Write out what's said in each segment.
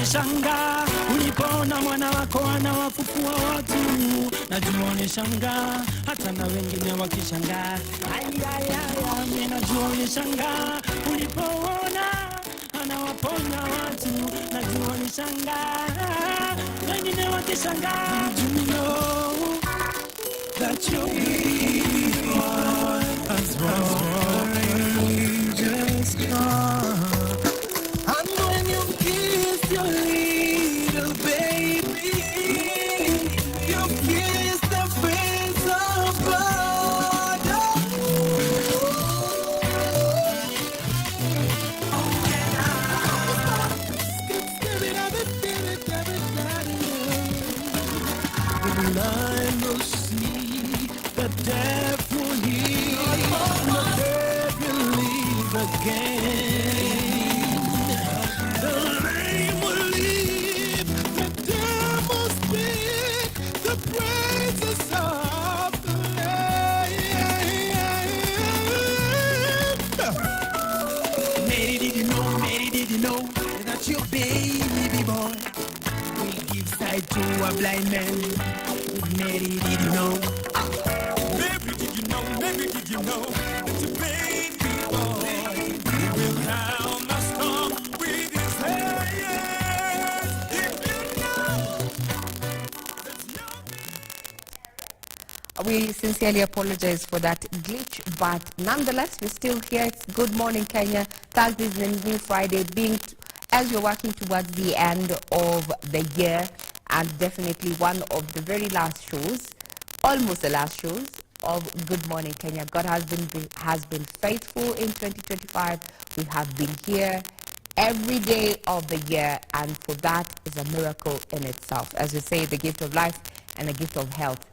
ulishangaa ulipona mwana wako anawafufua watu. Najua ulishangaa hata na wengine wakishangaa. Mimi najua ulishangaa ulipoona anawaponya watu. Najua ulishangaa wengine wakishangaa. You know that you as well just gone. And when you kiss your little baby, you kiss the face of God. The blind will see, the deaf will hear, the dead will live again. The lame will live, the dead will speak, the praises of the Lamb. Mary, did you know that your baby boy will give sight to a blind man? Mary, did you know? Mary, did you know that your baby boy will down the storm with his hands? If you know, we sincerely apologize for that glitch, but nonetheless, we're still here. It's Good Morning Kenya. Thursday is a new Friday, as you're working towards the end of the year, and definitely one of the very last shows, almost the last shows of Good Morning Kenya. God has been faithful in 2025. We have been here every day of the year, and for that is a miracle in itself. As we say, the gift of life and the gift of health.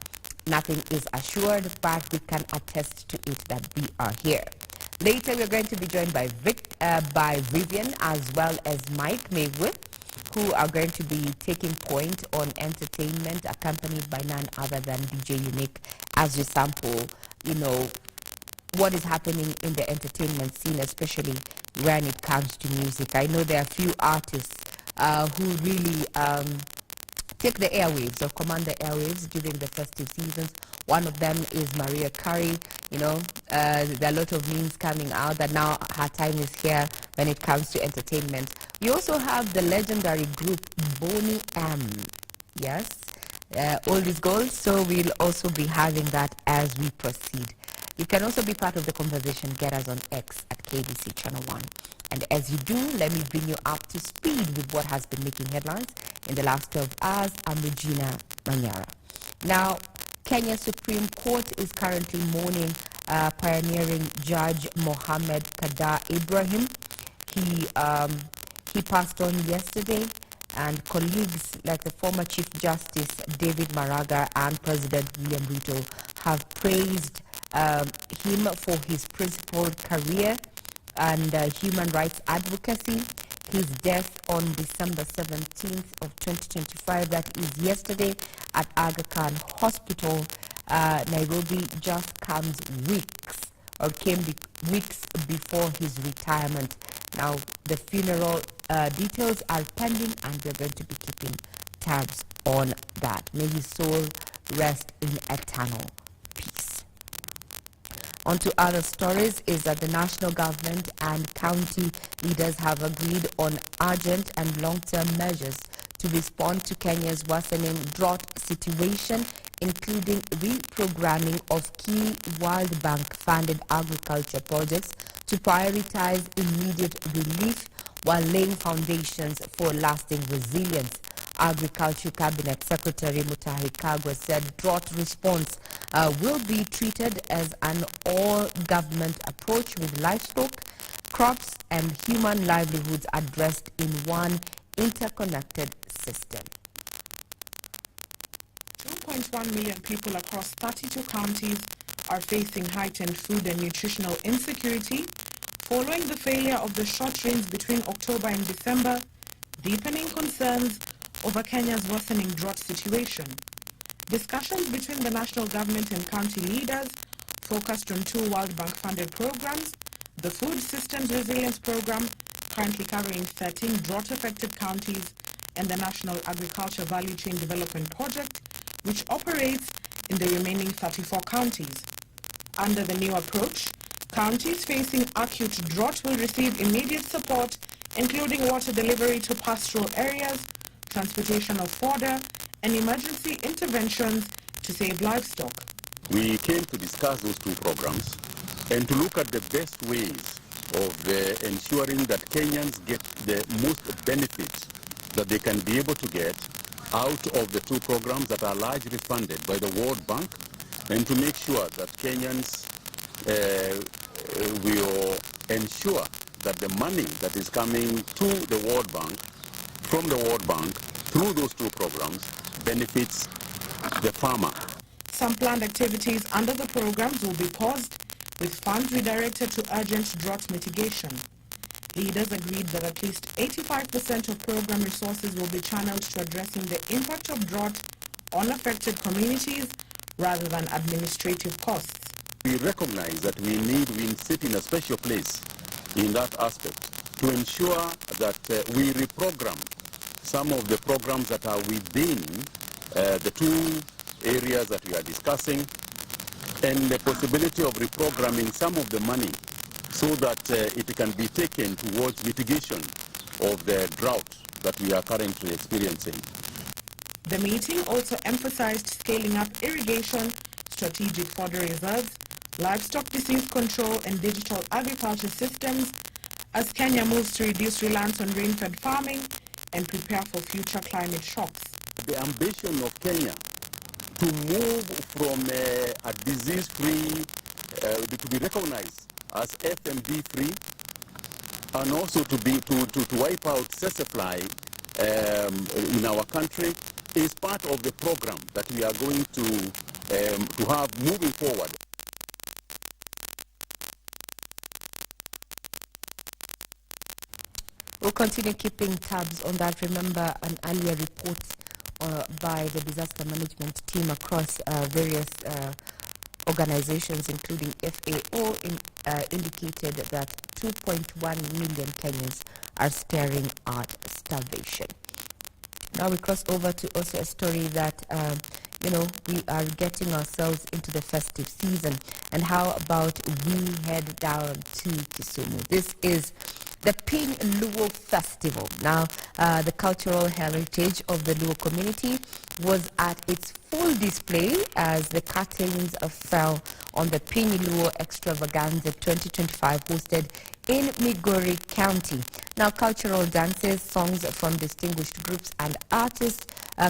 Nothing is assured, but we can attest to it that we are here. Later, we're going to be joined by Vivian as well as Mike Maywood, who are going to be taking point on entertainment, accompanied by none other than DJ Unique, as we sample, what is happening in the entertainment scene, especially when it comes to music. I know there are a few artists who really take the airwaves or command the airwaves during the festive seasons. One of them is Mariah Carey. There are a lot of memes coming out that now her time is here when it comes to entertainment. We also have the legendary group Boney M. Yes, old is gold, so we'll also be having that as we proceed. You can also be part of the conversation. Get us on X at KBC Channel 1. And as you do, let me bring you up to speed with what has been making headlines in the last 12 hours. I'm Regina Manyara. Now, Kenya Supreme Court is currently mourning pioneering Judge Mohammed Kada Ibrahim. He passed on yesterday, and colleagues like the former Chief Justice David Maraga and President William Ruto have praised him for his principled career and human rights advocacy. His death on December 17th of 2025, that is yesterday, at Aga Khan Hospital, Nairobi, just came weeks before his retirement. Now, the funeral details are pending, and we're going to be keeping tabs on that. May his soul rest in eternal peace. On to other stories is that the national government and county leaders have agreed on urgent and long-term measures to respond to Kenya's worsening drought situation, including reprogramming of key World Bank-funded agriculture projects to prioritize immediate relief while laying foundations for lasting resilience. Agriculture Cabinet Secretary Mutahi Kagwe said drought response will be treated as an all-government approach with livestock, crops and human livelihoods addressed in one interconnected system. 2.1 million people across 32 counties are facing heightened food and nutritional insecurity following the failure of the short rains between October and December, deepening concerns over Kenya's worsening drought situation. Discussions between the national government and county leaders focused on two World Bank-funded programs, the Food Systems Resilience Program, currently covering 13 drought-affected counties, and the National Agriculture Value Chain Development Project, which operates in the remaining 34 counties. Under the new approach, counties facing acute drought will receive immediate support, including water delivery to pastoral areas, transportation of fodder, and emergency interventions to save livestock. We came to discuss those two programs and to look at the best ways of ensuring that Kenyans get the most benefits that they can be able to get out of the two programs that are largely funded by the World Bank, and to make sure that Kenyans will ensure that the money that is coming to the World Bank, from the World Bank, through those two programs, benefits the farmer. Some planned activities under the programs will be paused, with funds redirected to urgent drought mitigation. Leaders agreed that at least 85% of program resources will be channeled to addressing the impact of drought on affected communities rather than administrative costs. We recognize that we sit in a special place in that aspect to ensure that we reprogram some of the programs that are within the two areas that we are discussing, and the possibility of reprogramming some of the money so that it can be taken towards mitigation of the drought that we are currently experiencing. The meeting also emphasized scaling up irrigation, strategic fodder reserves, livestock disease control, and digital agriculture systems as Kenya moves to reduce reliance on rain-fed farming and prepare for future climate shocks. The ambition of Kenya to move from a disease-free, to be recognized as FMD-free, and also to wipe out sesefly in our country, is part of the program that we are going to have moving forward. We'll continue keeping tabs on that. Remember an earlier report by the disaster management team across various organizations, including FAO, indicated that 2.1 million Kenyans are staring at starvation. Now we cross over to also a story that, we are getting ourselves into the festive season. And how about we head down to Kisumu? This is the Piny Luo Festival. Now, the cultural heritage of the Luo community was at its full display as the curtains fell on the Piny Luo Extravaganza 2025 hosted in Migori County. Now, cultural dances, songs from distinguished groups and artists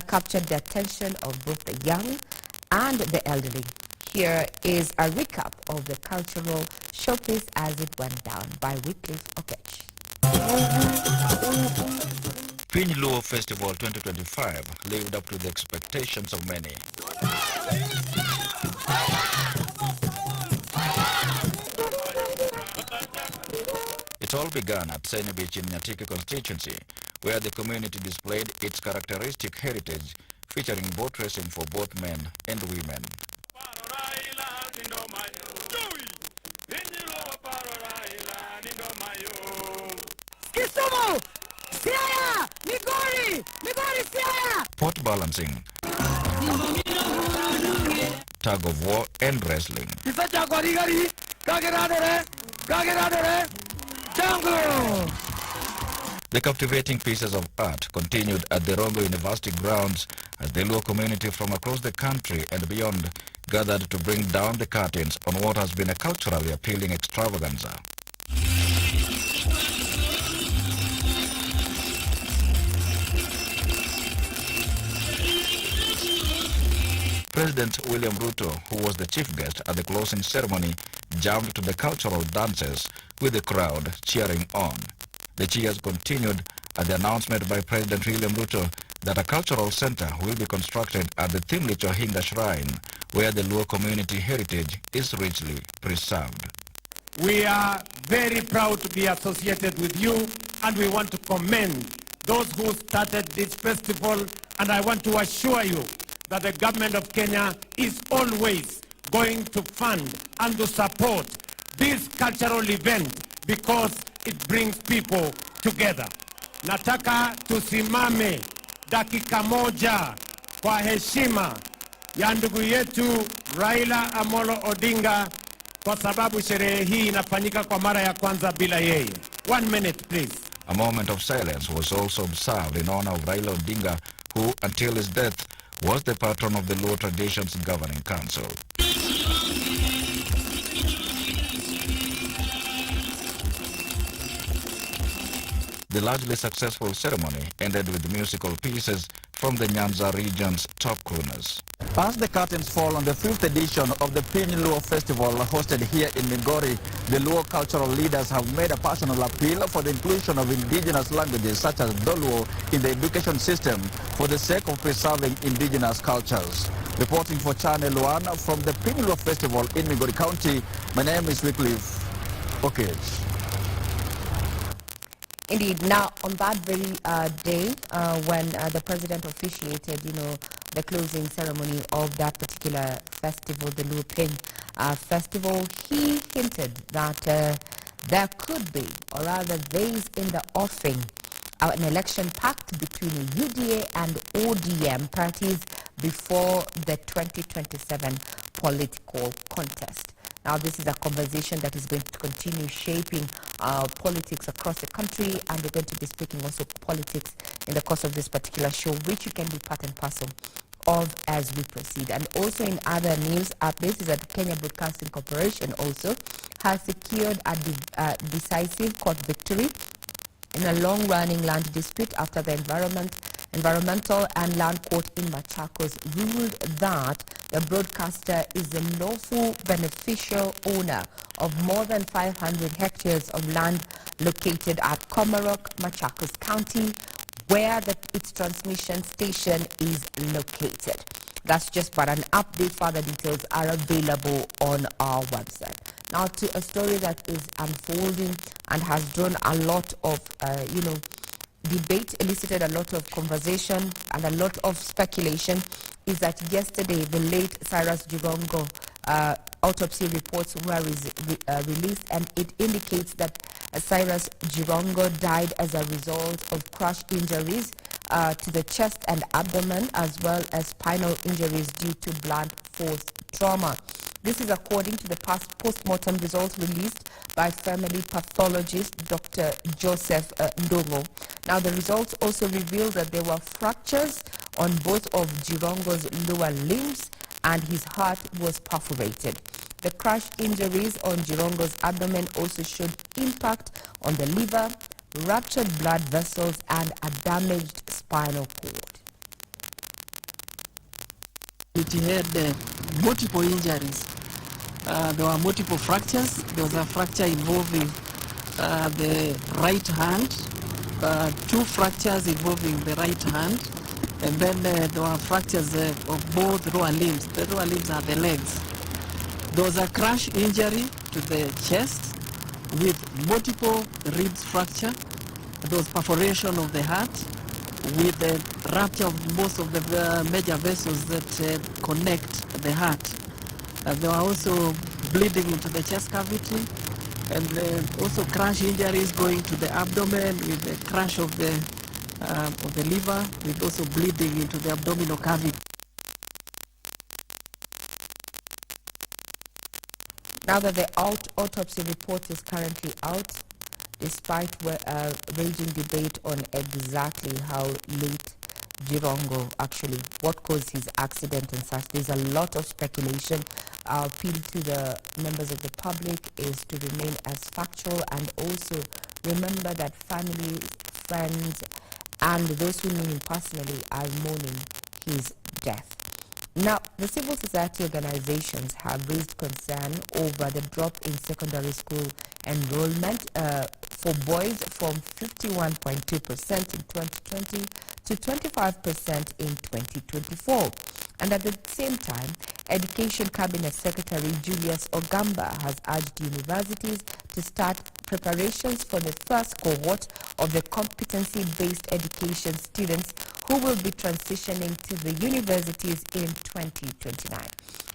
captured the attention of both the young and the elderly. Here is a recap of the cultural showcase as it went down by Wycliffe Okech. Piny Luo Festival 2025 lived up to the expectations of many. It all began at Sene Beach in Nyatike constituency, where the community displayed its characteristic heritage, featuring boat racing for both men and women. Kisumu! Siaya! Migori! Migori Siaya! Pot balancing, tug of war and wrestling. The captivating pieces of art continued at the Rongo University grounds as the Luo community from across the country and beyond gathered to bring down the curtains on what has been a culturally appealing extravaganza. President William Ruto, who was the chief guest at the closing ceremony, jammed to the cultural dances with the crowd cheering on. The cheers continued at the announcement by President William Ruto that a cultural center will be constructed at the Thimlicho Hinga Shrine, where the Luo community heritage is richly preserved. We are very proud to be associated with you, and we want to commend those who started this festival, and I want to assure you that the government of Kenya is always going to fund and to support this cultural event because it brings people together. Nataka tusimame dakika moja kwa heshima ya ndugu yetu Raila Amolo Odinga, kwa sababu sherehe hii inafanyika kwa mara ya kwanza bila yeye. 1 minute, please. A moment of silence was also observed in honor of Raila Odinga, who, until his death, was the patron of the Luo Traditions Governing Council. The largely successful ceremony ended with musical pieces from the Nyanza region's top crooners. As the curtains fall on the 5th edition of the Piny Luo Festival hosted here in Migori, the Luo cultural leaders have made a personal appeal for the inclusion of indigenous languages such as Luo in the education system for the sake of preserving indigenous cultures. Reporting for Channel 1 from the Piny Luo Festival in Migori County, my name is Wycliffe Okech. Indeed. Now, on that very day, when the president officiated, the closing ceremony of that particular festival, the Luo Piny Festival, he hinted that there could be, or rather there is in the offing, an election pact between UDA and ODM parties before the 2027 political contest. Now, this is a conversation that is going to continue shaping politics across the country, and we're going to be speaking also politics in the course of this particular show, which you can be part and parcel of as we proceed. And also in other news updates is that Kenya Broadcasting Corporation also has secured a decisive court victory in a long-running land dispute after the Environmental and Land Court in Machakos ruled that the broadcaster is the lawful beneficial owner of more than 500 hectares of land located at Komarok, Machakos County, where its transmission station is located. That's just but an update. Further details are available on our website. Now to a story that is unfolding and has drawn a lot of, debate, elicited a lot of conversation and a lot of speculation, is that yesterday the late Cyrus Jirongo autopsy reports were released, and it indicates that Cyrus Jirongo died as a result of crush injuries to the chest and abdomen, as well as spinal injuries due to blunt force trauma. This is according to the post-mortem results released by family pathologist Dr. Joseph Ndongo. Now, the results also revealed that there were fractures on both of Jirongo's lower limbs, and his heart was perforated. The crush injuries on Jirongo's abdomen also showed impact on the liver, ruptured blood vessels, and a damaged spinal cord. It had multiple injuries. There were multiple fractures. There was a fracture involving the right hand, 2 fractures involving the right hand, and then there were fractures of both lower limbs. The lower limbs are the legs. There was a crush injury to the chest with multiple ribs fracture. There was perforation of the heart with the rupture of most of the major vessels that connect the heart. There were also bleeding into the chest cavity, and also crush injuries going to the abdomen with the crush of the liver, with also bleeding into the abdominal cavity. Now that the autopsy report is currently out, despite raging debate on exactly how late Jirongo actually, what caused his accident and such, there's a lot of speculation. Our appeal to the members of the public is to remain as factual, and also remember that family, friends, and those who knew him personally are mourning his death. Now, the civil society organizations have raised concern over the drop in secondary school enrollment for boys from 51.2% in 2020 to 25% in 2024. And at the same time, Education Cabinet Secretary Julius Ogamba has urged universities to start preparations for the first cohort of the competency-based education students who will be transitioning to the universities in 2029.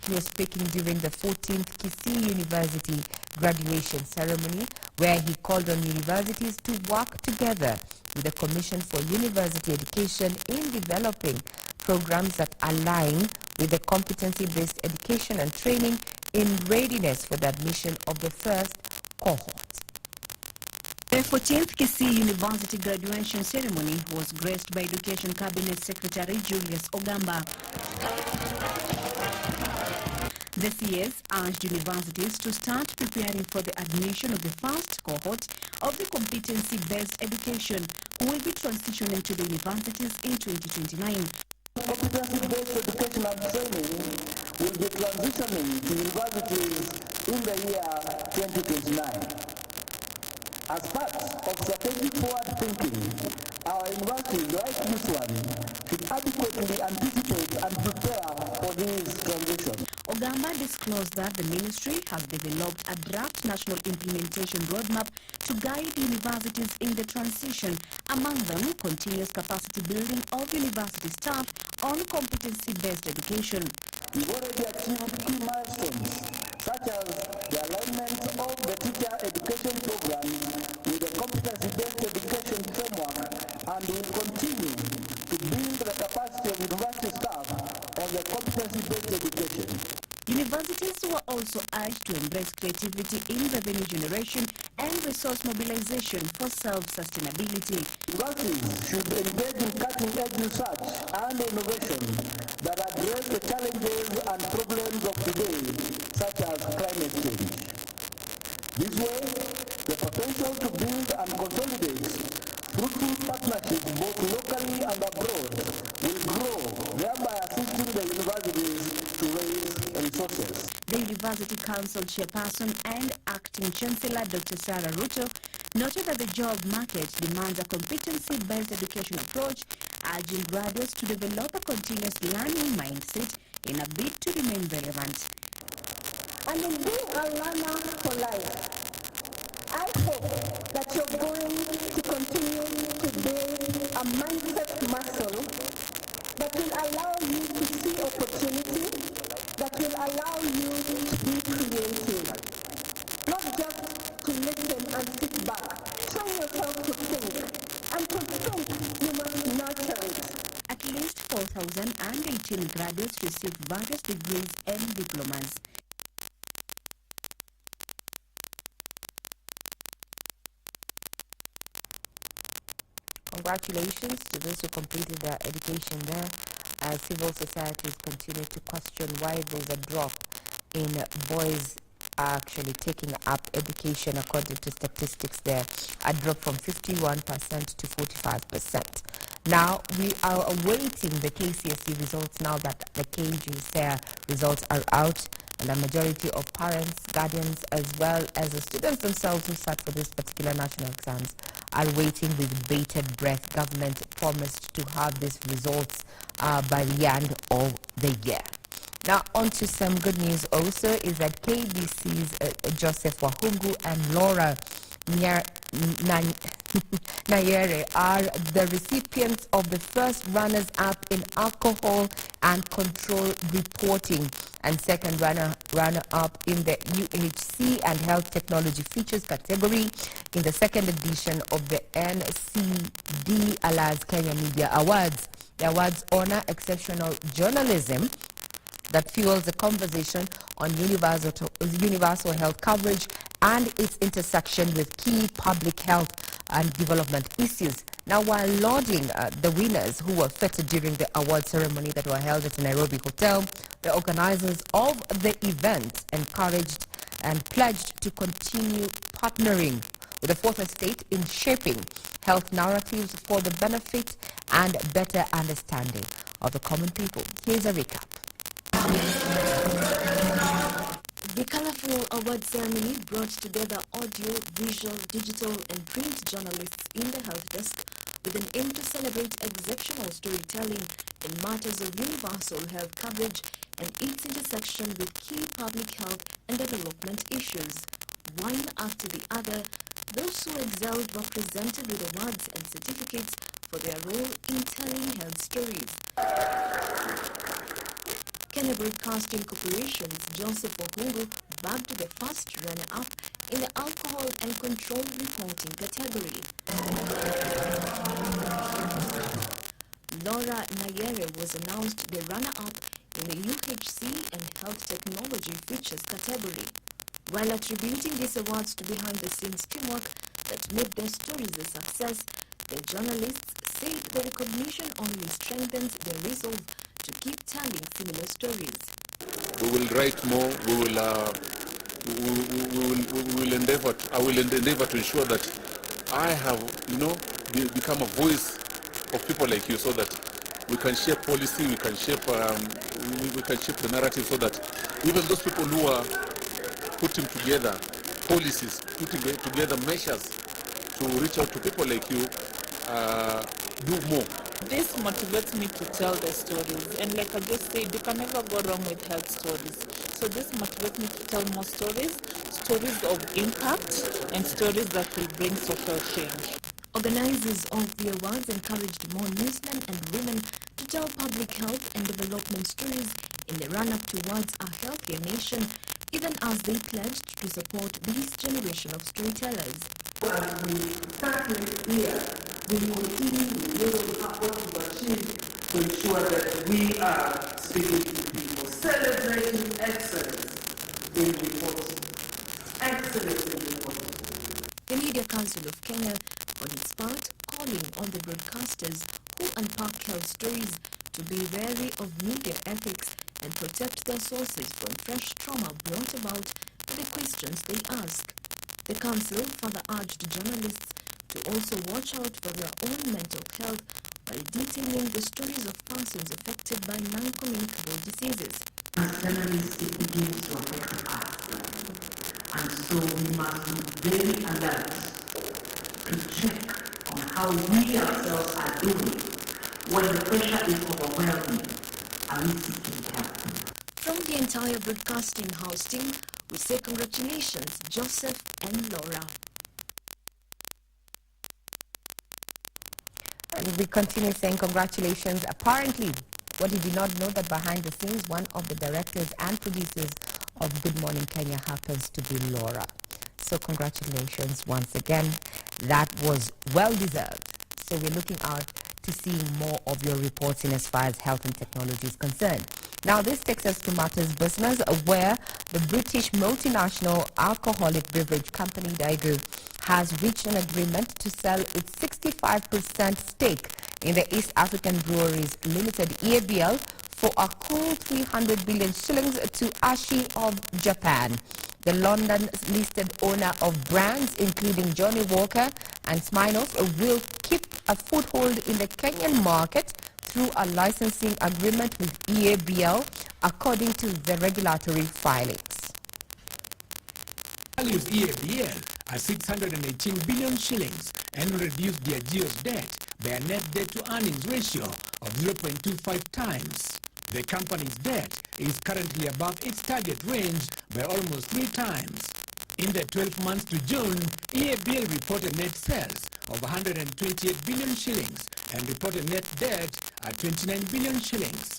He was speaking during the 14th KBC University graduation ceremony, where he called on universities to work together with the Commission for University Education in developing programs that align with the competency-based education and training in readiness for the admission of the first cohort. The 14th KBC University graduation ceremony was graced by Education Cabinet Secretary Julius Ogamba. The CS urged universities to start preparing for the admission of the first cohort of the competency-based education who will be transitioning to the universities in 2029. Competency-based education and training will be transitioning to universities in the year 2029. As part of strategic forward thinking, our universities like this one should adequately anticipate and prepare for this transition. Ogamba disclosed that the ministry has developed a draft national implementation roadmap to guide universities in the transition, among them continuous capacity building of university staff on competency-based education. We've already achieved key milestones, such as the alignment of the teacher education program with the competency-based education framework, and will continue to build the capacity of university staff on the competency-based education. Universities were also urged to embrace creativity in revenue generation and resource mobilization for self-sustainability. Universities should engage in cutting-edge research and innovation that address the challenges and problems of today, such as climate change. This way, the potential to build and consolidate fruitful partnerships both locally and abroad will grow, thereby assisting the universities to raise resources. The University Council Chairperson and Acting Chancellor Dr. Sarah Ruto noted that the job market demands a competency-based education approach, urging graduates to develop a continuous learning mindset in a bid to remain relevant. And in being a learner for life, I hope that you're going to continue to build a mindset muscle that will allow you to see opportunity, that will allow you to be creative. Not just to listen and sit back. Train yourself to think. And to think, you must nurture it. At least 4,018 graduates received various degrees and diplomas. Congratulations to those who completed their education there, as civil societies continue to question why there's a drop in boys actually taking up education. According to statistics there, a drop from 51% to 45%. Now we are awaiting the KCSE results now that the KGCE results are out, and a majority of parents, guardians, as well as the students themselves who sat for this particular national exams are waiting with bated breath. Government promised to have these results by the end of the year. Now, on to some good news also is that KBC's Joseph Wahungu and Laura Nayere are the recipients of the first runners-up in alcohol and control reporting, and second runner-up in the UHC and health technology features category in the second edition of the NCD Alas Kenya Media Awards. The awards honor exceptional journalism that fuels the conversation on universal health coverage and its intersection with key public health and development issues. Now, while lauding the winners who were feted during the award ceremony that were held at the Nairobi Hotel, the organizers of the event encouraged and pledged to continue partnering with the fourth estate in shaping health narratives for the benefit and better understanding of the common people. Here's a recap. The colorful award ceremony brought together audio, visual, digital and print journalists in the health desk with an aim to celebrate exceptional storytelling in matters of universal health coverage and its intersection with key public health and development issues. One after the other, those who excelled were presented with awards and certificates for their role in telling health stories. Kenya Broadcasting Corporation's Joseph Ohungu bagged the first runner-up in the alcohol and control reporting category. Laura Nayere was announced the runner-up in the UHC and Health Technology Features category. While attributing these awards to behind-the-scenes teamwork that made their stories a success, the journalists said the recognition only strengthens their resolve to keep telling similar stories. We will write more. We will endeavor. I will endeavor to ensure that I have, become a voice of people like you, so that we can shape policy, we can shape the narrative, so that even those people who are putting together policies, putting together measures to reach out to people like you, do more. This motivates me to tell the stories, and like I just said, you can never go wrong with health stories. So this motivates me to tell more stories of impact, and stories that will bring social change. Organizers of the awards encouraged more newsmen and women to tell public health and development stories in the run-up towards a healthier nation, even as they pledged to support this generation of storytellers. As we start next year, we continue with the support to achieve to ensure that we are speaking to people, celebrating excellence in reporting. Excellence in reporting. The Media Council of Kenya, on its part, calling on the broadcasters who unpack health stories to be wary of media ethics and protect their sources from fresh trauma brought about by the questions they ask. The council further urged journalists to also watch out for their own mental health while detailing the stories of persons affected by non-communicable diseases. As journalists, it begins to affect us. And so we must be very alert to check on how we ourselves are doing when the pressure is overwhelming. Are we seeking help? From the entire broadcasting house team, we say congratulations, Joseph and Laura. And we continue saying congratulations. Apparently, what he did not know that behind the scenes, one of the directors and producers of Good Morning Kenya happens to be Laura. So congratulations once again. That was well deserved. So we're looking out to see more of your reports in as far as health and technology is concerned. Now this takes us to matters business, where the British multinational alcoholic beverage company Daigou has reached an agreement to sell its 65% stake in the East African Breweries Limited (EABL) for a cool 300 billion shillings to Ashi of Japan. The London-listed owner of brands including Johnny Walker and Smirnoff will keep a foothold in the Kenyan market through a licensing agreement with EABL, according to the regulatory filings. Values EABL at 618 billion shillings and reduced Diageo's debt by a net debt to earnings ratio of 0.25 times. The company's debt is currently above its target range by almost 3 times. In the 12 months to June, EABL reported net sales of 128 billion shillings and reported net debt at 29 billion shillings.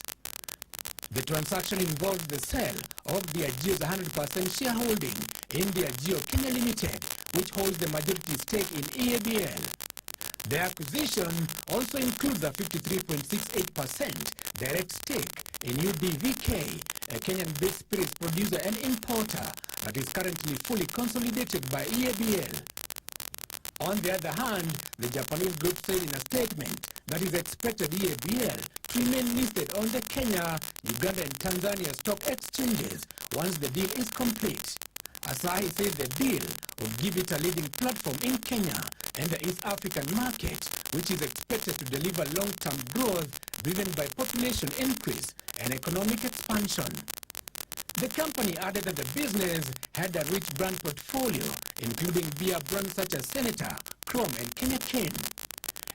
The transaction involved the sale of Diageo's 100% shareholding in Diageo Kenya Limited, which holds the majority stake in EABL. The acquisition also includes a 53.68% direct stake in UDVK, a Kenyan-based spirits producer and importer that is currently fully consolidated by EABL. On the other hand, the Japanese group said in a statement that is expected EABL to remain listed on the Kenya, Uganda and Tanzania stock exchanges once the deal is complete. Asahi said the deal would give it a leading platform in Kenya and the East African market, which is expected to deliver long-term growth driven by population increase and economic expansion. The company added that the business had a rich brand portfolio, including beer brands such as Senator, Chrome and Kenya King.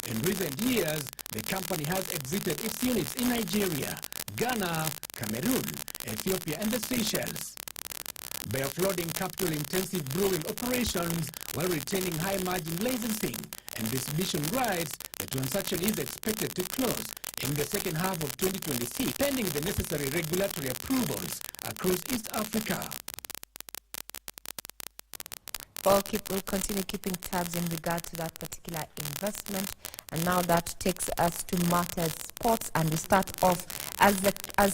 In recent years, the company has exited its units in Nigeria, Ghana, Cameroon, Ethiopia and the Seychelles. By offloading capital-intensive brewing operations while retaining high-margin licensing and distribution rights The transaction is expected to close in the second half of 2026, pending the necessary regulatory approvals across East Africa. We'll continue keeping tabs in regard to that particular investment. And now that takes us to matters sports, and we start off as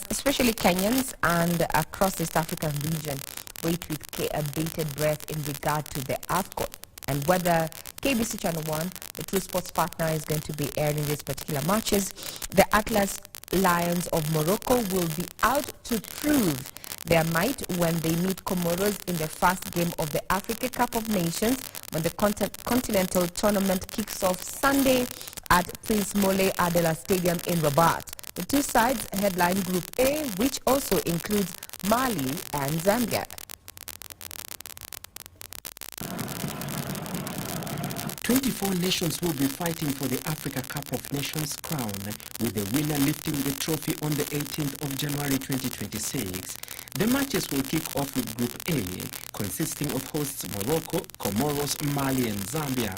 especially Kenyans and across the East African region wait with bated breath in regard to the AFCON and whether KBC Channel 1, the True Sports partner, is going to be airing these particular matches. The Atlas Lions of Morocco will be out to prove their might when they meet Comoros in the first game of the Africa Cup of Nations when the continental tournament kicks off Sunday at Prince Moulay Adela Stadium in Rabat. The two sides headline Group A, which also includes Mali and Zambia. 24 nations will be fighting for the Africa Cup of Nations crown, with the winner lifting the trophy on the 18th of January 2026. The matches will kick off with Group A, consisting of hosts Morocco, Comoros, Mali and Zambia.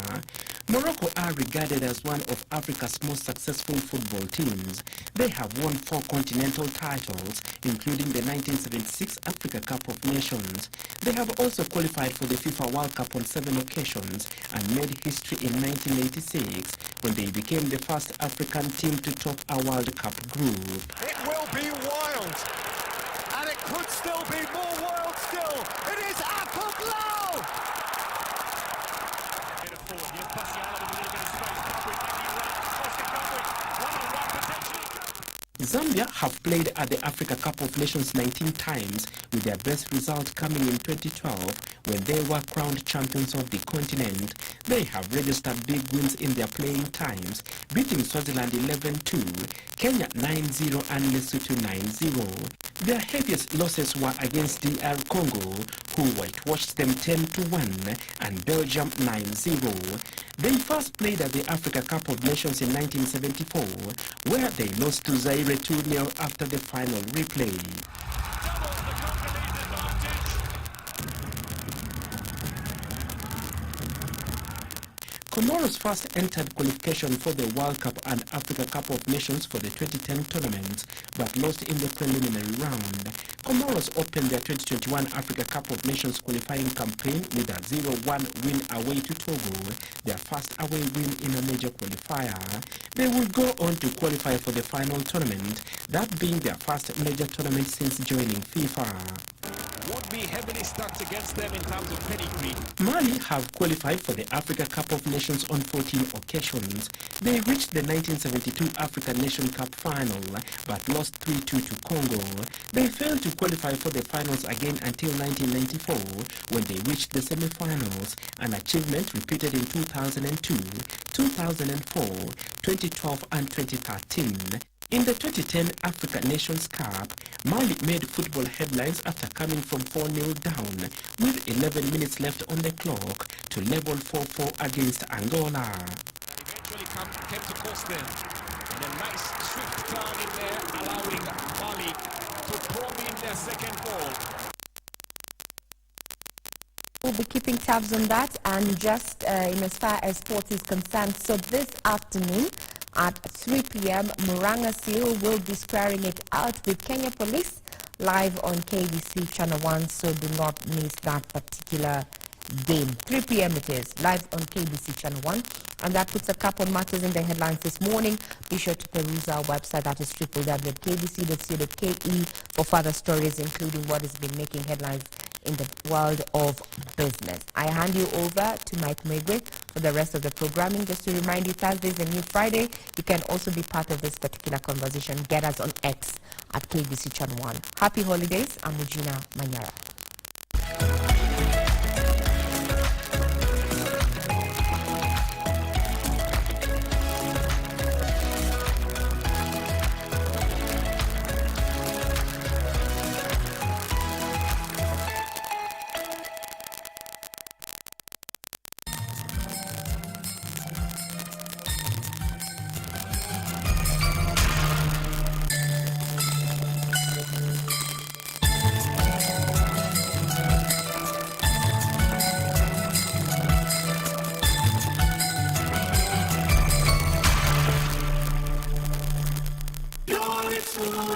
Morocco are regarded as one of Africa's most successful football teams. They have won 4 continental titles, including the 1976 Africa Cup of Nations. They have also qualified for the FIFA World Cup on 7 occasions and made history in 1986 when they became the first African team to top a World Cup group. It will be wild, and it could still be more wild still. It is Apple Zambia have played at the Africa Cup of Nations 19 times, with their best result coming in 2012 when they were crowned champions of the continent. They have registered big wins in their playing times, beating Swaziland 11-2, Kenya 9-0 and Lesotho 9-0. Their heaviest losses were against DR Congo, who whitewashed them 10-1, and Belgium 9-0. They first played at the Africa Cup of Nations in 1974, where they lost to Zaire 2-0 after the final replay. Comoros first entered qualification for the World Cup and Africa Cup of Nations for the 2010 tournaments, but lost in the preliminary round. Comoros opened their 2021 Africa Cup of Nations qualifying campaign with a 0-1 win away to Togo, their first away win in a major qualifier. They will go on to qualify for the final tournament, that being their first major tournament since joining FIFA. would be heavily stacked against them in terms of pedigree. Mali have qualified for the Africa Cup of Nations on 14 occasions. They reached the 1972 African Nation Cup final, but lost 3-2 to Congo. They failed to qualify for the finals again until 1994, when they reached the semi-finals, an achievement repeated in 2002, 2004, 2012 and 2013. In the 2010 Africa Nations Cup, Mali made football headlines after coming from 4-0 down with 11 minutes left on the clock to level 4-4 against Angola. Eventually came to cost them. And a nice swift turn in there, allowing Mali to probe in their second goal. We'll be keeping tabs on that, and just in as far as sports is concerned, so this afternoon at 3 p.m. Murang'a Seal will be squaring it out with Kenya Police live on KBC Channel 1, so do not miss that particular game. 3 p.m. it is, live on KBC Channel 1, and that puts a cap on matters in the headlines this morning. Be sure to peruse our website, that is www.kbc.co.ke, for further stories, including what has been making headlines in the world of business. I hand you over to Mike Megwe for the rest of the programming. Just to remind you, Thursday is a new Friday. You can also be part of this particular conversation. Get us on X at KBC Channel 1. Happy holidays. I'm Regina Manyara.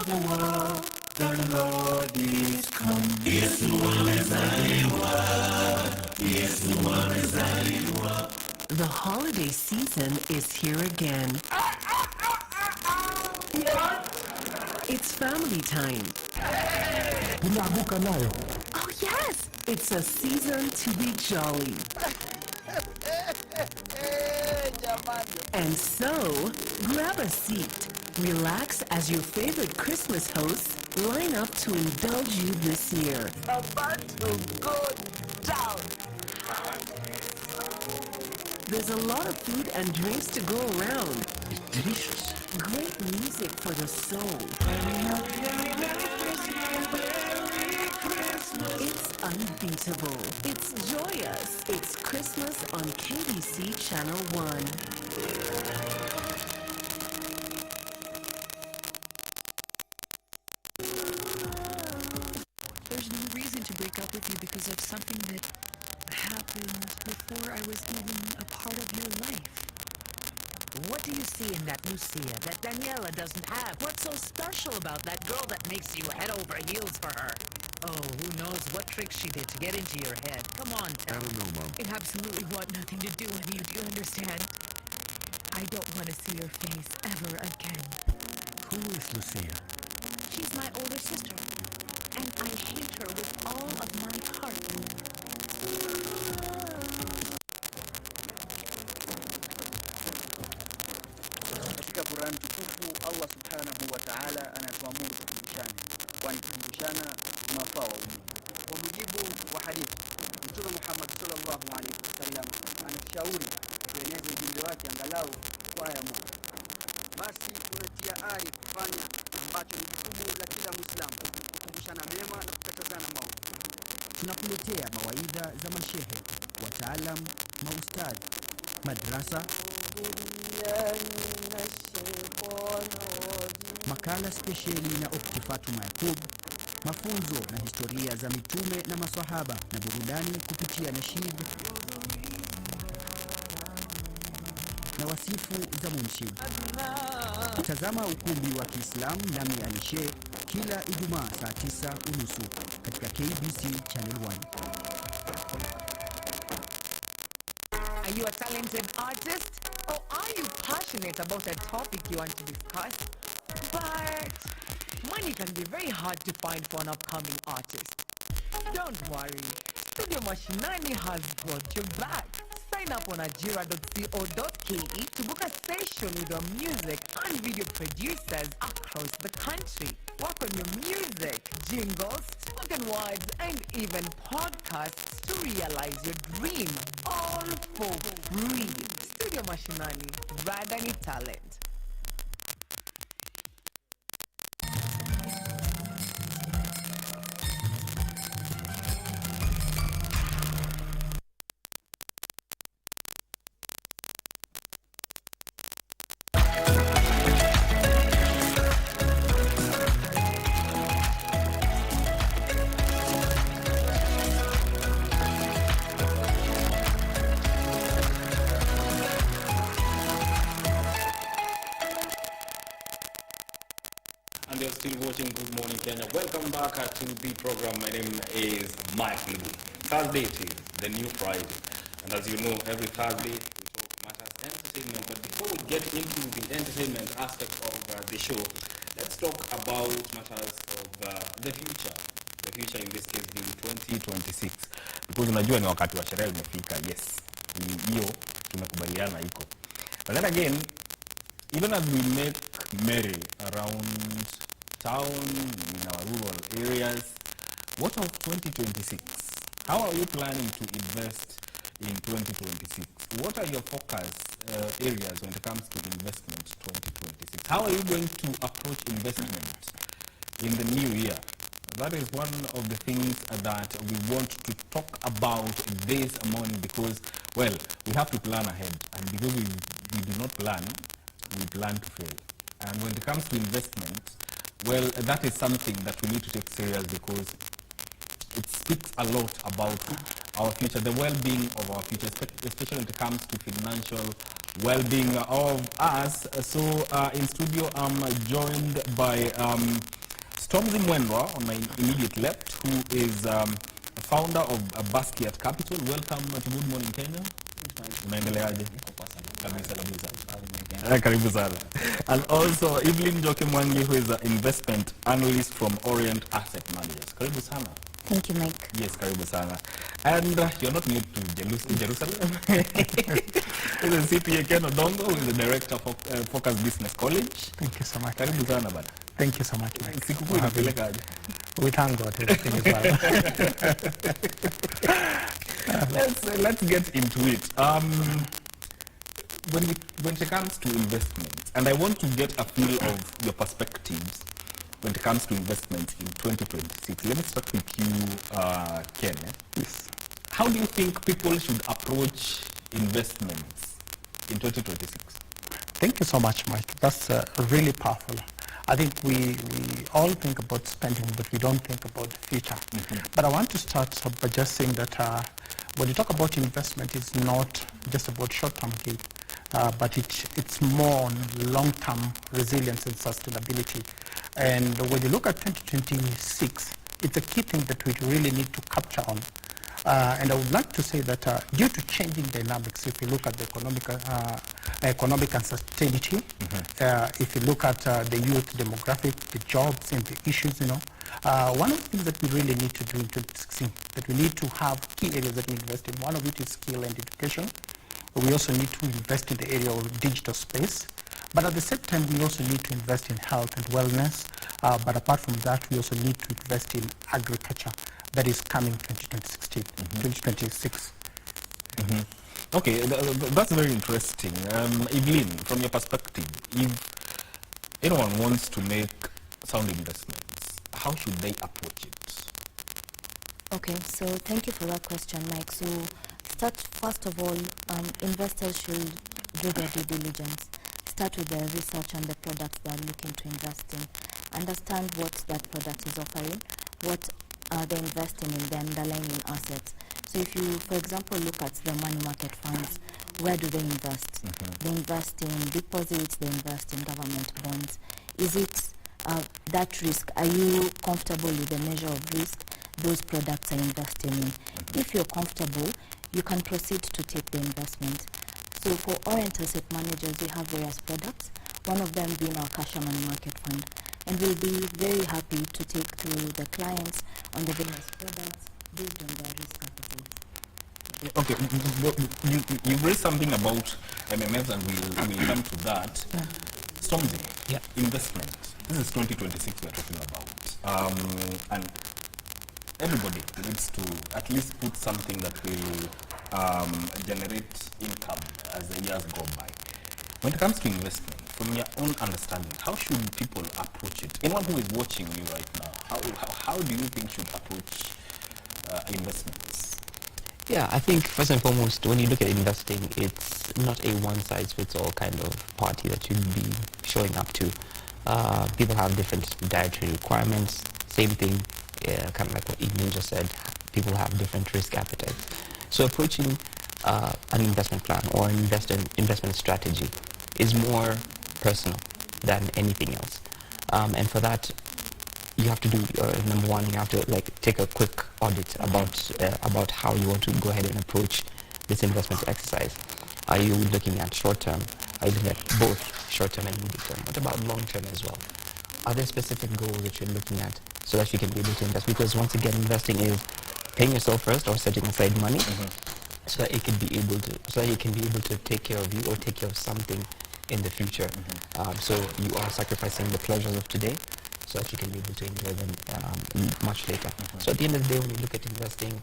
of the world, the Lord is come. Yesu amezaliwa, Yesu amezaliwa. The holiday season is here again. It's family time. Oh yes! It's a season to be jolly. And so, grab a seat, relax as your favorite Christmas hosts line up to indulge you this year. About to go down. There's a lot of food and drinks to go around. It's delicious. Great music for the soul. It's unbeatable. It's joyous. It's Christmas on KBC Channel 1. There's no reason to break up with you because of something that happened before I was even a part of your life. What do you see in that Lucia that Daniela doesn't have? What's so special about that girl that makes you head over heels for her? Oh, who knows what tricks she did to get into your head. Come on, tell me. I don't know, Mom. It absolutely want nothing to do with you. Do you understand? I don't want to see your face ever again. Who is Lucia? She's my older sister, and I hate her with all of my heart. Katika Qur'an tukufu Allah subhanahu wa ta'ala anatuamuru tukumbushane, kwani kukumbushana mafaa wa umma. Kwa mujibu wa hadithi, Mtume Muhammad sallallahu alaihi wasallam anashauri kueneza ujumbe wake angalau kwa aya moja. Basi tunatia ari kufanya ambacho ni jukumu la kila Muislamu, kukumbushana mema na kukatazana maovu. Tunakuletea mawaidha za mashehe, wataalam, maustadhi, madrasa, makala spesheli na Ukti Fatuma Yakub, mafunzo na historia za mitume na maswahaba, na burudani kupitia nashid na wasifu za Munshid. Tazama ukumbi wa Kiislamu nami Alishe kila Ijumaa saa 9:30 katika KBC Channel 1. Are you a talented artist? Or are you passionate about a topic you want to discuss? But money can be very hard to find for an upcoming artist. Don't worry, Studio Mashinani has got your back. Sign up on ajira.co.ke to book a session with your music and video producers across the country. Work on your music, jingles, spoken words, and even podcasts to realize your dream. All for free. Studio Mashinani, Radani Talent. And you're still watching Good Morning Kenya. Welcome back to the program. My name is Mike Lubu. Thursday it is, the new Friday. And as you know, every Thursday we talk matters entertainment. But before we get into the entertainment aspect of the show, let's talk about matters of the future. The future in this case being 2026. Because unajua ni wakati wa sherehe umefika. Yes. Hiyo tumekubaliana iko. But then again, even as we make merry around town, in our rural areas, what of 2026? How are you planning to invest in 2026? What are your focus areas when it comes to investment 2026? How are you going to approach investment in the new year? That is one of the things that we want to talk about this morning because, well, we have to plan ahead. And because we do not plan, we plan to fail. And when it comes to investment, well, that is something that we need to take serious because it speaks a lot about our future, the well-being of our future, especially when it comes to financial well-being of us. So in studio, I'm joined by Stormzy Mwendwa on my immediate left, who is a founder of Basquiat Capital. Welcome to Good Morning Kenya. Unaendeleaje? Kabisa kabisa. Karibu sana. And also Evelyn Joke Mwangi, who is an investment analyst from Orient Asset Managers. Karibu sana. Thank you, Mike. Yes, karibu sana. And you're not new to Jerusalem. This is CPA Ken Odongo, who is the director of Focus Business College. Thank you so much. Karibu sana bana. Thank you so much, Mike. Sikukuu inapelekaje? We thank God everything is well. Let's get into it. When it comes to investments, and I want to get a feel of your perspectives when it comes to investments in 2026. Let me start with you, Ken. Yes. How do you think people should approach investments in 2026? Thank you so much, Mike. That's really powerful. I think we all think about spending, but we don't think about the future. But I want to start by just saying that when you talk about investment, it's not just about short-term gain, but it's more on long-term resilience and sustainability. And when you look at 2026, it's a key thing that we really need to capture on. And I would like to say that due to changing dynamics, if you look at the economic uncertainty, if you look at the youth demographic, the jobs and the issues, one of the things that we really need to do in 2016, that we need to have key areas that we invest in. One of it is skill and education. We also need to invest in the area of digital space. But at the same time, we also need to invest in health and wellness. But apart from that, we also need to invest in agriculture. That is coming 2026. Okay, that's very interesting. Evelyn, from your perspective, if anyone wants to make sound investments, how should they approach it? Okay, so thank you for that question, Mike. So first of all, investors should do their due diligence. Start with the research on the products they are looking to invest in. Understand what that product is offering, what they're investing in, the underlying assets. So if you, for example, look at the money market funds, where do they invest? They invest in deposits, they invest in government bonds. Is it that risk? Are you comfortable with the measure of risk those products are investing in? If you're comfortable, you can proceed to take the investment. So for Orient Asset Managers, we have various products, one of them being our cash money market fund. And we'll be very happy to take through the clients on the various products based on their risk appetite. Okay, you raised something about MMFs, and we'll come to that. Stormzy, investment. This is 2026 we're talking about. And everybody needs to at least put something that will generate income as the years go by. When it comes to investment, from your own understanding, how should people approach it? Anyone who is watching you right now, how do you think should approach investments? Yeah, I think first and foremost, when you look at investing, it's not a one-size-fits-all kind of party that you'd be showing up to. People have different dietary requirements. Same thing, kind of like what Evelyn just said, people have different risk appetite. So approaching an investment plan or an investment strategy is more personal than anything else. And for that, you have to do, number one, you have to take a quick audit about how you want to go ahead and approach this investment exercise. Are you looking at short-term? Are you looking at both short-term and medium-term? What about long-term as well? Are there specific goals that you're looking at so that you can be able to invest? Because once again, investing is paying yourself first or setting aside money so that you can be able to take care of you or take care of something in the future. So you are sacrificing the pleasures of today so that you can be able to enjoy them much later. So at the end of the day, when you look at investing,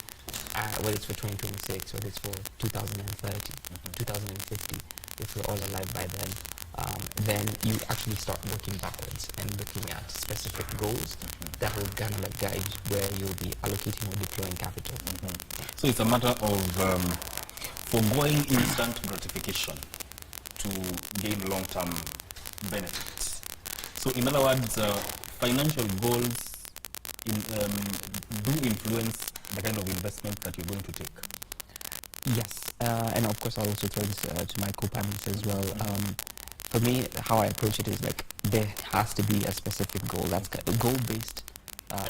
whether it's for 2026, whether it's for 2030, 2050, if we're all alive by then you actually start working backwards and looking at specific goals that will kind of guide where you'll be allocating or deploying capital. So it's a matter of foregoing instant gratification to gain long-term benefits. So in other words, financial goals do influence the kind of investment that you're going to take. Yes, and of course I'll also throw this to my co-panelists as well. for me, how I approach it is like there has to be a specific goal. That's goal-based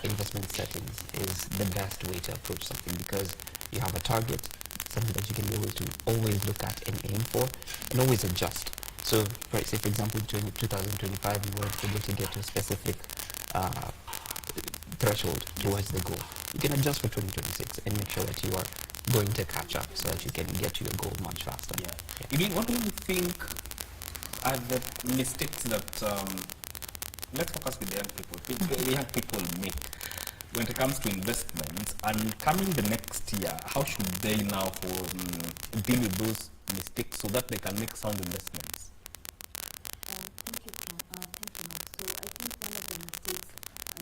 investment settings is the best way to approach something, because you have a target, something that you can be able to always look at and aim for, and always adjust. So, for example, in 2025, you weren't able to get to a specific threshold towards the goal. You can adjust for 2026 and make sure that you are going to catch up so that you can get to your goal much faster. What do you think are the mistakes that, let's focus with the young people make when it comes to investments, and coming the next year, how should they now deal with those mistakes so that they can make sound investments? Thank you, Mark. So I think one of the mistakes,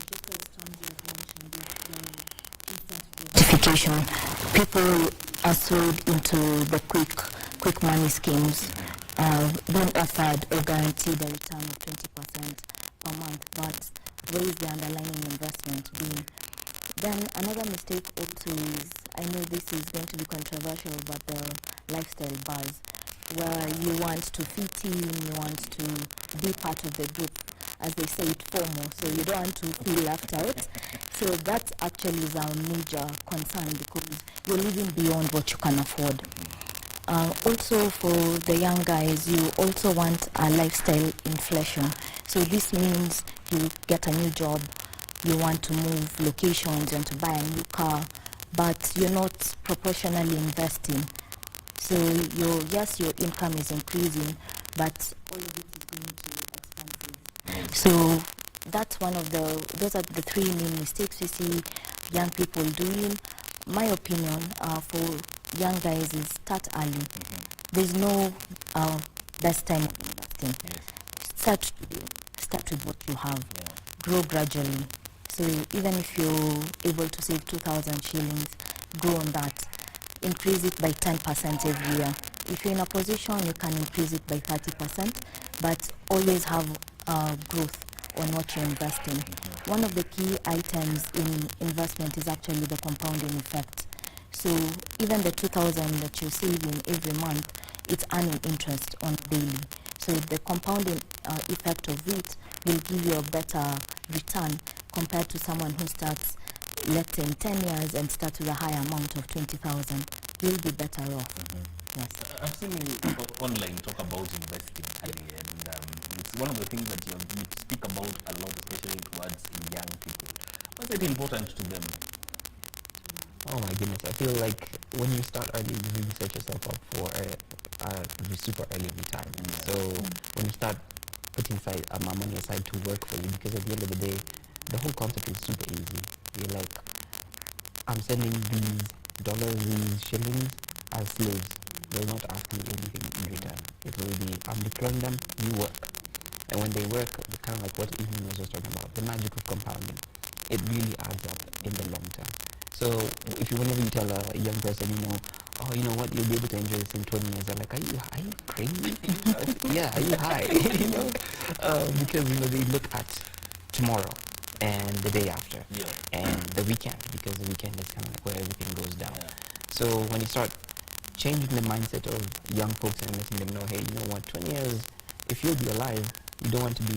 just as Tanji has mentioned, is the instant gratification. People are sold into the quick money schemes, being offered or guaranteed a return of 20% per month, but where is the underlying investment being? Then another mistake also is, I know this is going to be controversial, but the lifestyle buzz, where you want to fit in, you want to be part of the group, as they say it FOMO, so you don't want to feel left out. So that actually is our major concern, because you're living beyond what you can afford. Also for the young guys, you also want a lifestyle inflation. So this means you get a new job, you want to move locations, you want to buy a new car, but you're not proportionally investing. So your income is increasing, but all of it is going to expenses. So that's those are the three main mistakes we see young people doing. My opinion for young guys is start early. There's no best time of investing. Start with what you have. Grow gradually. So even if you're able to save 2,000 shillings, grow on that. Increase it by 10% every year. If you're in a position, you can increase it by 30%, but always have growth on what you're investing. One of the key items in investment is actually the compounding effect. So even the 2,000 that you're saving every month, it's earning interest on daily. So the compounding effect of it will give you a better return compared to someone who starts, let's say, in 10 years and starts with a higher amount of 20,000. You'll be better off. Yes. I've seen you online talk about investing early, and it's one of the things that you speak about a lot, especially towards young people. Why is it important to them? Oh my goodness, I feel like when you start early, you really set yourself up for a super early retirement. So when you start putting money aside to work for you, because at the end of the day, the whole concept is super easy. You're like, I'm sending these dollars, these shillings as slaves. They're not asking me anything in return. It will be, I'm deploying them, you work. And when they work, it's kind of like what Ethan was just talking about, the magic of compounding. It really adds up in the long term. So whenever you tell a young person, oh, you know what, you'll be able to enjoy this in 20 years, they're like, are you crazy? Yeah, are you high? Because they look at tomorrow and the day after and the weekend, because the weekend is kind of like where everything goes down. So when you start changing the mindset of young folks and letting them know, hey, you know what, 20 years, if you'll be alive, you don't want to be,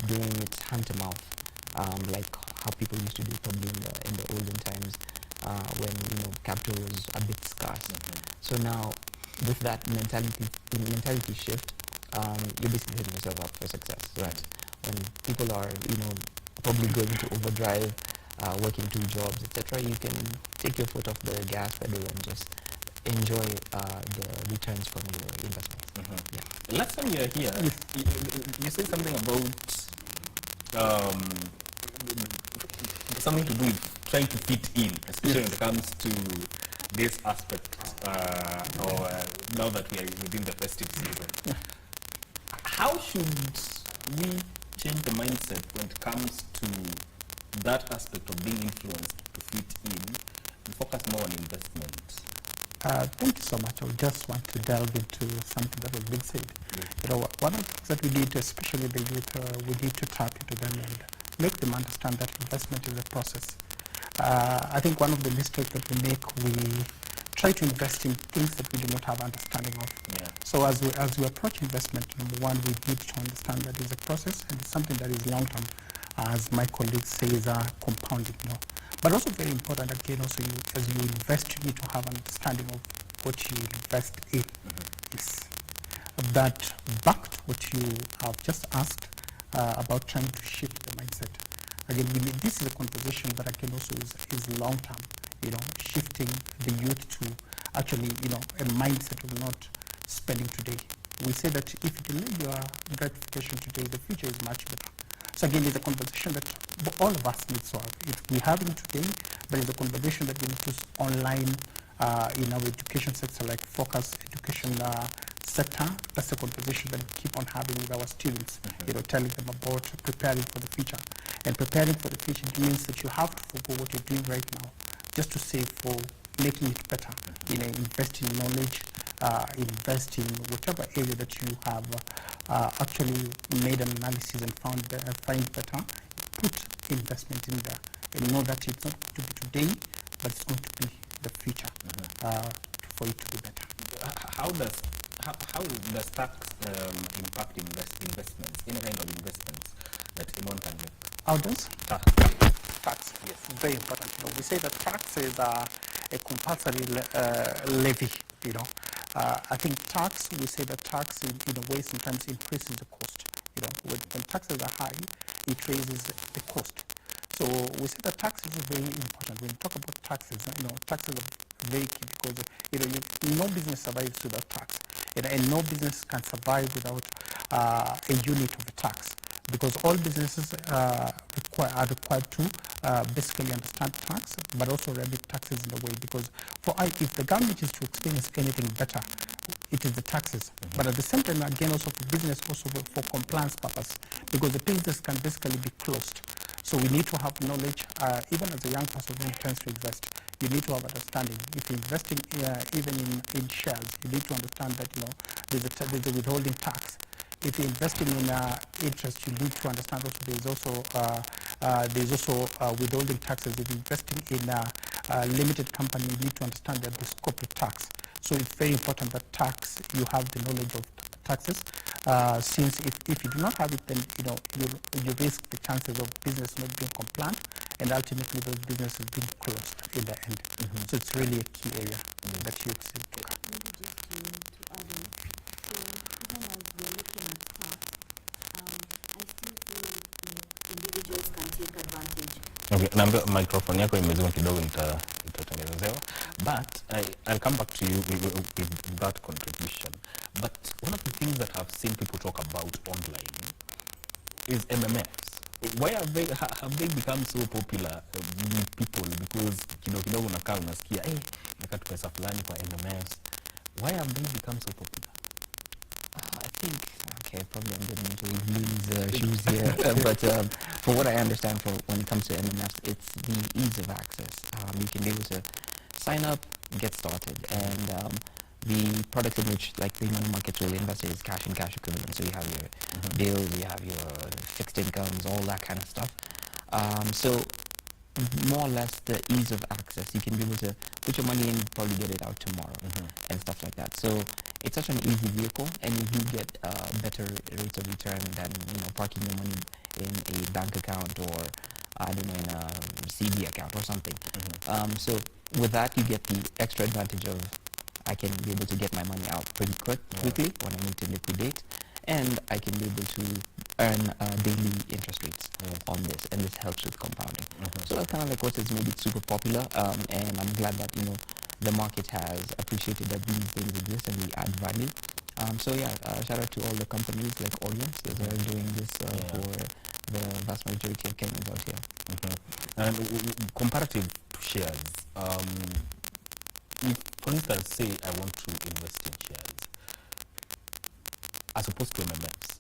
doing it hand to mouth, like how people used to do probably in the olden times when capital was a bit scarce. So now with that mentality shift, you're basically setting yourself up for success. Right? When people are probably going to overdrive, working 2 jobs, etc., you can take your foot off the gas pedal and just enjoy the returns from your investments. Last time you were here, you said something about something to do with trying to fit in, especially when it comes to this aspect, or now that we are within the festive season. How should we change the mindset when it comes to that aspect of being influenced to fit in and focus more on investment? Thank you so much. I just want to delve into something that has been said. One of the things that we need, especially the youth, we need to tap into them and make them understand that investment is a process. I think one of the mistakes that we make, we try to invest in things that we do not have understanding of. So as we approach investment, number one, we need to understand that it's a process and it's something that is long-term, as my colleague says, compounding. But also very important, again, also as you invest, you need to have an understanding of what you invest in. Yes. That back to what you have just asked about trying to shift the mindset. Again, this is a conversation that again also is long-term, shifting the youth to actually, a mindset of not spending today. We say that if you delay your gratification today, the future is much better. So again, it's a conversation that all of us need to have. We have it today, but it's a conversation that we need to online in our education sector, like focus education sector. That's a conversation that we keep on having with our students, telling them about preparing for the future. And preparing for the future means that you have to forgo what you're doing right now just to save for making it better. Invest in knowledge, invest in whatever area that you have actually made an analysis and find better. Put investment in there and know that it's not going to be today, but it's going to be the future for it to be better. How does tax impact investments? Any kind of investments that one can make? How does? Tax, yes, very important. We say that tax is a compulsory levy. I think tax, we say that tax in a way sometimes increases the cost. When taxes are high, it raises the cost. So we say that tax is very important. When you talk about taxes, taxes are very key because no business survives without tax, and no business can survive without a unit of a tax. Because all businesses are required to basically understand tax, but also remit taxes in a way. Because if the government is to experience anything better, it is the taxes. But at the same time, again, also for business, also for compliance purpose, because the business can basically be closed. So we need to have knowledge, even as a young person who intends to invest. You need to have understanding. If you're investing even in shares, you need to understand that there's a withholding tax. If you're investing in interest, you need to understand also there's also withholding taxes. If you're investing in a limited company, you need to understand that there's corporate tax. So it's very important that you have the knowledge of taxes. Since if you do not have it, then you risk the chances of business not being compliant, and ultimately those businesses being closed in the end. So it's really a key area that you should look at. Individuals can take advantage. Okay, naambia microphone yako imezima kidogo itatengenezewa. But I'll come back to you with that contribution. But one of the things that I've seen people talk about online is MMFs. Why have they become so popular with people? Because kidogo unakaa unasikia nikatu pesa fulani kwa MMFs. Why have they become so popular? I think, probably I'm getting into Lou's shoes here, but from what I understand when it comes to MMFs, it's the ease of access. You can be able to sign up, get started, and the product in which the money markets really invest is cash and cash equivalents. So you have your bills, you have your fixed incomes, all that kind of stuff. So more or less the ease of access. You can be able to put your money in, probably get it out tomorrow, and stuff like that. So it's such an easy vehicle, and you do get better rates of return than parking your money in a bank account or in a CD account or something. So with that, you get the extra advantage of I can be able to get my money out pretty quickly when I need to liquidate, and I can be able to earn daily interest rates on this, and this helps with compounding. So that's kind of what has made it super popular, and I'm glad that the market has appreciated that these things exist and we add value. So yeah, shout out to all the companies like Audience that are doing this for the vast majority of Kenyans out here. And comparative to shares, if, for instance, say I want to invest in shares, as opposed to MMFs,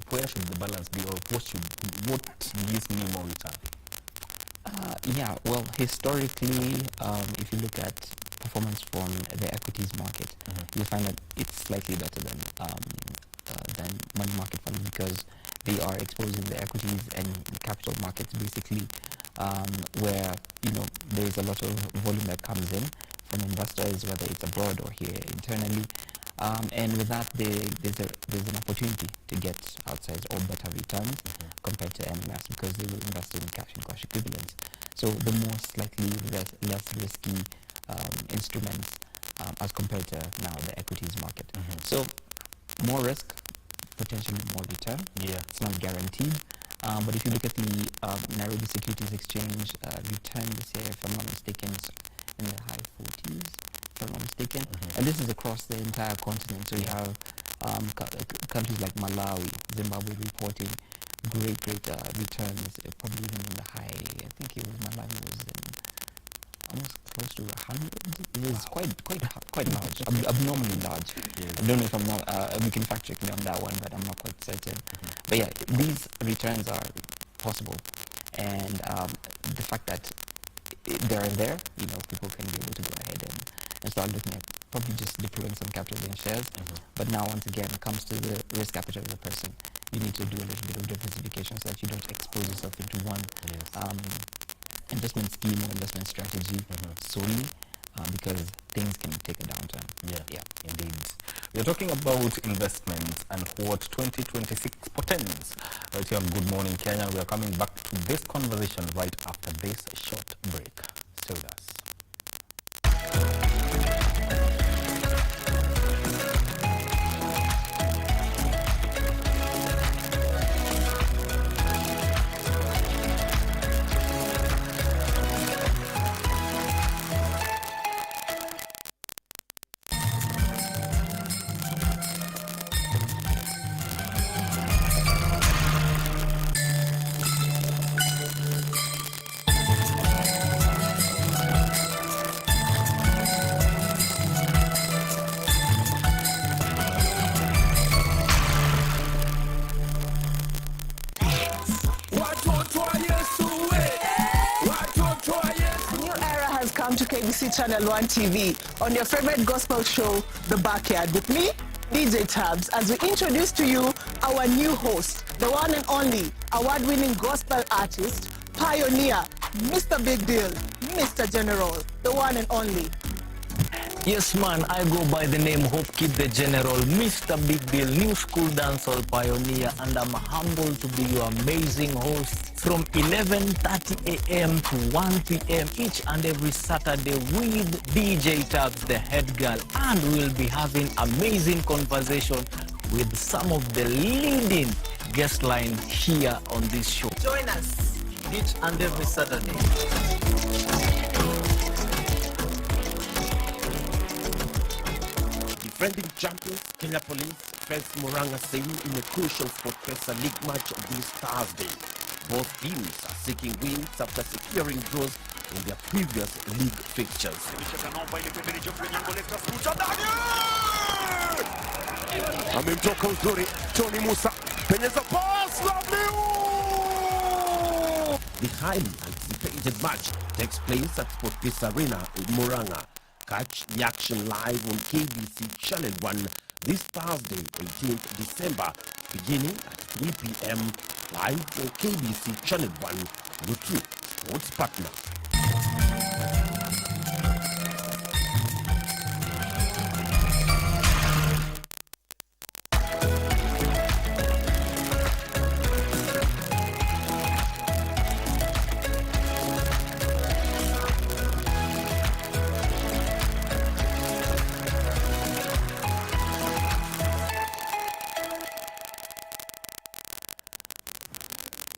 where should the balance be, or what gives me more return? Yeah, well, historically, if you look at performance from the equities market, you'll find that it's slightly better than money market funds because they are exposed in the equities and capital markets, basically, where there's a lot of volume that comes in from investors, whether it's abroad or here internally. And with that, there's an opportunity to get outsized or better returns compared to MMS because they will invest in cash and cash equivalents. So the more slightly less risky instruments as compared to now the equities market. So more risk, potentially more return. Yeah, it's not guaranteed. But if you look at the Nairobi Securities Exchange return this year, if I'm not mistaken, it's in the high 40s, if I'm not mistaken. And this is across the entire continent. So you have countries like Malawi, Zimbabwe reporting great returns, probably even in the high, I think it was Malawi was in almost close to 100. It was quite large, abnormally large. I don't know if I'm not, we can fact check me on that one, but I'm not quite certain. But yeah, these returns are possible, and the fact that they're there, people can be able to go ahead and start looking at probably just deploying some capital in shares. But now, once again, it comes to the risk appetite of the person. You need to do a little bit of diversification so that you don't expose yourself into one investment scheme or investment strategy solely, because things can take a downturn. Yeah, indeed. We're talking about investments and what 2026 portends. Right here on Good Morning Kenya, we are coming back to this conversation right after this short break. Stay with us. To KBC Channel 1 TV on your favorite gospel show, The Backyard, with me, DJ Tabs, as we introduce to you our new host, the one and only award-winning gospel artist, pioneer, Mr. Big Deal, Mr. General, the one and only. Yes, man, I go by the name Hope Kid the General, Mr. Big Deal, new school dancehall pioneer, and I'm humbled to be your amazing host from 11:30 a.m. to 1 p.m. each and every Saturday with DJ Tabs, the head girl, and we'll be having amazing conversation with some of the leading guest line here on this show. Join us each and every Saturday. Defending champions, Kenya Police face Muranga Sewu in a crucial Sport Pesa League match this Thursday. Both teams are seeking wins after securing draws in their previous league fixtures. Amemtoka uzuri Tony Musa, penyeza pass, lovely! The highly anticipated match takes place at Sport Pesa Arena in Muranga. Catch the action live on KBC Channel 1 this Thursday, 18th December, beginning at 3 p.m. live on KBC Channel 1, your true sports partner.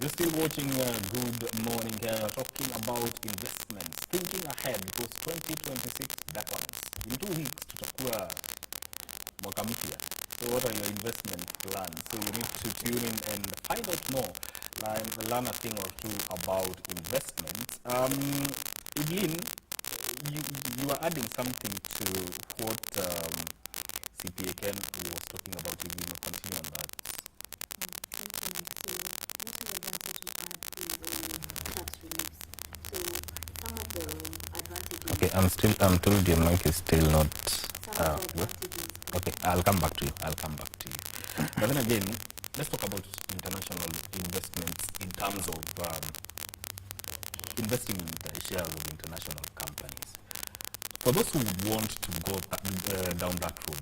You're still watching Good Morning Kenya, talking about investments, thinking ahead because 2026 beckons. In 2 weeks tutakuwa mwaka mpya. So what are your investment plans? So you need to tune in and find out more, learn a thing or two about investments. Evelyn, you are adding something to what CPA Ken was talking about. If you continue on that. Okay, I'm told your mic is still not good. Okay, I'll come back to you. But then again, let's talk about international investments in terms of investing in the shares of international companies. For those who would want to go down that road,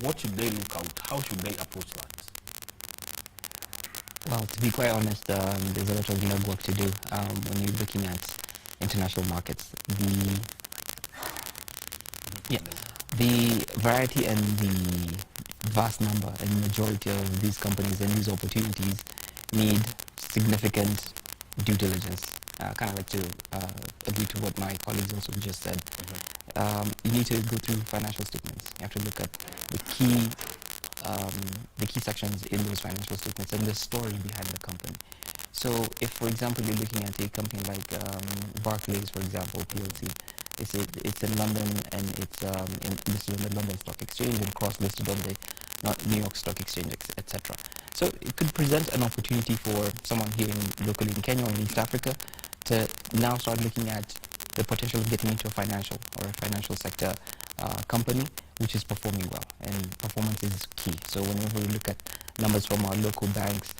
what should they look out? How should they approach that? Well, to be quite honest, there's a lot of legwork to do when you're looking at international markets. The variety and the vast number and majority of these companies and these opportunities need significant due diligence. Kind of like to agree to what my colleagues also just said. You need to go through financial statements. You have to look at the key sections in those financial statements and the story behind the company. So if, for example, you're looking at a company like Barclays, for example, PLC, it's in London and it's listed on the London Stock Exchange and cross-listed on the New York Stock Exchange, etc. So it could present an opportunity for someone here locally in Kenya or in East Africa to now start looking at the potential of getting into a financial sector company which is performing well, and performance is key. So whenever we look at numbers from our local banks,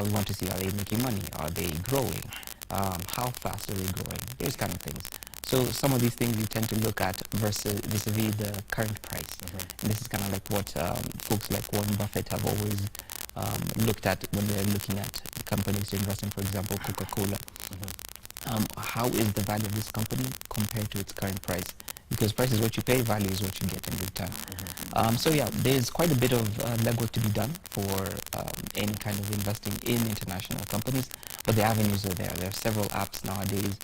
we want to see, are they making money? Are they growing? How fast are they growing? Those kind of things. So some of these things you tend to look at vis-a-vis the current price. And this is kind of like what folks like Warren Buffett have always looked at when they're looking at companies to invest in, for example, Coca-Cola. How is the value of this company compared to its current price? Because price is what you pay, value is what you get in return. So yeah, there's quite a bit of legwork to be done for any kind of investing in international companies, but the avenues are there. There are several apps nowadays,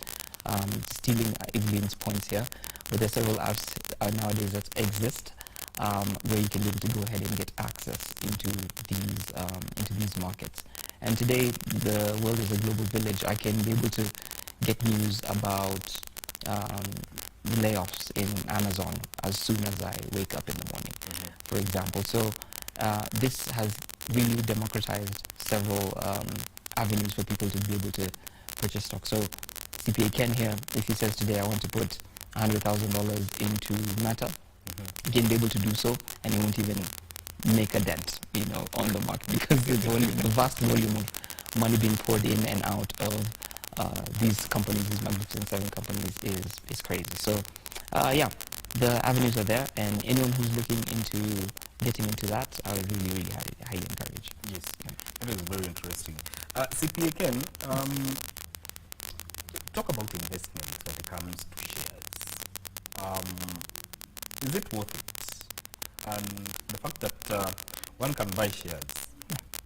stealing Evelyn's points here, but there are several apps nowadays that exist where you can be able to go ahead and get access into these markets. And today, the world is a global village. I can be able to get news about layoffs in Amazon as soon as I wake up in the morning, for example. So this has really democratized several avenues for people to be able to purchase stock. So CPA Ken here, if he says today I want to put $100,000 into Meta, he can be able to do so, and he won't even make a dent, on the market, because it's only the vast volume of money being poured in and out of these companies, these Magnificent Seven companies, is crazy. So yeah, the avenues are there, and anyone who's looking into getting into that, I would really, really highly encourage. Yes, it is very interesting. CPA Ken, talk about investments when it comes to shares. Is it worth it? And the fact that one can buy shares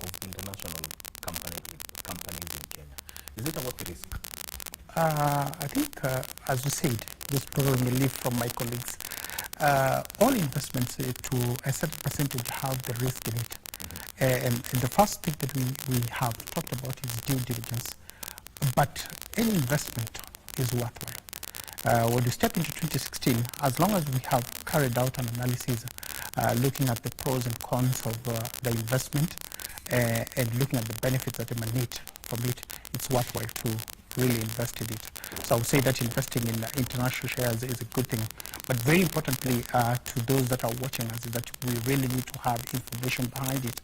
of international companies in Kenya, is it a worth risk? I think, as you said, this borrowing a leaf from my colleagues, all investments to a certain percentage have the risk in it. And the first thing that we have talked about is due diligence. But any investment is worthwhile. When we step into 2016, as long as we have carried out an analysis looking at the pros and cons of the investment and looking at the benefits that emanate from it, it's worthwhile to really invest in it. So I would say that investing in international shares is a good thing. But very importantly, to those that are watching us, is that we really need to have information behind it.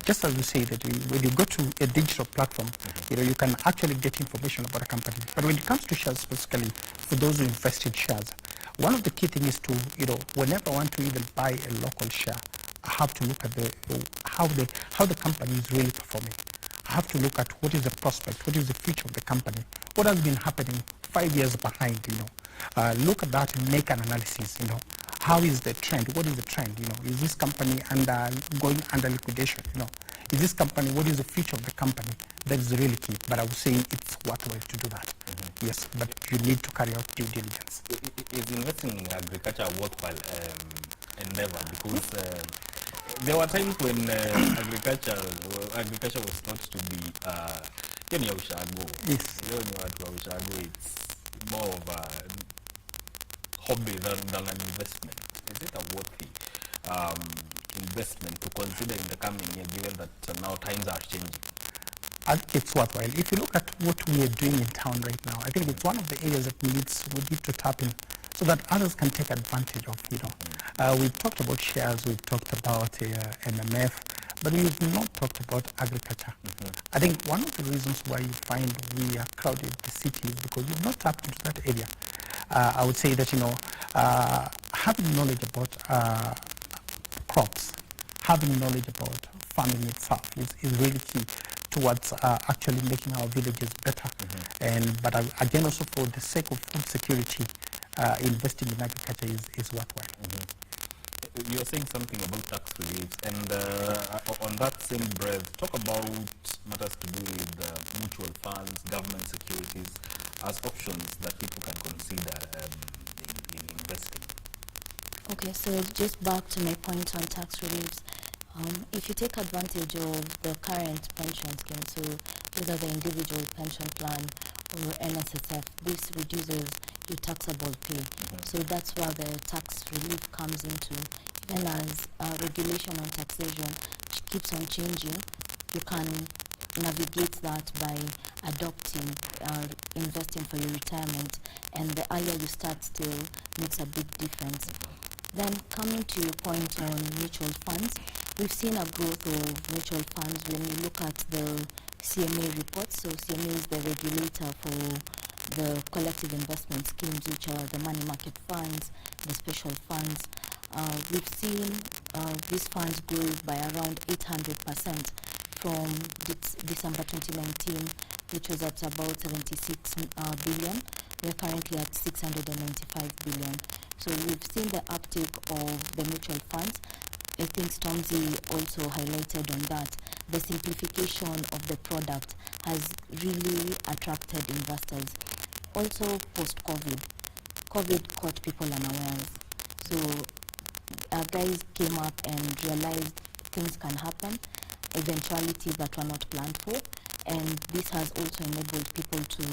Just as we say that when you go to a digital platform, you can actually get information about a company. But when it comes to shares specifically, for those who invest in shares, one of the key things is to, whenever I want to even buy a local share, I have to look at how the company is really performing. I have to look at what is the prospect, what is the future of the company, what has been happening 5 years behind, look at that and make an analysis, how is the trend, what is the trend, is this company going under liquidation, is this company, what is the future of the company? That is really key, but I would say it's worthwhile to do that. Yes, but you need to carry out due diligence. Is investing in agriculture a worthwhile endeavor? Because there were times when agriculture was thought to be yes. It's more of a hobby than an investment. Is it a worthy investment to consider in the coming year, given that now times are changing? I think it's worthwhile. If you look at what we are doing in town right now, I think it's one of the areas that we need to tap in so that others can take advantage of. We've talked about shares, we've talked about MMF, but we've not talked about agriculture. I think one of the reasons why you find we are crowded the city is because we've not tapped into that area. I would say that, having knowledge about crops, having knowledge about farming itself is really key towards actually making our villages better. But again, also for the sake of food security, investing in agriculture is worthwhile. You're saying something about tax reliefs, and on that same breath, talk about matters to do with mutual funds, government securities, as options that people can consider in investing. Okay, so just back to my point on tax reliefs. If you take advantage of the current pension scheme, so whether the individual pension plan or NSSF, this reduces your taxable pay. So that's where the tax relief comes into. Even as regulation on taxation keeps on changing, you can navigate that by adopting, investing for your retirement, and the earlier you start still makes a big difference. Then coming to your point on mutual funds, we've seen a growth of mutual funds when you look at the CMA reports. So CMA is the regulator for the collective investment schemes, which are the money market funds, the special funds. We've seen these funds grow by around 800% from December 2019, which was at about 76 billion. We're currently at 695 billion. So we've seen the uptake of the mutual funds. I think Stormzy also highlighted on that. The simplification of the product has really attracted investors. Also post-COVID, COVID caught people unawares. So guys came up and realized things can happen, eventualities that were not planned for, and this has also enabled people to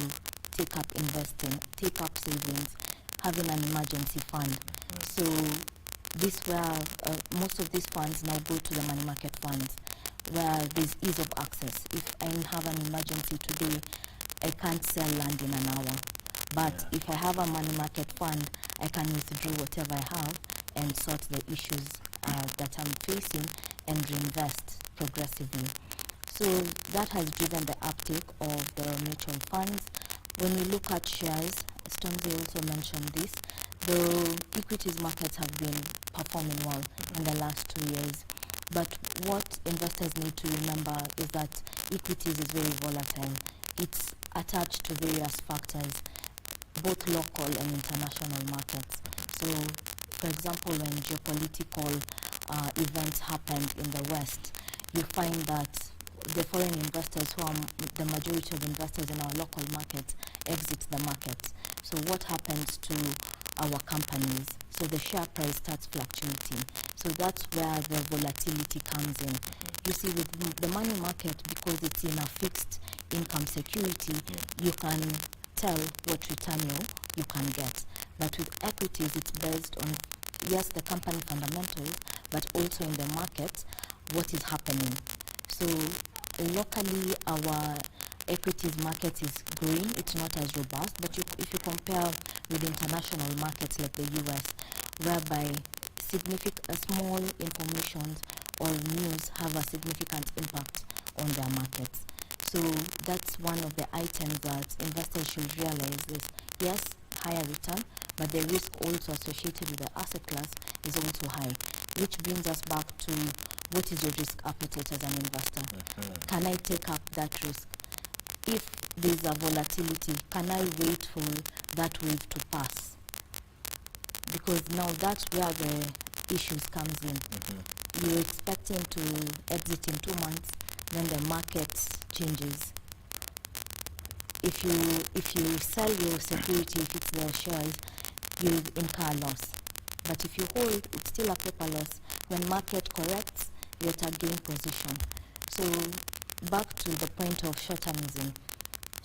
take up investing, take up savings, having an emergency fund. So this where most of these funds now go to the money market funds, where there's ease of access. If I have an emergency today, I can't sell land in an hour. But if I have a money market fund, I can withdraw whatever I have and sort the issues that I'm facing and reinvest progressively. So that has driven the uptake of the mutual funds. When we look at shares, Stormzy also mentioned this, the equities markets have been performing well in the last 2 years. But what investors need to remember is that equities is very volatile. It's attached to various factors, both local and international markets. So, for example, when geopolitical events happened in the West, you find that the foreign investors, who are the majority of investors in our local markets, exit the market. So what happens to our companies? So the share price starts fluctuating. So that's where the volatility comes in. You see, with the money market, because it's in a fixed income security, you can tell what return you can get. But with equities, it's based on, yes, the company fundamentals, but also in the market, what is happening. So locally, our equities market is growing. It's not as robust, but if you compare with international markets like the US, whereby small information or news have a significant impact on their markets. So that's one of the items that investors should realize is, yes, higher return, but the risk also associated with the asset class is also high, which brings us back to what is your risk appetite as an investor? Can I take up that risk? If there's a volatility, can I wait for that wave to pass? Because now that's where the issues comes in. You're expecting to exit in 2 months, then the market changes. If you sell your security, if it's the shares, you incur loss. But if you hold, it's still a paper loss. When market corrects, you're at a gain position. So back to the point of short-termism.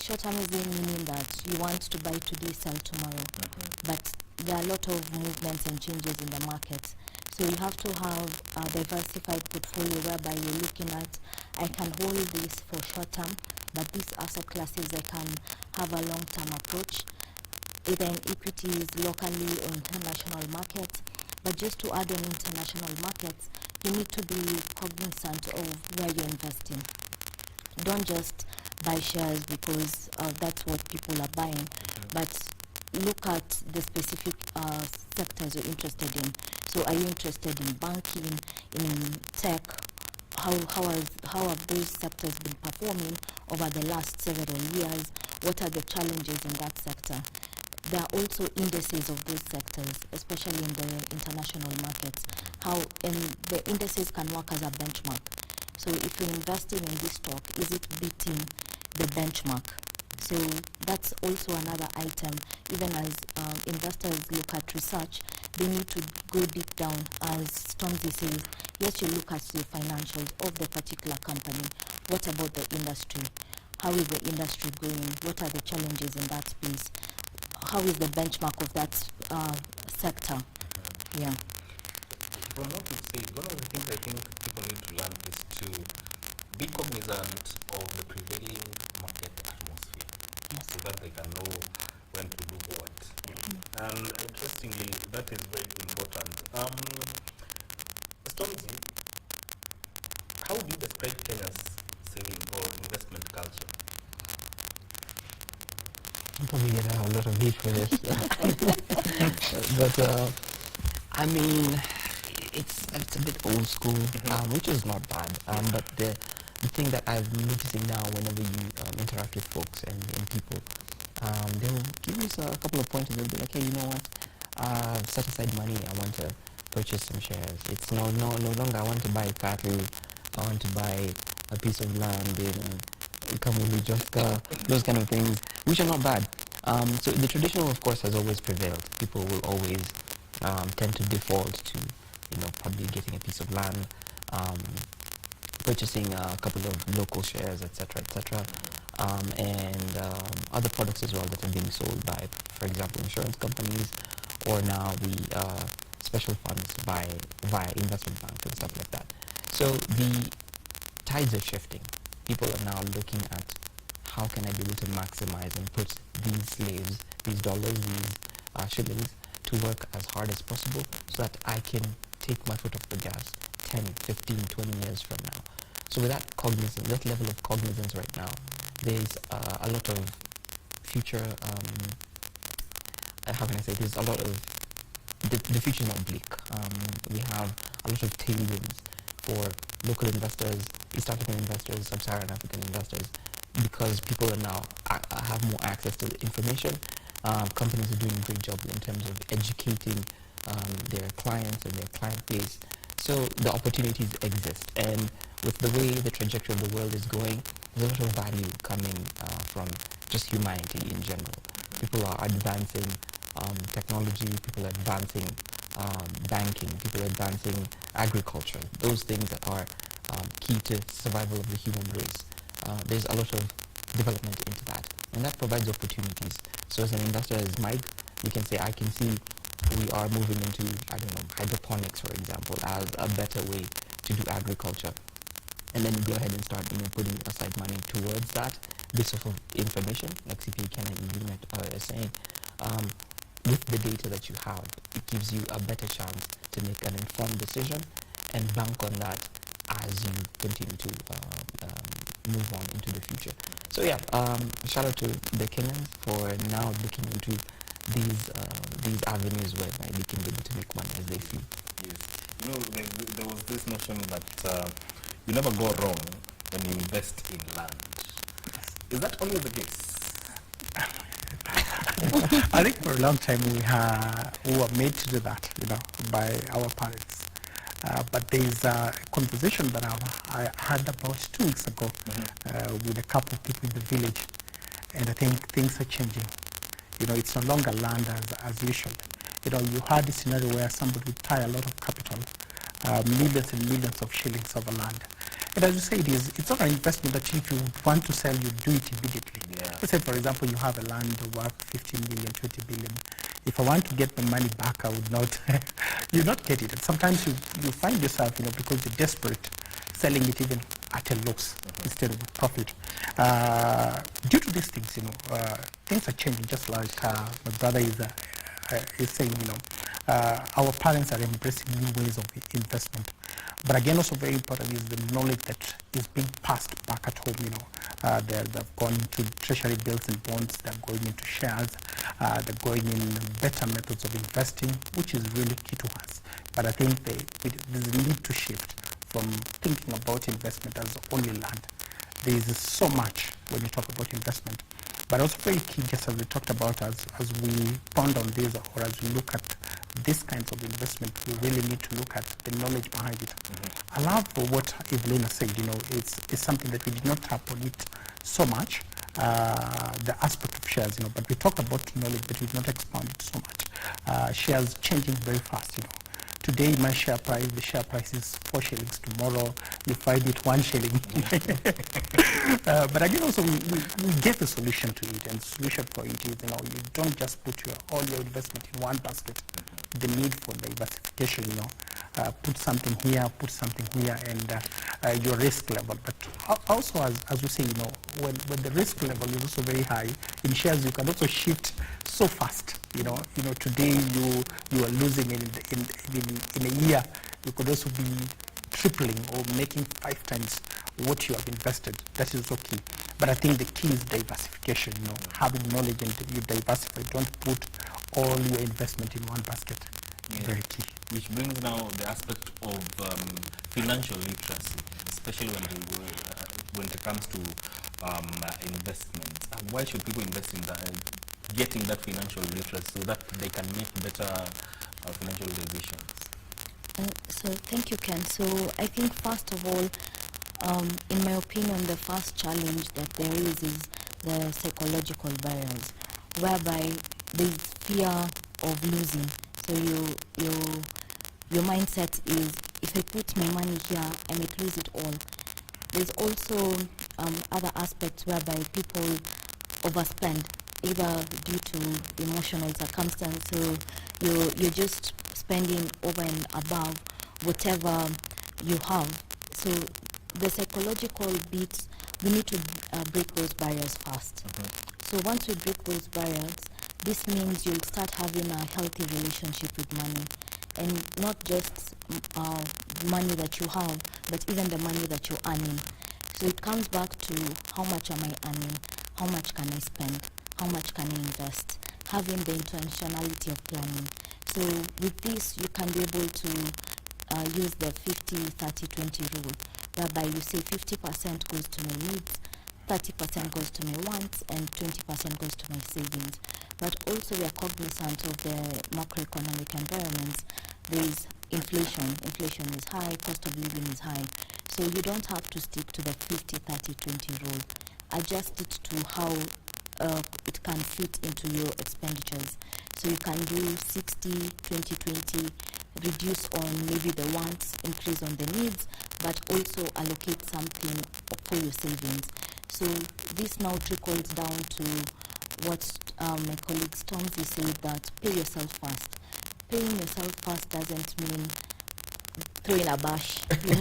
Short-termism meaning that you want to buy today, sell tomorrow. But there are a lot of movements and changes in the market. So you have to have a diversified portfolio whereby you're looking at, I can hold this for short-term, but these asset classes, I can have a long-term approach, either in equities, locally or international markets. But just to add on international markets, you need to be cognizant of where you're investing. Don't just buy shares because that's what people are buying, but look at the specific sectors you're interested in. So are you interested in banking, in tech? How have those sectors been performing over the last several years? What are the challenges in that sector? There are also indices of those sectors, especially in the international markets. And the indices can work as a benchmark. So if you're investing in this stock, is it beating the benchmark? So that's also another item. Even as investors look at research, they need to go deep down. As Stormzy says, yes, you look at the financials of the particular company. What about the industry? How is the industry going? What are the challenges in that space? How is the benchmark of that sector? Yeah. From what you say, one of the things I think people need to learn is to be cognizant of the prevailing market atmosphere, so that they can know when to do what. And interestingly, that is very important. Stormzy, how do you describe Kenya's saving or investment culture? I'm probably get a lot of heat for this. But I mean, it's a bit old school, which is not bad. But the thing that I'm noticing now, whenever you interact with folks and people, they'll give you a couple of points and they'll be like, hey, you know what? Set aside money. I want to purchase some shares. It's no longer I want to buy cattle. I want to buy a piece of land in those kind of things, which are not bad. So the traditional, of course, has always prevailed. People will always tend to default to, probably getting a piece of land, purchasing a couple of local shares, etc., and other products as well that are being sold by, for example, insurance companies, or now the special funds via investment banks and stuff like that. So the tides are shifting. People are now looking at how can I be able to maximize and put these slaves, these dollars, these shillings to work as hard as possible so that I can take my foot off the gas 10, 15, 20 years from now. So with that cognizance, that level of cognizance right now, there's a lot of future, how can I say, there's a lot of, the future is not bleak. We have a lot of tailwinds for local investors, East African investors, Sub-Saharan African investors, because people are now have more access to the information. Companies are doing a great job in terms of educating their clients and their client base. So the opportunities exist, and with the way the trajectory of the world is going, there's a lot of value coming from just humanity in general. People are advancing technology, people are advancing banking, people are advancing agriculture, those things that are key to survival of the human race. There's a lot of development into that, and that provides opportunities. So as an investor, as Mike, you can say, I can see we are moving into, I don't know, hydroponics, for example, as a better way to do agriculture. And then you go ahead and start, putting aside money towards that. This sort of information, like CPA Kenya is saying, with the data that you have, it gives you a better chance to make an informed decision and bank on that as you continue to move on into the future. So yeah, shout out to the Kenyans for now looking into these avenues whereby they can be able to make money as they see. Yes. There was this notion that you never go wrong when you invest in land. Is that always the case? I think for a long time we were made to do that, by our parents. But there's a conversation that I had about 2 weeks ago with a couple of people in the village, and I think things are changing. It's no longer land as usual. You had a scenario where somebody would tie a lot of capital, millions and millions of shillings of land. And as you say, it's not an investment that if you want to sell, you do it immediately. Yeah. Let's say, for example, you have a land worth 15 million, 20 billion. If I want to get my money back, I would not, you not get it. And sometimes you find yourself, because you're desperate, selling it even at a loss instead of a profit. Due to these things, things are changing, just like my brother is saying, our parents are embracing new ways of investment. But again, also very important is the knowledge that is being passed back at home, They've gone into treasury bills and bonds. They're going into shares. They're going in better methods of investing, which is really key to us. But I think there's a need to shift from thinking about investment as only land. There is so much when you talk about investment. But also very key, just as we talked about, as we ponder on this, or as we look at these kinds of investment, we really need to look at the knowledge behind it. I love what Evelina said, it's something that we did not tap on it so much, the aspect of shares, but we talked about knowledge, but we did not expand it so much. Shares changing very fast, Today, my share price, the share price is 4 shillings. Tomorrow, you find it 1 shilling. But again, also, we get a solution to it. And the solution for it is, you don't just put all your investment in one basket. The need for diversification, put something here, and your risk level. But also, as we say, when the risk level is also very high, in shares, you can also shift so fast. Today you are losing in a year. You could also be tripling or making 5 times what you have invested. That is okay. But I think the key is diversification. Having knowledge and you diversify. Don't put all your investment in one basket. Very key. Which brings now the aspect of financial literacy, especially when it comes to investments. Why should people invest in that? Getting that financial literacy so that they can make better financial decisions. So thank you, Ken. So I think first of all, in my opinion, the first challenge that there is the psychological barriers, whereby there's fear of losing. So your mindset is, if I put my money here, I might lose it all. There's also other aspects whereby people overspend, either due to emotional circumstance, so you're just spending over and above whatever you have. So the psychological bits, we need to break those barriers first. So once we break those barriers, this means you'll start having a healthy relationship with money, and not just money that you have, but even the money that you're earning. So it comes back to, how much am I earning? How much can I spend? How much can I invest? Having the intentionality of planning. So with this, you can be able to use the 50-30-20 rule, whereby you say 50% goes to my needs, 30% goes to my wants, and 20% goes to my savings. But also we are cognizant of the macroeconomic environments. There is inflation. Inflation is high, cost of living is high. So you don't have to stick to the 50-30-20 rule. Adjust it to how it can fit into your expenditures. So you can do 60-20-20, reduce on maybe the wants, increase on the needs, but also allocate something for your savings. So this now trickles down to what my colleague Stormzy said, that pay yourself first. Paying yourself first doesn't mean throwing a bash, It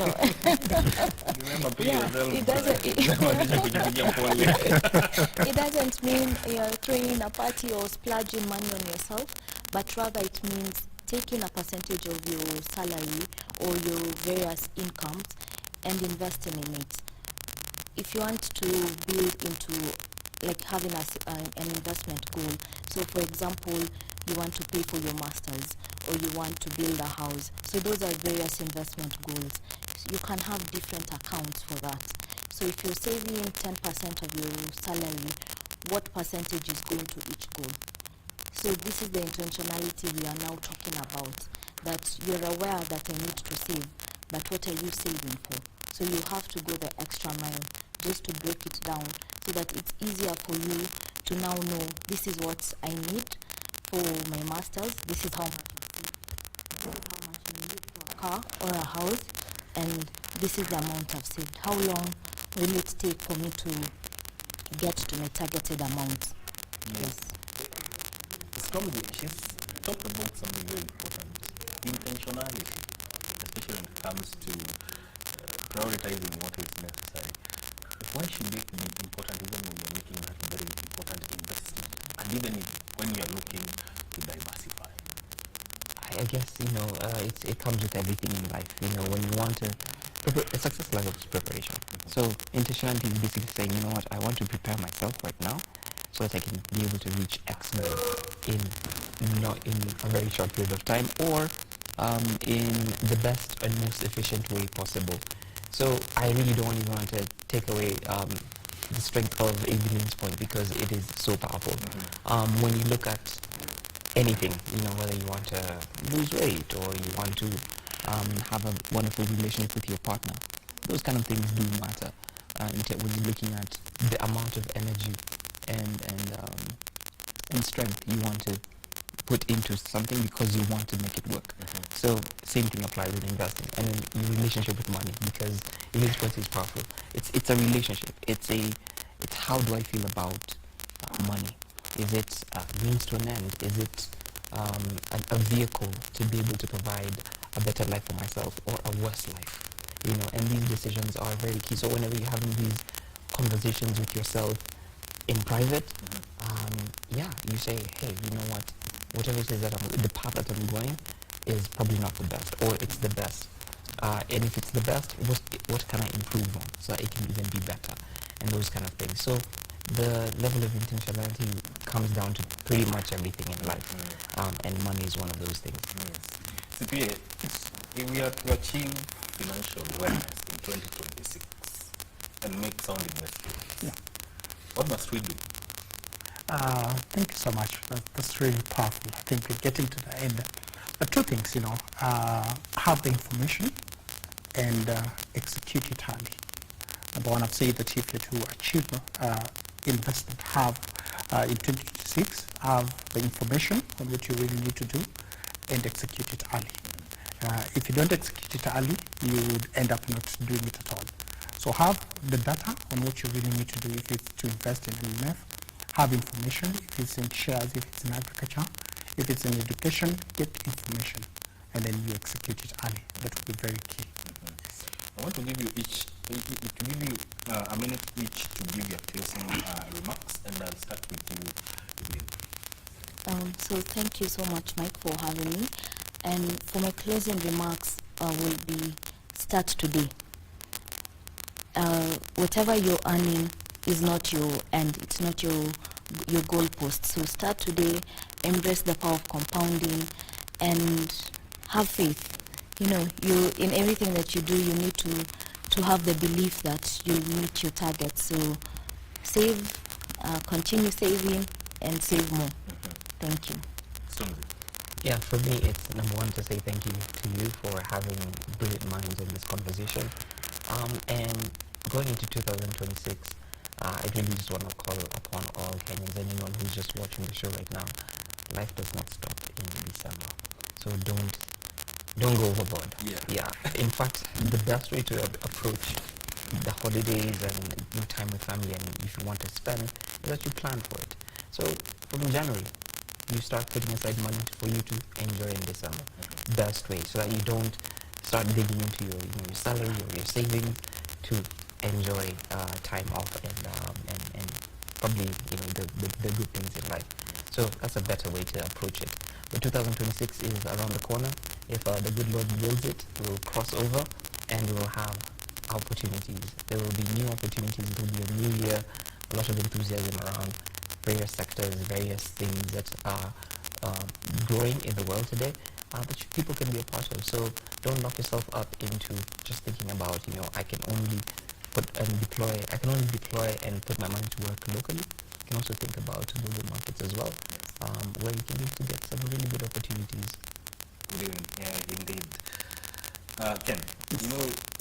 doesn't mean you're throwing a party or splurging money on yourself, but rather it means taking a percentage of your salary or your various incomes and investing in it. If you want to build into like having an investment goal, so for example, you want to pay for your masters, or you want to build a house. So those are various investment goals. So you can have different accounts for that. So if you're saving 10% of your salary, what percentage is going to each goal? So this is the intentionality we are now talking about, that you're aware that I need to save, but what are you saving for? So you have to go the extra mile just to break it down so that it's easier for you to now know, this is what I need for my masters, this is how much I need for a car or a house, and this is the amount I've saved. How long will it take for me to get to my targeted amount? Yes. Stormzy, she's talked about something very important, intentionality, especially when it comes to prioritizing what is necessary. Why should it be important even when you're making that very important investment, and even when you're looking to diversify? I guess, it comes with everything in life. When you want to, success level is preparation. So intentionality is basically saying, you know what, I want to prepare myself right now so that I can be able to reach X goal in a very short period of time, or in the best and most efficient way possible. So I really don't even want to take away the strength of Evelyn's point, because it is so powerful. When you look at anything, you know, whether you want to lose weight or you want to have a wonderful relationship with your partner, those kind of things do matter. When you're looking at the amount of energy and strength you want to put into something because you want to make it work. So same thing applies in investing and in your relationship with money, because Evelyn's point is powerful. It's a relationship. It's how do I feel about money? Is it a means to an end? Is it a vehicle to be able to provide a better life for myself or a worse life? You know, and these decisions are very key. So whenever you're having these conversations with yourself in private, you say, hey, you know what? Whatever it is that the path that I'm going is probably not the best, or it's the best. And if it's the best, what can I improve on so that it can even be better? And those kind of things. So the level of intentionality comes down to pretty much everything in life, and money is one of those things. CPA, if we are to achieve financial wellness in 2026 and make sound investments, what must we do? Thank you so much. That's really powerful. I think we're getting to the end. But two things, you know, have the information and execute it early. Number one, I've said that if you're to achieve investment, have in 2026, have the information on what you really need to do and execute it early. If you don't execute it early, you would end up not doing it at all. So have the data on what you really need to do. If it's to invest in an MF, have information. If it's in shares, if it's in agriculture, if it's in education, get information and then you execute it early. That will be very key. I want to give you a minute each to give your closing remarks, and I'll start with you, Evelyn. So thank you so much, Mike, for having me. And for my closing remarks will be start today. Whatever you're earning is not your end. It's not your goalpost. So start today, embrace the power of compounding, and have faith. You know, in everything that you do, you need to have the belief that you'll meet your target. So save, continue saving, and save more. Thank you. Yeah, for me, it's number one to say thank you to you for having brilliant minds in this conversation. And going into 2026, I really just want to call upon all Kenyans, anyone who's just watching the show right now. Life does not stop in December, so don't go overboard. Yeah. In fact, the best way to approach the holidays and your time with family, and if you want to spend, is that you plan for it. So from January, you start putting aside money for you to enjoy in December. Best way, so that you don't start digging into your salary or your savings to enjoy time off and probably the good things in life. So that's a better way to approach it. But 2026 is around the corner. If the good Lord wills it, we'll cross over and we'll have opportunities. There will be new opportunities. It will be a new year. A lot of enthusiasm around various sectors, various things that are growing in the world today that people can be a part of. So don't lock yourself up into just thinking about, I can only deploy and put my money to work locally. You can also think about global markets as well, where you can be able to get some really good opportunities. Indeed. Ken,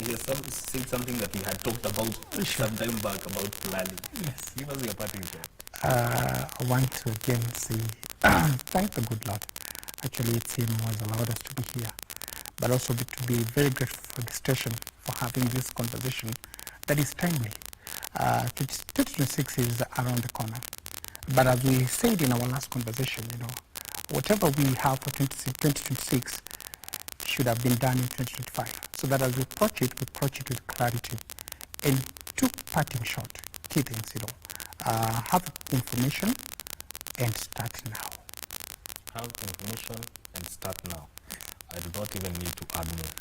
you said something that we had talked about some time back about planning. Yes. Give us your parting shot. I want to again say thank the good Lord. Actually, it's Him who has allowed us to be here, but also to be very grateful for the station for having this conversation that is timely. 2026 is around the corner, but as we said in our last conversation, whatever we have for 2026 should have been done in 2025, so that as we approach it with clarity. And two parting shot, key things, have information and start now. Have information and start now. I do not even need to add more.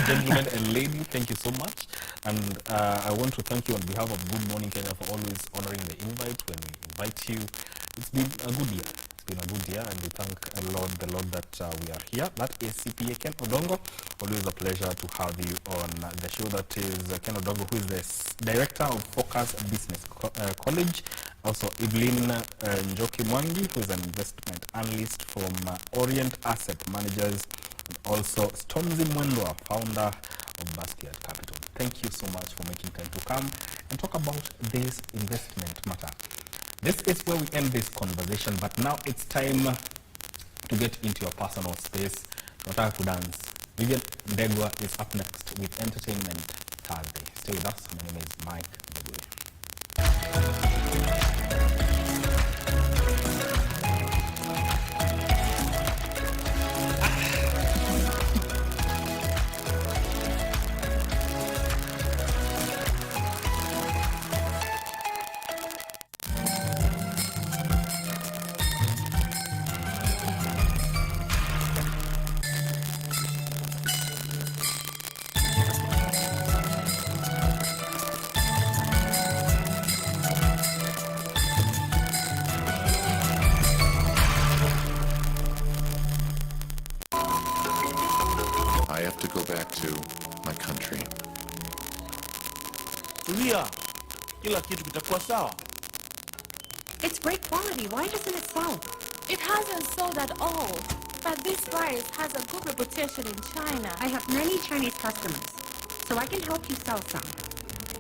Gentlemen and lady, thank you so much. And I want to thank you on behalf of Good Morning Kenya for always honoring the invite when we invite you. It's been a good year. It's been a good year, and we thank the Lord that we are here. That is CPA Ken Odongo. Always a pleasure to have you on the show. That is Ken Odongo, who is the Director of Focus Business College. Also, Evelyn Njoki Mwangi, who is an investment analyst from Orient Asset Managers. And also, Stormzy Mwendwa, founder of Basquiat Capital. Thank you so much for making time to come and talk about this investment matter. This is where we end this conversation, but now it's time to get into your personal space. Tunataka to dance. Vivian Ndegwa is up next with Entertainment Thursday. Stay with us. My name is Mike Ndegwa. I have to go back to my country. Tulia, kila kitu kitakuwa sawa. It's great quality. Why doesn't it sell? It hasn't sold at all. But this rice has a good reputation in China. I have many Chinese customers, so I can help you sell some.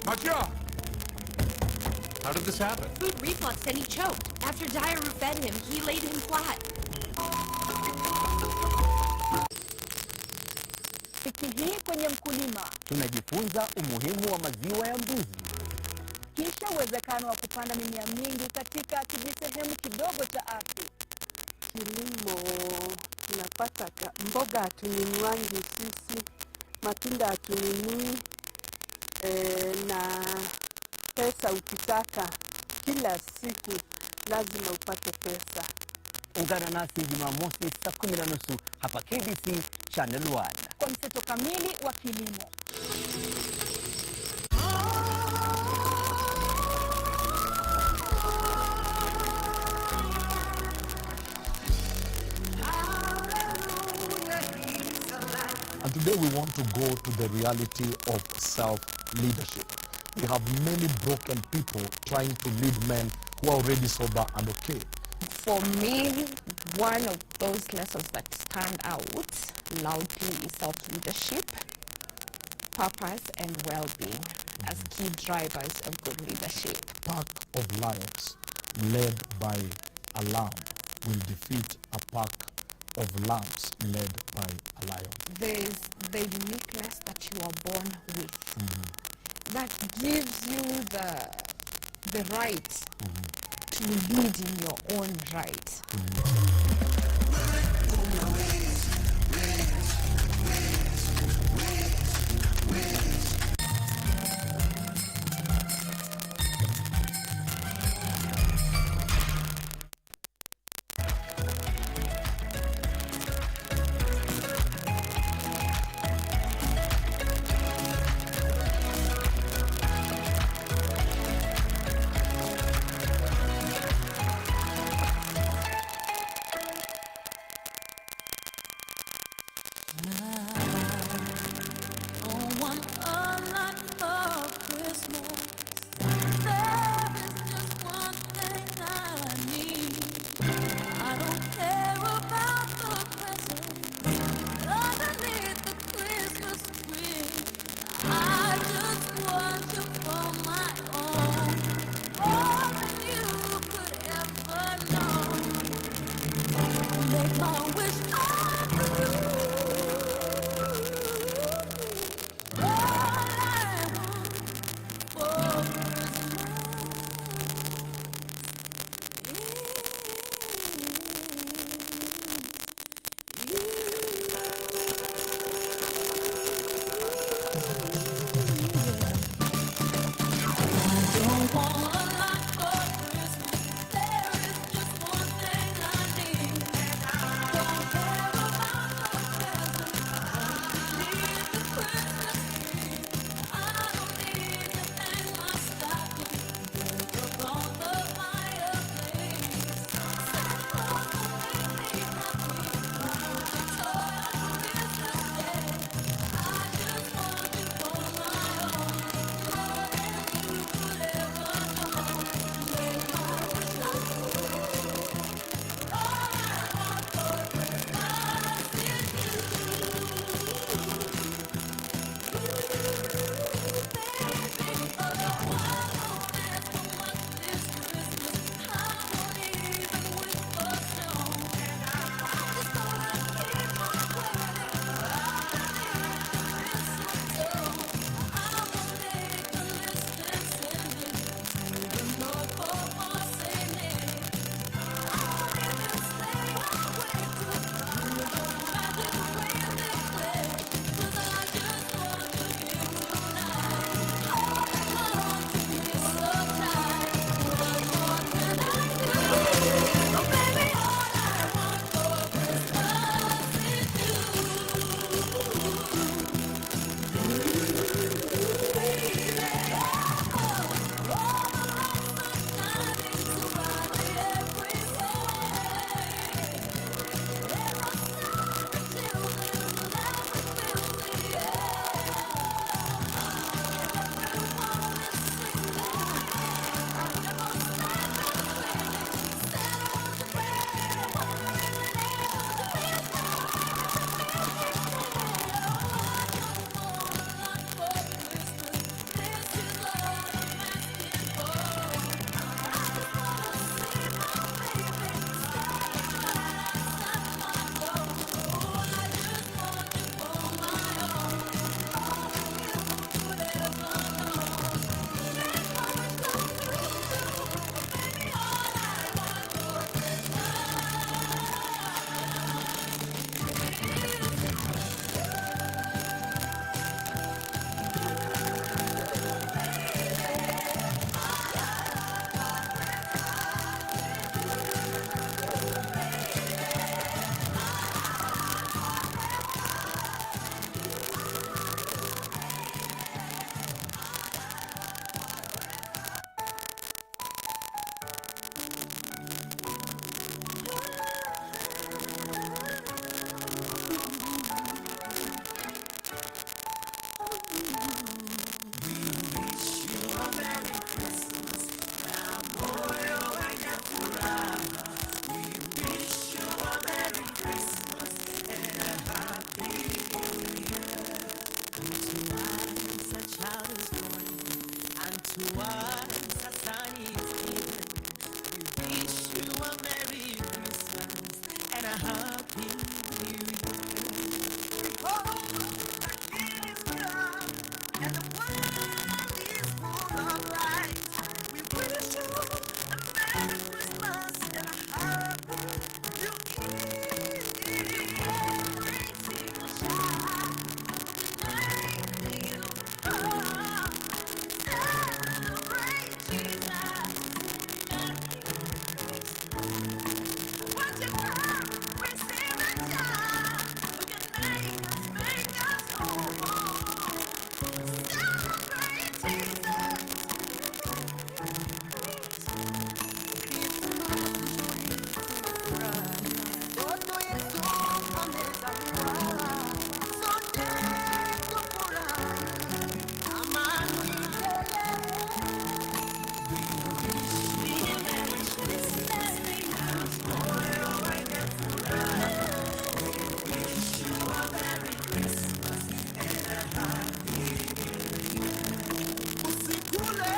Makia! How did this happen? Food reflux and he choked. After Diaru fed him, he laid him flat. Wiki hii kwenye mkulima tunajifunza umuhimu wa maziwa ya mbuzi, kisha uwezekano wa kupanda mimea mingi katika kijisehemu kidogo cha ardhi. Kilimo tunapata mboga hatununuangi sisi, matunda hatununui, na pesa ukitaka kila siku lazima upate pesa. Ungana nasi Jumamosi saa 10:30 hapa KBC Channel 1 kwa mseto kamili wa kilimo. And today we want to go to the reality of self-leadership. We have many broken people trying to lead men who are already sober and okay. For me, one of those lessons that stand out loudly is self-leadership, purpose, and well-being as key drivers of good leadership. Pack of lions led by a lamb will defeat a pack of lambs led by a lion. There's the uniqueness that you are born with that gives you the right to lead in your own right. is born, and to us a son is given. We wish you a Merry Christmas and a Happy New Year. Behold, the King is come, and the world is full of light. We wish you a Merry Christmas and a Happy New Year. Celebrating a child, celebrate you, oh, celebrate Jesus. What you come, receive a child who can make us whole. Celebrate Jesus. Todo Yesu amezaliwa, sote tufurahi, amani tele. Usikule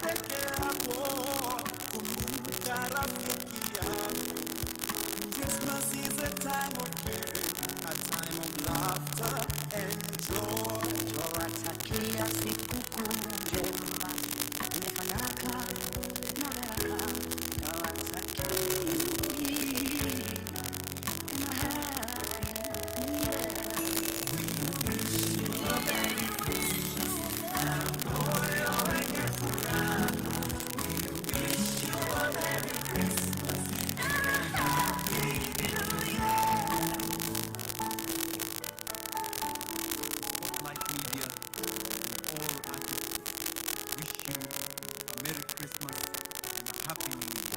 peke yako, kumbuka rafiki yako. Christmas is a time of giving, a time of laughter and joy. Twawatakia sikukuu njema, yenye fanaka na baraka. Twawatakia na happy new year. We wish you a Merry Christmas and moyo wenye furaha. We wish you a Merry Christmas and a Happy New Year. Spotlight Media and all artists wish you a Merry Christmas and a Happy New Year.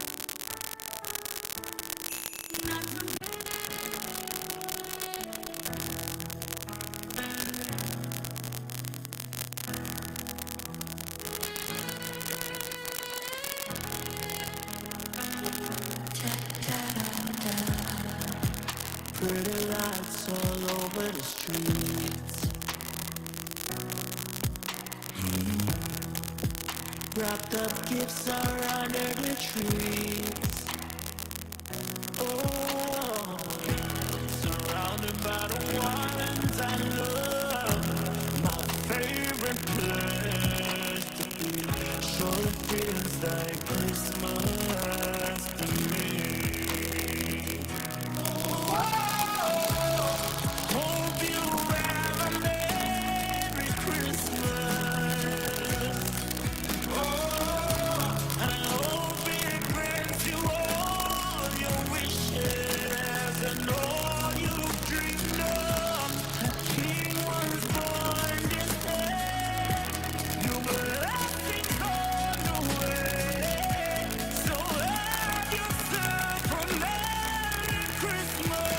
Pretty lights all over the streets. Wrapped up gifts are under the trees. Oh, surrounded by the ones I love. My favorite place to be. Sure it feels like Christmas to me. Hope you have a Merry Christmas. Oh, and I hope it grants you all your wishes and all you've dreamed of. A king was born this day. Your blessings on the way. So have yourself a Merry Christmas.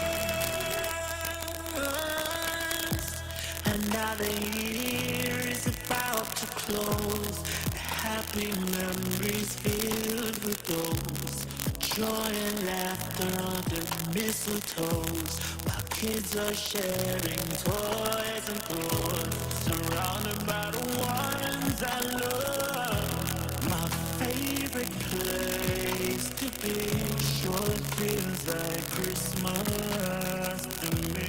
Another year is about to close. Happy memories filled with those. Joy and laughter under mistletoes. While kids are sharing toys and clothes. Surrounded by the ones I love. My favorite place to be. Sure it feels like Christmas to me.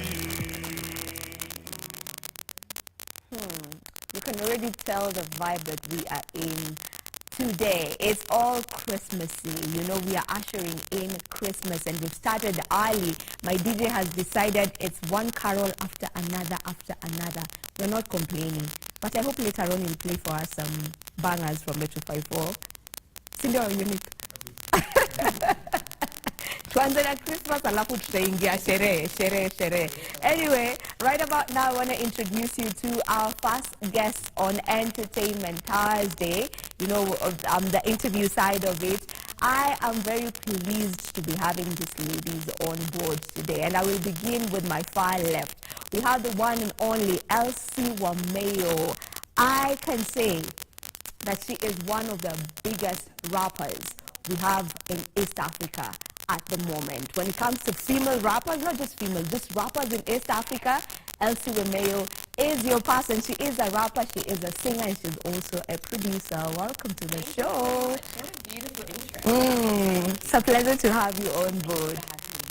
You can already tell the vibe that we are in today. It's all Christmassy. You know, we are ushering in Christmas and we've started early. My DJ has decided it's one carol after another after another. We're not complaining. But I hope later on you'll play for us some bangers from Metro 54. Sindio unique. Tuanze na Christmas alafu tutaingia sherehe. Anyway, right about now I want to introduce you to our first guest on Entertainment Thursday. You know, the interview side of it. I am very pleased to be having these ladies on board today. And I will begin with my far left. We have the one and only Elsie Wameo. I can say that she is one of the biggest rappers we have in East Africa at the moment. When it comes to female rappers, not just female, just rappers in East Africa, Elsie Wameo is your person. She is a rapper, she is a singer, and she's also a producer. Welcome to the show. It's a pleasure to have you on board.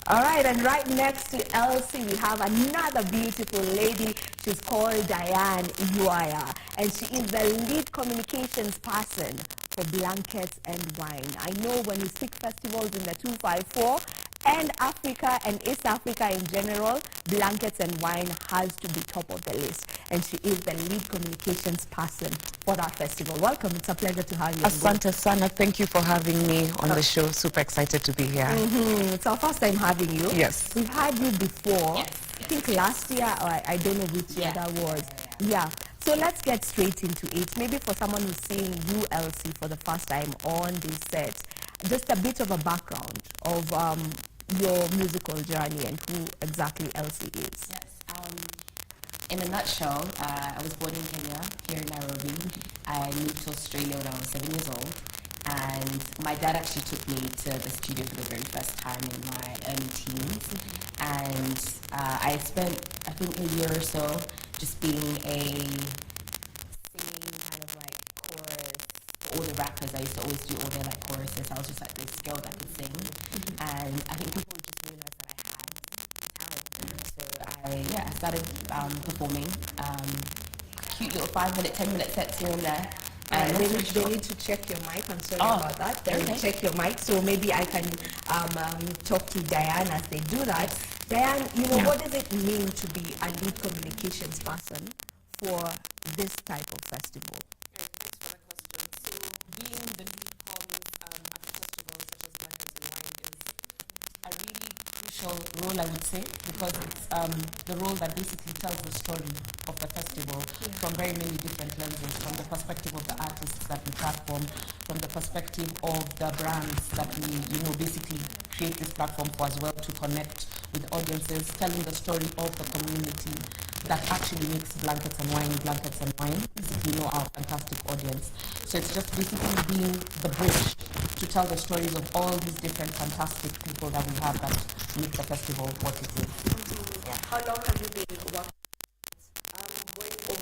All right, and right next to Elsie, we have another beautiful lady. She's called Diane Iwaya, and she is the lead communications person for Blankets and Wine. I know when we speak festivals in the 254 and Africa and East Africa in general, Blankets and Wine has to be top of the list. And she is the lead communications person for that festival. Welcome. It's a pleasure to have you. Asante sana. Thank you for having me on the show. Super excited to be here. It's our first time having you. Yes. We've had you before. I think last year, or I don't know which year that was. Yeah. So let's get straight into it. Maybe for someone who's seeing you, Elsie, for the first time on this set, just a bit of a background of your musical journey and who exactly Elsie is. In a nutshell, I was born in Kenya, here in Nairobi. I moved to Australia when I was 7 years old. And my dad actually took me to the studio for the very first time in my early teens. And I spent, I think, a year or so just being a singing kind of like chorus. All the rappers, I used to always do all their like choruses. I was just like this girl that could sing. And I think people just realized that I started performing cute little 5-minute, 10-minute sets here and there. And they need to check your mic. I'm sorry about that. They will check your mic, so maybe I can talk to Diane as they do that. Diane, what does it mean to be a lead communications person for this type of festival? Being the lead comms at a festival such as Blankets and Wine is a really crucial role, I would say, because it's the role that basically tells the story of the festival from very many different lenses, from the perspective of the artists that we platform, from the perspective of the brands that we, basically create this platform for as well, to connect with audiences, telling the story of the community that actually makes Blankets and Wine, basically our fantastic audience. So it's just basically being the bridge to tell the stories of all these different fantastic people that we have that make the festival what it is. Yeah. How long have you been working?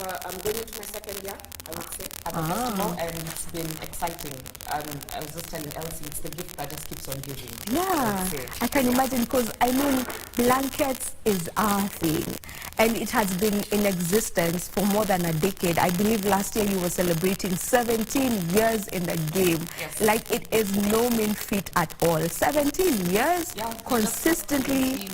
I'm going into my second year, I would say, at the festival, and it's been exciting. I was just telling Elsie, it's the gift that just keeps on giving. Yeah, I can imagine, because Blankets is our thing, and it has been in existence for more than a decade. I believe last year you were celebrating 17 years in the game. Yes. Like, it is no mean feat at all. 17 years consistently.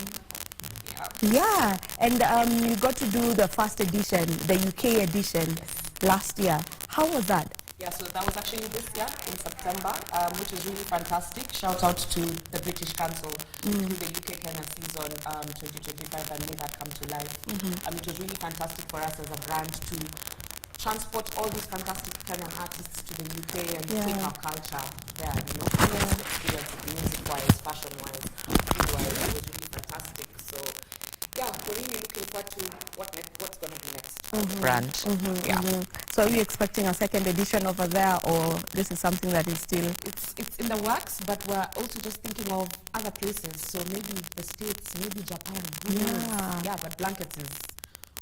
Yeah, and you got to do the first edition, the UK edition last year. How was that? Yeah, so that was actually this year in September, which was really fantastic. Shout out to the British Council through the UK Kenya season 2025 that made that come to life. It was really fantastic for us as a brand to transport all these fantastic Kenyan artists to the UK and take our culture there, experience it music-wise, fashion-wise, food-wise. It was really fantastic. So yeah, we're really looking forward to what's going to be next. Brand. So are you expecting a second edition over there, or this is something that is still... It's in the works, but we're also just thinking of other places. So maybe the States, maybe Japan. Yeah, but Blankets is...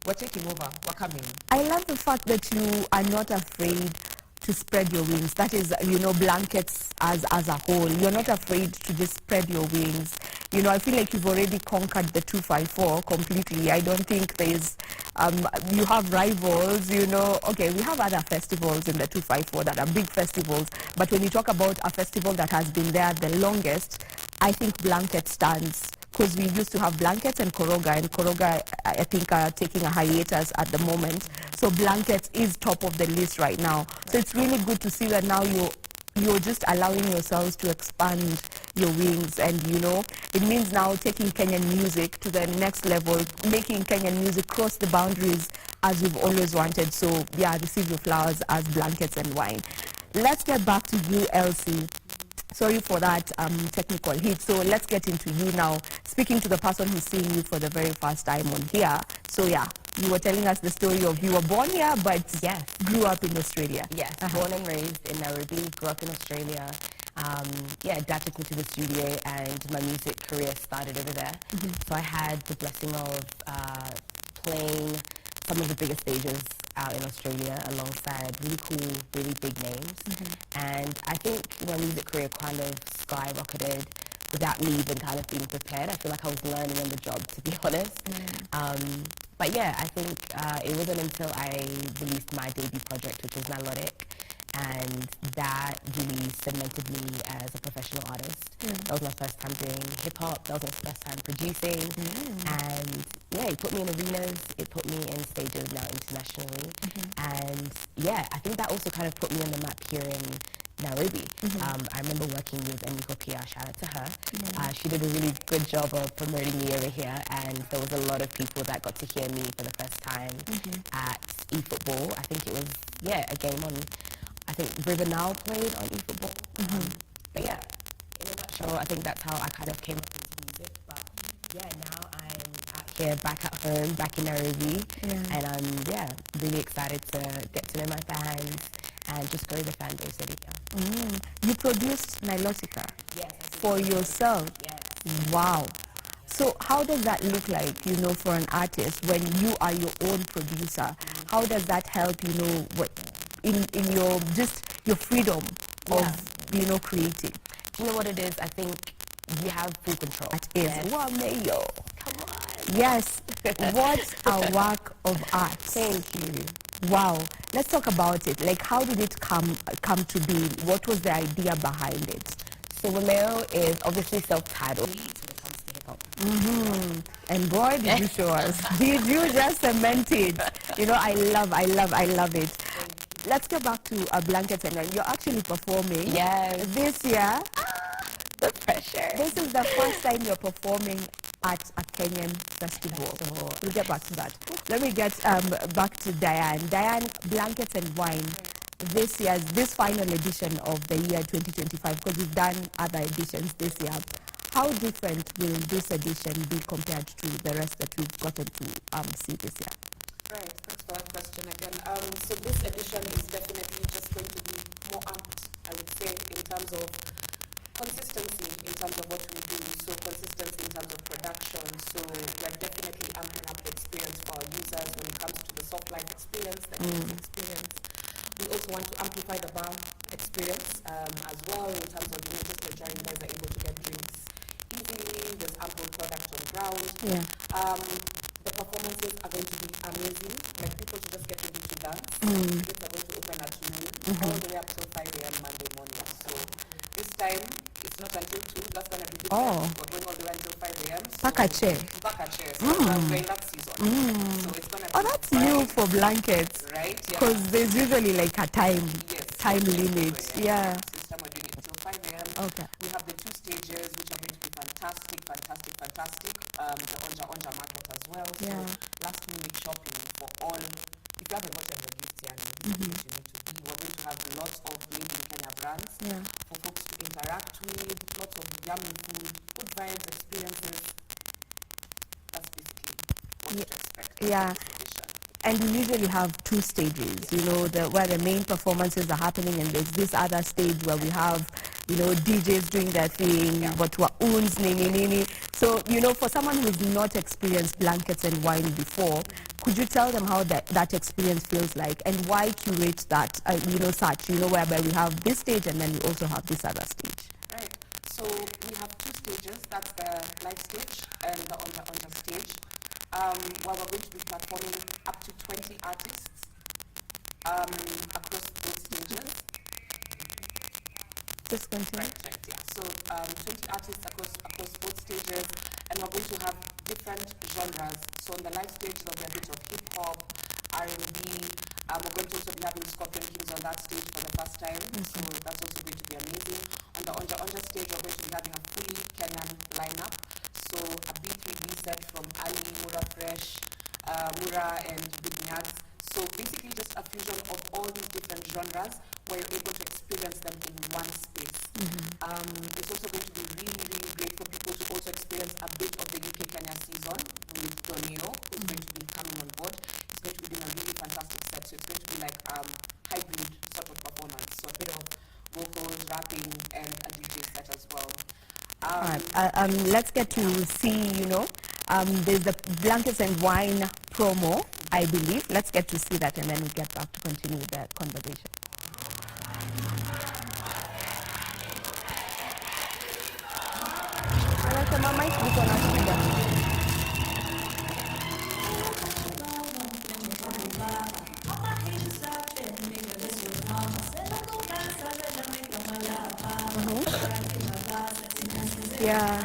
We're taking over. We're coming. I love the fact that you are not afraid to spread your wings. That is, Blankets as a whole. You're not afraid to just spread your wings. I feel like you've already conquered the 254 completely. I don't think there's, you have rivals, Okay, we have other festivals in the 254 that are big festivals, but when you talk about a festival that has been there the longest, I think Blanket stands. Because we used to have Blankets and Koroga, I think, are taking a hiatus at the moment. So Blankets is top of the list right now. So it's really good to see that now you're just allowing yourselves to expand your wings, and it means now taking Kenyan music to the next level, making Kenyan music cross the boundaries as we've always wanted. So yeah, receive your flowers as Blankets and Wine. Let's get back to you, Elsie. Sorry for that technical hit. So let's get into you now, speaking to the person who's seeing you for the very first time on here. So yeah, you were telling us the story of you were born here, but grew up in Australia. Yes, born and raised in Nairobi, grew up in Australia. Dad took me to the studio and my music career started over there. So I had the blessing of playing some of the biggest stages out in Australia alongside really cool, really big names. And I think my music career kind of skyrocketed without me even kind of being prepared. I feel like I was learning on the job, to be honest. But yeah, I think it wasn't until I released my debut project, which is Melodic, and that really cemented me as a professional artist. That was my first time doing hip-hop, that was my first time producing, and yeah, it put me in arenas, it put me in stages now internationally, and yeah, I think that also kind of put me on the map here in Nairobi. I remember working with Emiko Pia, shout out to her. She did a really good job of promoting me over here, and there was a lot of people that got to hear me for the first time at eFootball. I think it was, a game on, I think River Now played on eFootball. But yeah, in a nutshell, I think that's how I kind of came up into music. But yeah, now I'm out here back at home, back in Nairobi, and I'm really excited to get to know my fans and just grow the fan base over here. You produced Nilotica Yes. for yourself? Yes. Wow. So how does that look like, for an artist when you are your own producer? How does that help, in your, just your freedom of, creating? You know what it is? I think you have full control. That is, wow, Mayo. Come on. Yes. What a work of art. Thank you. Wow. Let's talk about it. Like, how did it come to be? What was the idea behind it? So Romeo is obviously self-titled. And boy, did you show us. Did you just cement it? I love it. Let's go back to Blankets and Wine. You're actually performing. Yes. This year. The pressure. This is the first time you're performing at a Kenyan festival. We'll get back to that. Let me get back to Diane. Diane, Blankets and Wine. This final edition of the year 2025, because we've done other editions this year. How different will this edition be compared to the rest that we've gotten to see this year? Right, thanks for that question again. So this edition is definitely just going to be more amped, I would say, in terms of consistency, in terms of what we do. So consistency in terms of production. So we're definitely amping up the experience for our users when it comes to the soft life experience, the games experience. We also want to amplify the bar experience as well, in terms of just ensuring you guys are able to get drinks easily. There's ample product on ground. The performances are going to be amazing. Like, people to just get ready to dance. Tickets are going to open at noon, all the way up till 5 a.m. Monday morning. So this time, it's not until 2. That's going to be different. We're going all the way until 5 a.m. So Pakache. So we're in that season. So it's going to be that's new for Blankets. Right? Because there's usually like a time limit. Yeah. This time we're doing it till 5 a.m. Okay. We have the 2 stages, which are going to be fantastic. The Onja market as well. So last minute shopping for all. If you haven't gotten your gifts yet, this is what you need to be. We're going to have lots of made in Kenya brands for folks to interact with, lots of yummy food, good vibes, experiences. That's basically what to expect. Yeah. And we usually have 2 stages, where the main performances are happening, and there's this other stage where we have, DJs doing their thing, but uns, nini. So, for someone who's not experienced Blankets and Wine before, could you tell them how that experience feels like, and why curate that, whereby we have this stage and then we also have this other stage? Right. So we have 2 stages. That's the live stage and the on-the stage. Where we're going to be performing up to 20 artists across both stages. Just continue. Right, yeah. So 20 artists across both stages, and we're going to have different genres. So on the live stage, there'll be a bit of hip-hop, R&B. We're going to also be having Scorpion Kings on that stage for the first time, so that's also going to be amazing. On the Onja stage, we're going to be having a fully Kenyan lineup. So a B3B set from Ali, Mura Fresh, Mura and Big Nyaz. So basically just a fusion of all these different genres where you're able to experience them in one space. It's also going to be really, really great for people to also experience a bit of the UK Kenya season with Donio, who's going to be coming on board. He's going to be doing a really fantastic set. So it's going to be like hybrid sort of performance. So a bit of vocals, rapping, and a DJ set as well. Let's get to see, there's the Blankets and Wine promo, I believe. Let's get to see that and then we get back to continue the conversation. Anasema Mike niko na shida. Yeah.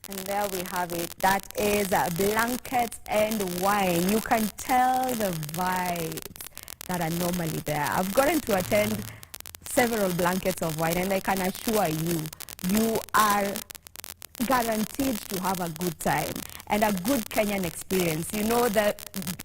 And there we have it. That is Blankets and Wine. You can tell the vibes that are normally there. I've gotten to attend several Blankets of Wine, and I can assure you, you are guaranteed to have a good time and a good Kenyan experience. You know, the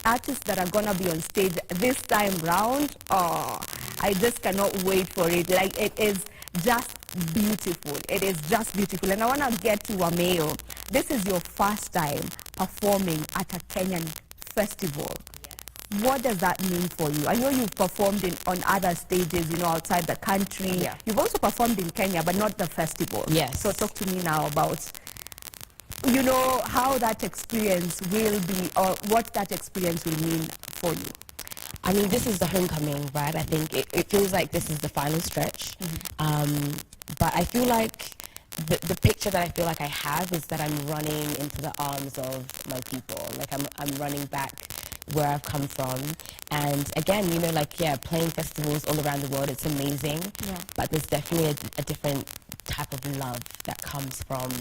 artists that are going to be on stage this time round, oh, I just cannot wait for it. Like, it is just beautiful. It is just beautiful. And I want to get to Wameo. This is your first time performing at a Kenyan festival. Yes. What does that mean for you? I know you've performed on other stages, you know, outside the country. Yeah. You've also performed in Kenya, but not the festival. Yes. So talk to me now about, you know, how that experience will be, or what that experience will mean for you. I mean, this is the homecoming, right? I think it feels like this is the final stretch. But I feel like the picture that I feel like I have is that I'm running into the arms of my people. Like I'm running back where I've come from. And again, you know, like, yeah, playing festivals all around the world, it's amazing. Yeah. But there's definitely a different type of love that comes from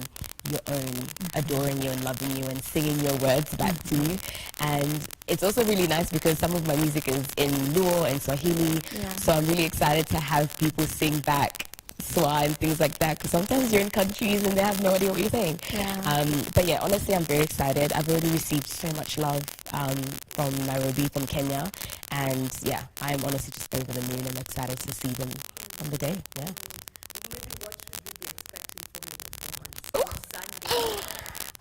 your own adoring you and loving you and singing your words back to you. And it's also really nice because some of my music is in Luo and Swahili. Yeah. So I'm really excited to have people sing back Swa and things like that, because sometimes you're in countries and they have no idea what you're saying. Yeah. But yeah, honestly, I'm very excited. I've already received so much love from Nairobi, from Kenya, and yeah, I'm honestly just over the moon and excited to see them on the day. Yeah.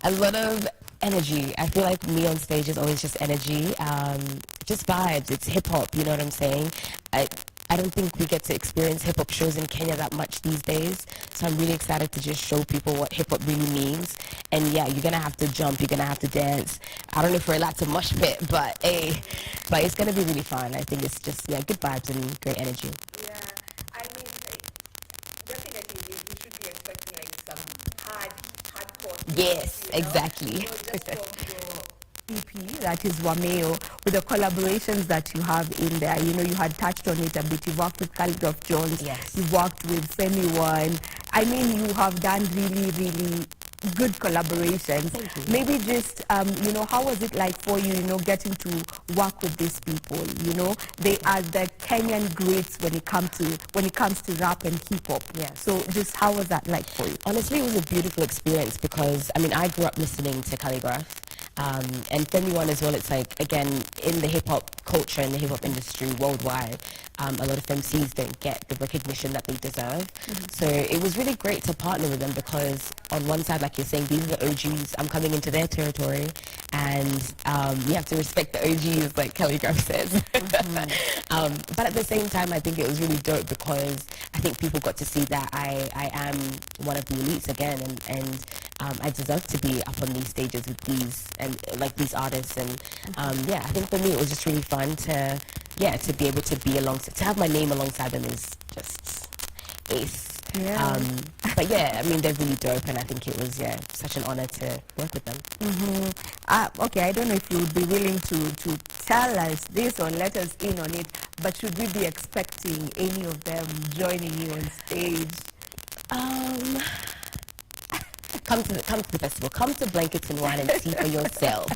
A lot of energy. I feel like me on stage is always just energy, just vibes. It's hip hop, you know what I'm saying? I don't think we get to experience hip hop shows in Kenya that much these days, so I'm really excited to just show people what hip hop really means. And yeah, you're gonna have to jump, you're gonna have to dance. I don't know if we're allowed to mosh pit, but hey, but it's gonna be really fun. I think it's just, yeah, good vibes and great energy. Yeah, I mean, definitely we should be expecting like some hardcore. Yes, You know? exactly. So just from your EP, that is Wameo, with the collaborations that you have in there. You know, you had touched on it a bit. You've worked with Calligraph Jones. Yes. You've worked with Femi One. I mean, you have done really, really good collaborations. Maybe just, you know, how was it like for you, you know, getting to work with these people? You know, they are the Kenyan greats when it comes to rap and hip hop. Yeah. So just how was that like for you? Honestly, it was a beautiful experience because, I mean, I grew up listening to Calligraph. And Femi One as well, it's like, again, in the hip-hop culture, in the hip-hop industry worldwide, a lot of MCs don't get the recognition that they deserve. So it was really great to partner with them because on one side, like you're saying, these are the OGs, I'm coming into their territory, and you have to respect the OGs, like Calligraph says. But at the same time, I think it was really dope because I think people got to see that I am one of the elites again, and I deserve to be up on these stages with these these artists, and yeah, I think for me it was just really fun to be able to be alongside, to have my name alongside them is just ace. Yeah. But yeah, I mean, they're really dope, and I think it was such an honor to work with them. Okay, I don't know if you would be willing to tell us this or let us in on it, but should we be expecting any of them joining you on stage? Come to the festival. Come to Blankets and Wine and see for yourself.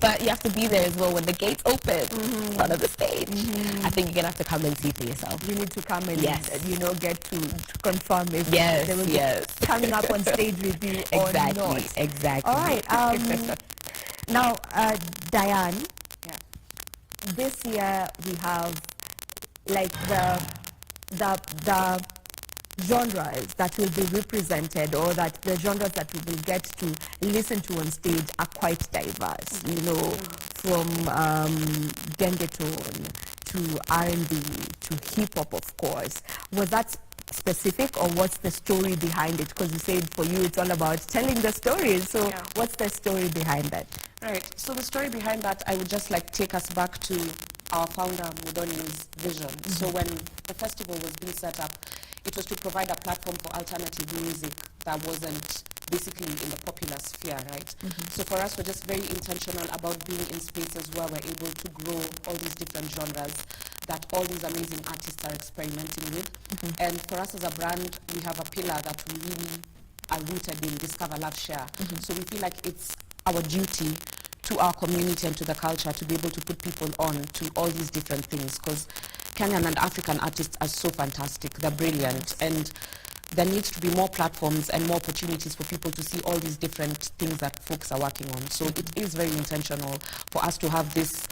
But you have to be there as well when the gates open in front of the stage. I think you're going to have to come and see for yourself. You need to come and, yes. you know, get to confirm if they will be coming up on stage with you or not. Exactly. All right. Now, Diane, this year we have like the genres that will be represented, or that the genres that we will get to listen to on stage are quite diverse, you know, from gengeton to R&B to hip-hop, of course. Was that specific, or what's the story behind it? Because you said for you it's all about telling the stories, so what's the story behind that? Right, so the story behind that, I would just like take us back to our founder Mudoni's vision. So when the festival was being set up, it was to provide a platform for alternative music that wasn't basically in the popular sphere, right? So for us, we're just very intentional about being in spaces where we're able to grow all these different genres that all these amazing artists are experimenting with. And for us as a brand, we have a pillar that we really are rooted in: discover, love, share. So we feel like it's our duty to our community and to the culture to be able to put people on to all these different things, because Kenyan and African artists are so fantastic, they're brilliant, and there needs to be more platforms and more opportunities for people to see all these different things that folks are working on. So it is very intentional for us to have this,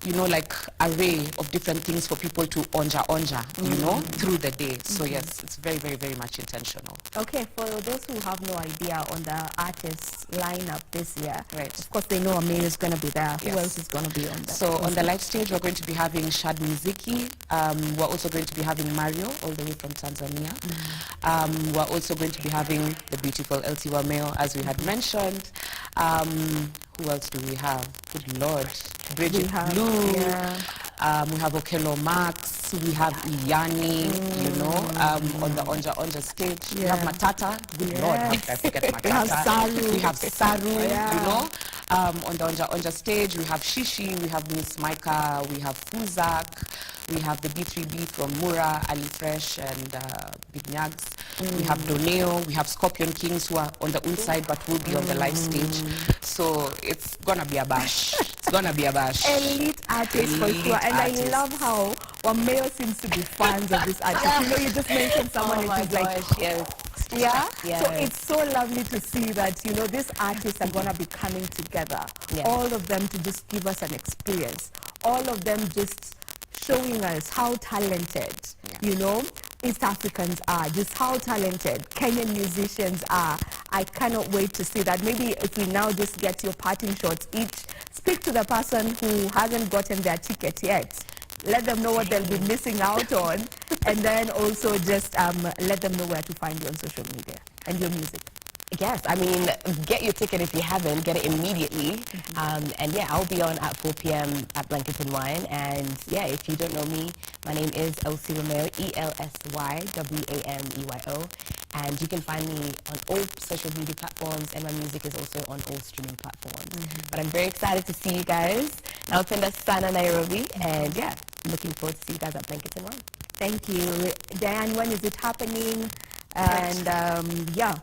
you know, like array of different things for people to onja, you know, through the day. So yes, it's very, very, very much intentional. Okay, for those who have no idea on the artists lineup this year, right? Of course, they know Amir is going to be there. Yes. Who else is going to be on that? So on the live stage, we're going to be having Shad Muziki. We're also going to be having Mario, all the way from Tanzania. We're also going to be having the beautiful LC Wameo, as we had mentioned. Who else do we have? Good Lord. Bridget Blue. We have Okello Max. We have Iyani, you know, on the Onja stage. We have Matata. Good Lord, how did I forget Matata? We have Saru, you know. On the Onja stage, we have Shishi, we have Miss Micah, we have Fuzak, we have the B3B from Mura, Ali Fresh, and Big Nyags. We have Doneo, we have Scorpion Kings, who are on the inside but will be on the live stage. So it's gonna be a bash. It's gonna be a bash. Elite artists for sure. And I love how Wameo seems to be fans of this artist. You know, you just mentioned someone and she's like, yeah? So it's so lovely to see that, you know, these artists are going to be coming together. All of them to just give us an experience. All of them just showing us how talented, you know, East Africans are, just how talented Kenyan musicians are. I cannot wait to see that. Maybe if we now just get your parting shots each, speak to the person who hasn't gotten their ticket yet. Let them know what they'll be missing out on, and then also just let them know where to find you on social media and your music. Yes, I mean, get your ticket if you haven't, get it immediately. And yeah, I'll be on at 4 p.m. at Blankets and Wine. And yeah, if you don't know me, my name is Elsie Wameo, ELSYWAMEYO. And you can find me on all social media platforms, and my music is also on all streaming platforms. But I'm very excited to see you guys. Napenda sana Nairobi, and yeah, looking forward to see you guys at Blankets and Wine. Thank you. Diane, when is it happening? And your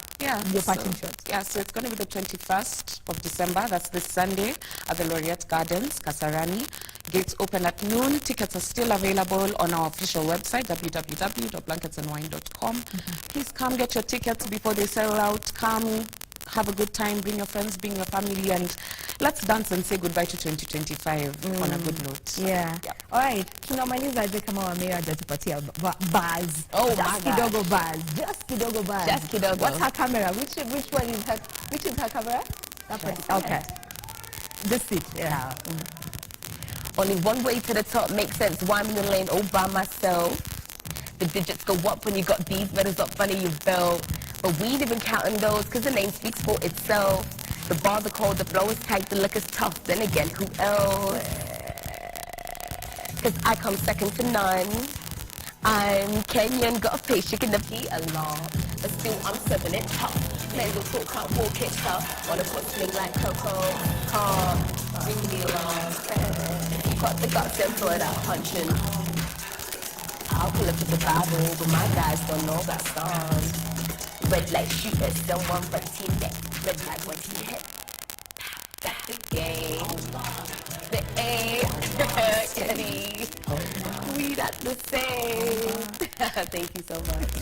parting shots. Yeah, so it's going to be the 21st of December. That's this Sunday at the Laureate Gardens, Kasarani. Gates open at noon. Tickets are still available on our official website, www.blanketsandwine.com. Please come get your tickets before they sell out. Come, have a good time, bring your friends, bring your family, and let's dance and say goodbye to 2025 on a good note. Yeah. All right. Tunamaliza aje kama wamea hajatupatia buzz. Oh, just my God. kidogo buzz. Just kidogo buzz. Just kidogo. What's her camera? Which one is her? Which is her camera? That one. Okay. This seat. Yeah. Only one way to the top makes sense. Why I'm in the lane all by myself? The digits go up when you got these letters up funny you built. But we ain't even counting those, cause the name speaks for itself. The bars are cold, the flow is tight, the liquor's tough. Then again, who else? Cause I come second to none. I'm Kenyan, got a face, shaking the beat a lot. But still, I'm serving it tough. Men will talk, can't walk it tough. Wanna put sling like Coco. Bring me along. Got the guts and throw it out punching. I'll pull up to the Bible, but my guys don't know that song. Red light shooters, someone but team neck. Red light when he hit. That's the game. The A. Eddie. We not the same. Thank you so much.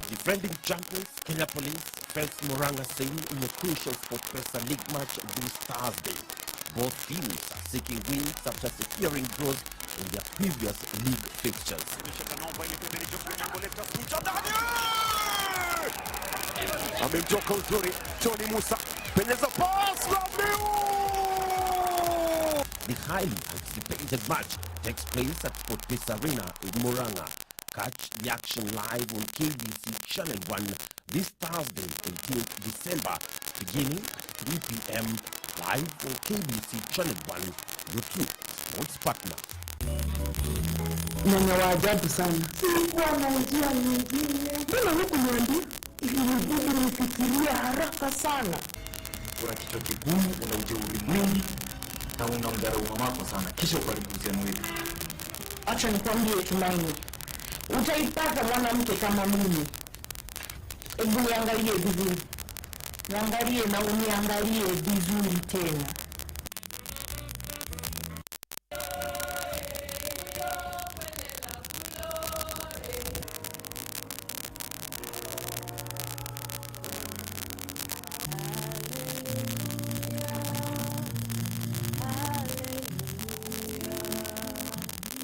Defending champions, Kenya Police faced Murang'a Sale in a crucial Sport Pesa League match this Thursday. Both teams are seeking wins after securing draws in their previous league fixtures. Amemtoka uzuri Tony Musa, penyeza pass The highly anticipated match takes place at Sport Pesa Arena in Murang'a. Catch the action live on KBC Channel 1 this Thursday, 18th December, beginning at 3 p.m. live on KBC Channel 1, your true sports partner. Na waajabu sana. Sikuwa na njia nyingine. Mbona hukuniambia? Ilinibidi nifikirie haraka sana. Una kichwa kigumu, una ujeuri mwingi, na unamdharau mamako sana, kisha ukalipuzia mwili. Acha nikwambie Tumaini. Utaipata mwanamke kama mimi. Hebu niangalie vizuri. Niangalie na uniangalie vizuri tena.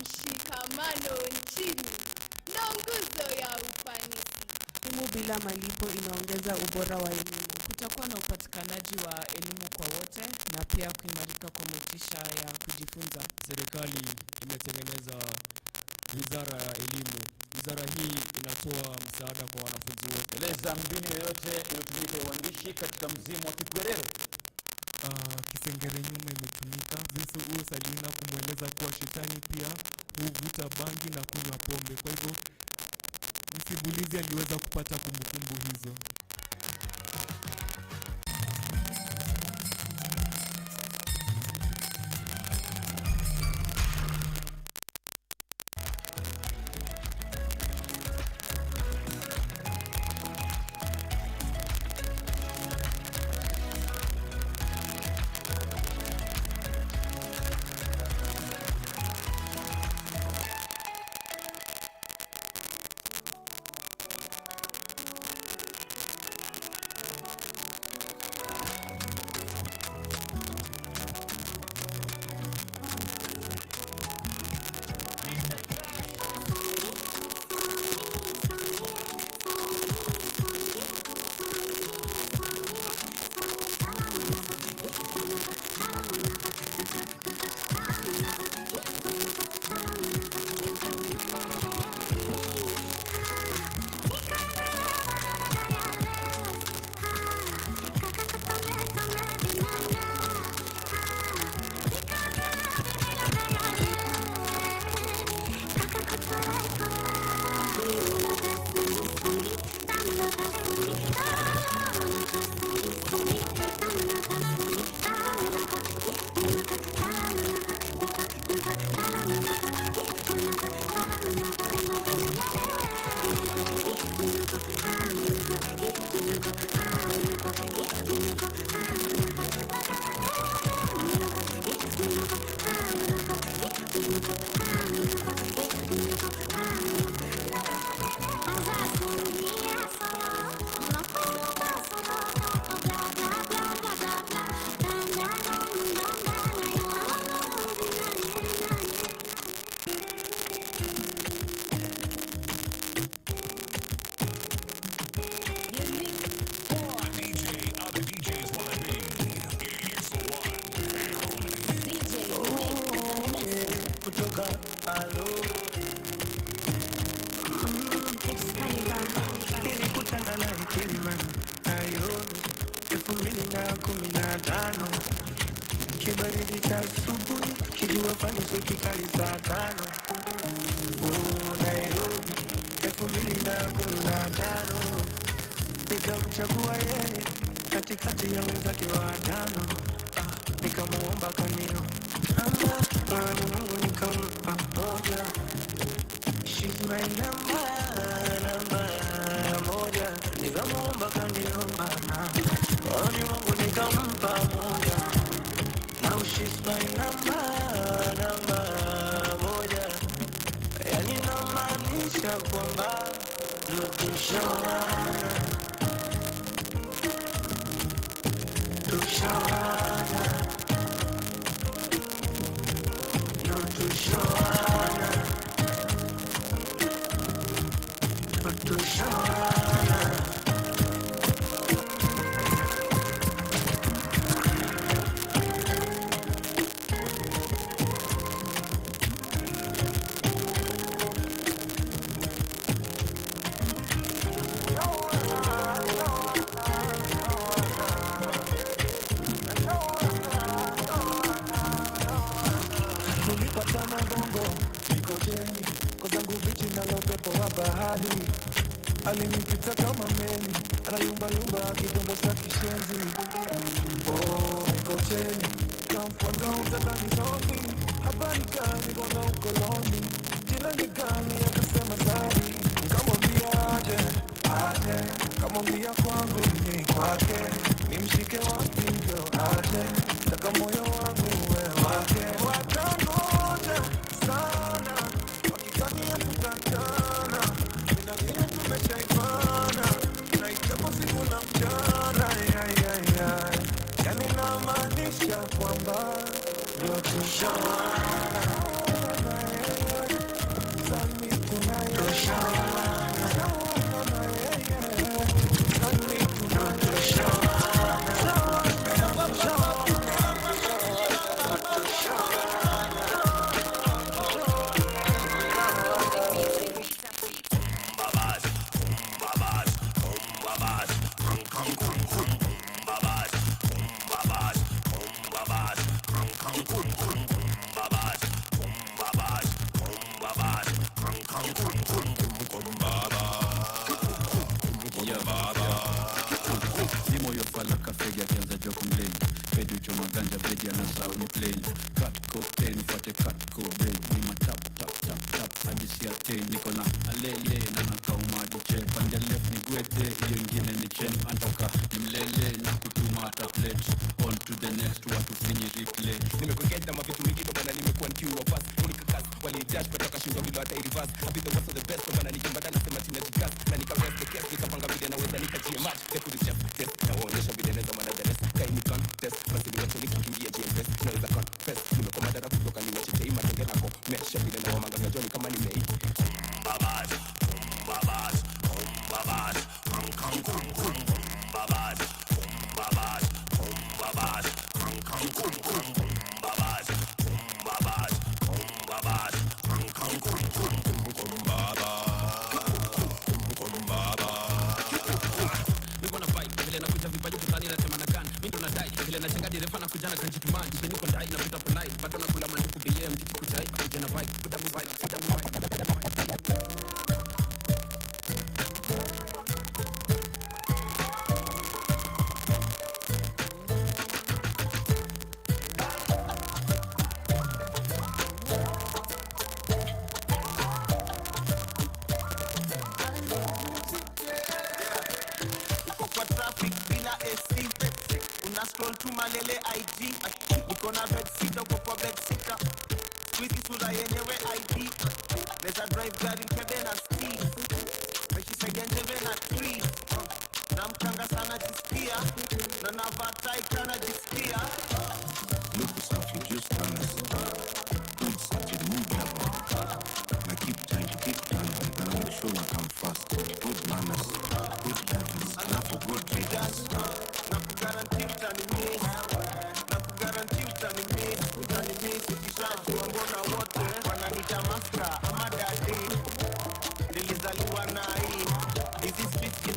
Mshikamano nchini ndo nguzo ya ufanisi. Elimu bila malipo inaongeza ubora wa elimu. Kutakuwa na upatikanaji wa elimu kwa wote na pia kuimarika kwa motisha ya kujifunza. Serikali imetengeneza wizara ya elimu. Wizara hii inatoa msaada kwa wanafunzi wote. Eleza mbinu yoyote iliyotumika uandishi katika mzimu wa Kipwerere. Kisengere nyuma imetumika. Yesu Salina kumweleza kuwa shetani pia huvuta bangi na kunywa pombe. Kwa hivyo msimulizi aliweza kupata kumbukumbu hizo. Kibaridi cha asubuhi, kijua fani so kikali saa 5. Nairobi, 2015. Nikamchagua yeye katikati ya wenzake watano. Nikamuomba kanio moyoni mwangu nikampa moja. She's my number moja. Nikamuomba kaniomba moyoni mwangu nikampa moja. Now she's my number moja. Yani namaanisha kwamba ndio tushawana. Tushawana. Ndio tushawana. Tushawana. Alinipita kama meli, anayumba akidonda sa kishenzi. Kocheni, kamfuanga utadhani zombie. Habari gani mbona ukoloni? Jina ni gani akasema zari. Nikamwambia aje, kamwambia kwangu ni kwake. Nimshike wapi ndio aje, taka moyo wangu uwe wake. Watangoja sana, wakikania tutatana. Minagine tumeshaifana, naichapa siku na mchana. Yani namaanisha kwamba ndio tushawana. Sami tunayo tushawana. Sami tunayo tushawana.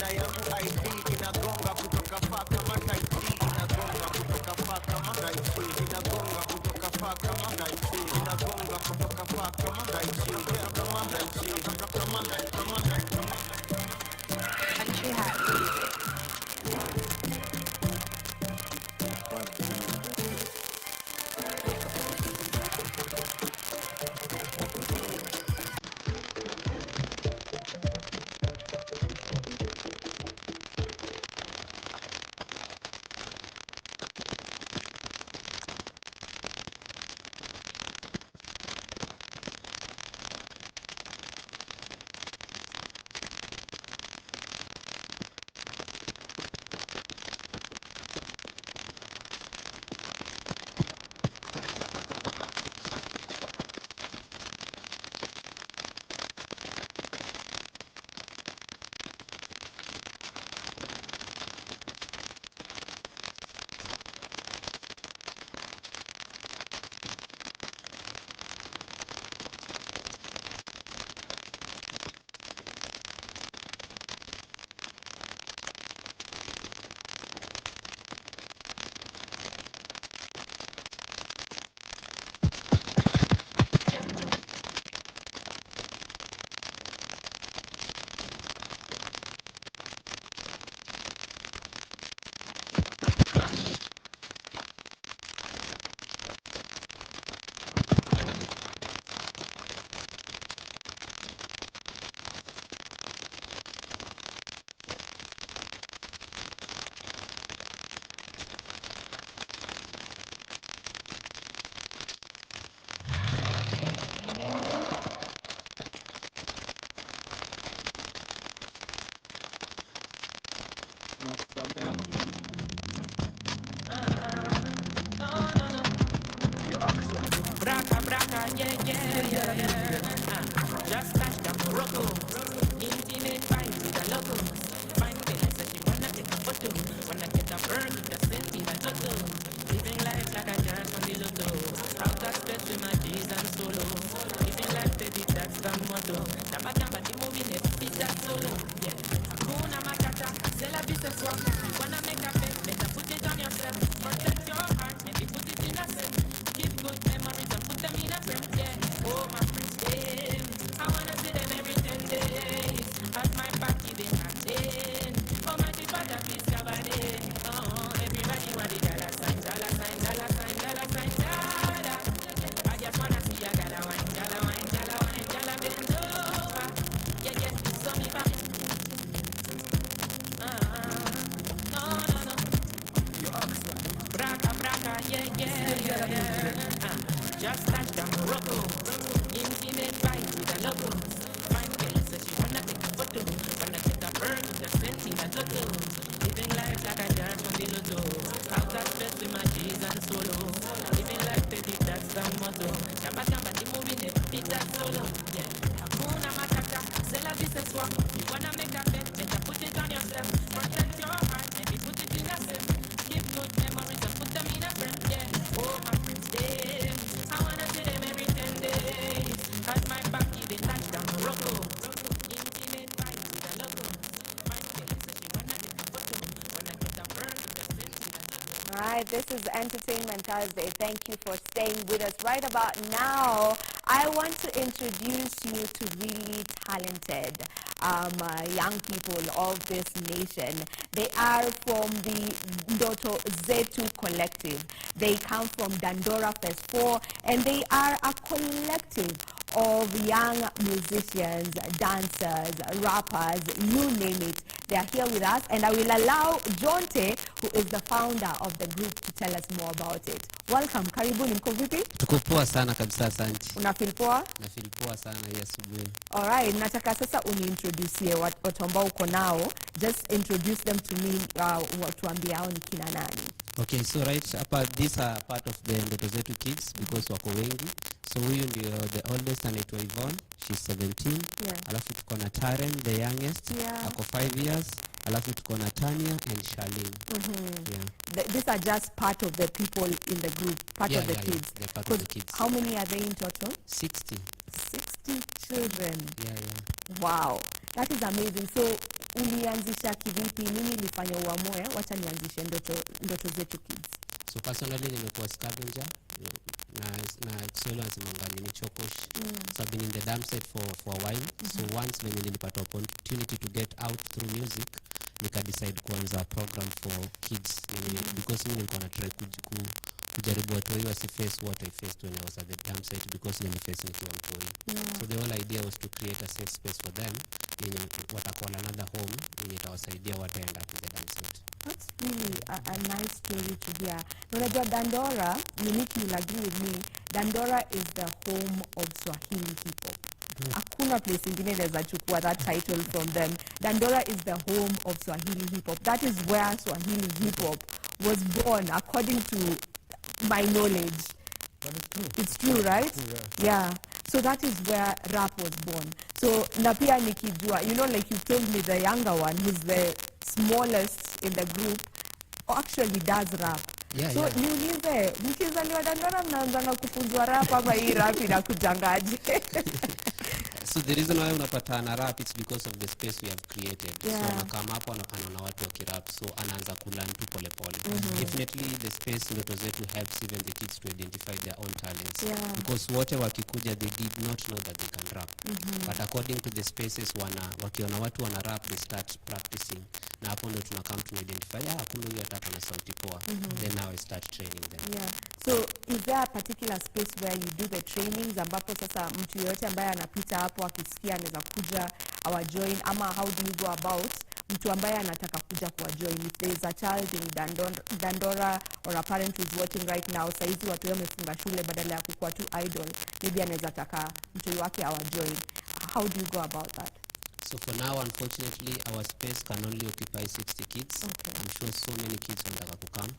jina yangu ID inagonga kutoka fa kama type D, inagonga kutoka fa kama type C, inagonga kutoka fa kama type C, inagonga kutoka fa kama type C, kama type C, kama type C. Country hat music. Braka, braka, yeah. Just like the Morocco. Intimate vibes with the logo. Fine girls that you wanna take a photo. Wanna get a burn, just send me the toto. Living life like a chance on the lotto. Out of space with my G's and solo. Living life, baby, that's the motto. Jamba, jamba, the movie, never beat that solo. Yeah. Hakuna Matata, c'est la vie ce soir. You wanna make a bet, better put it on yourself. Protect your heart, maybe put it in a set. Keep good memories and put them in a frame, yeah. Oh, my friends, them. I wanna see them every 10 days. At my back, even at 10. Oh, my Father, please cover them. Oh, everybody want the dollar sign, dollar sign, dollar sign, dollar sign, dollar. I just wanna see a dollar wine, dollar wine, dollar wine, dollar bend over. Yeah, yeah, so me back. No. Braka, braka, yeah. Just like the Morocco. Intimate vibe with the logo. Fine girls that you wanna take a photo. Wanna take a bird, just send me the toto. Living life like a dance on the lotto. Out of space with my G's and solo. Living life, baby, that's the motto. Jamba, jamba, the movie, never beat that solo. Yeah. Hakuna Matata, c'est la vie ce soir. You wanna make a bet, better put it on yourself. Protect your heart, maybe put it in a safe. Keep good memories and put them in a frame, yeah. Oh, my friends, them. I wanna see them every 10 days. At my back, even like the Morocco. Intimate vibes with the logo. Fine girls that you wanna take a photo. Wanna get a bird, just send me the logo. All right, this is Entertainment Thursday. Thank you for staying with us. Right about now, I want to introduce you to really talented young people of this nation. They are from the Ndoto Zetu collective. They come from Dandora Phase 4, and they are a collective of young musicians, dancers, rappers, you name it. They are here with us, and I will allow Jonte, who is the founder of the group, to tell us more about it. Welcome. Karibuni, mko vipi? Tuko poa sana kabisa, asante. Una feel poa? Na feel poa sana hii asubuhi. All right, nataka sasa uniintroduce watu ambao uko nao. Just introduce them to me, watuambie hao ni kina nani. Okay, so right hapa, these are part of the Ndoto Zetu kids because wako wengi. So huyu ndio the oldest, anaitwa Yvonne, she's 17. Yeah. Alafu tuko na Taren, the youngest, Yeah. ako 5 years. Alafu tuko na Tanya and Charlene. Yeah. These are just part of the people in the group, part of the kids. They're part of the kids. How many are they in total? 60. 60 children. Yeah. Wow, that is amazing. So ulianzisha kivipi? Nini ilifanya uamue wacha nianzishe ndoto zetu kids? So personally nimekuwa scavenger na Kiswahili wanasema ni chokosh. So I've been in the dam set for a while. So once when nilipata opportunity to get out through music, nika decide kuanza program for kids because mimi nilikuwa na try kujaribu watu wao face what I faced when I was at the dam site because niliface nikiwa mtoi. So the whole idea was to create a safe space for them yenye watakuwa another home yenye itawasaidia wataenda to the dam site. That's really a nice story to hear. Unajua Dandora, Miniki will agree with me, Dandora is the home of Swahili hip-hop. Hakuna place ingine inaweza chukua that title from them. Dandora is the home of Swahili hip-hop. That is where Swahili hip-hop was born, according to my knowledge. That is true. It's true, right? True, yeah. So that is where rap was born. So na pia nikijua, you know, like you told me, the younger one, who's the smallest in the group, actually does rap. So niulize, mkizaliwa Dandora mnaanza kufunzwa rap ama hii rap inakujangaje? So the reason why unapata na rap it's because of the space we have created. So kama hapo anaona watu wakirap, so anaanza kulearn tu pole pole. Definitely the space ndoto zetu helps even the kids to identify their own talents. Because wote wakikuja they did not know that they can rap. But according to the spaces wakiona watu wana rap, they start practicing. Na hapo ndo tunakam to identify kumbe huyu hata kana sauti poa. Then now I start training them. So is there a particular space where you do the trainings ambapo sasa mtu yote ambaye anapita hapo akisikia anaweza kuja our join, ama how do you go about mtu ambaye anataka kuja kwa join? If there is a child in Dandora or a parent who is watching right now, saizi watu wamefunga shule, badala ya kukua tu idol, maybe anaweza taka mtu wake our join. How do you go about that? So for now, unfortunately, our space can only occupy 60 kids. I'm sure so many kids wanataka to come.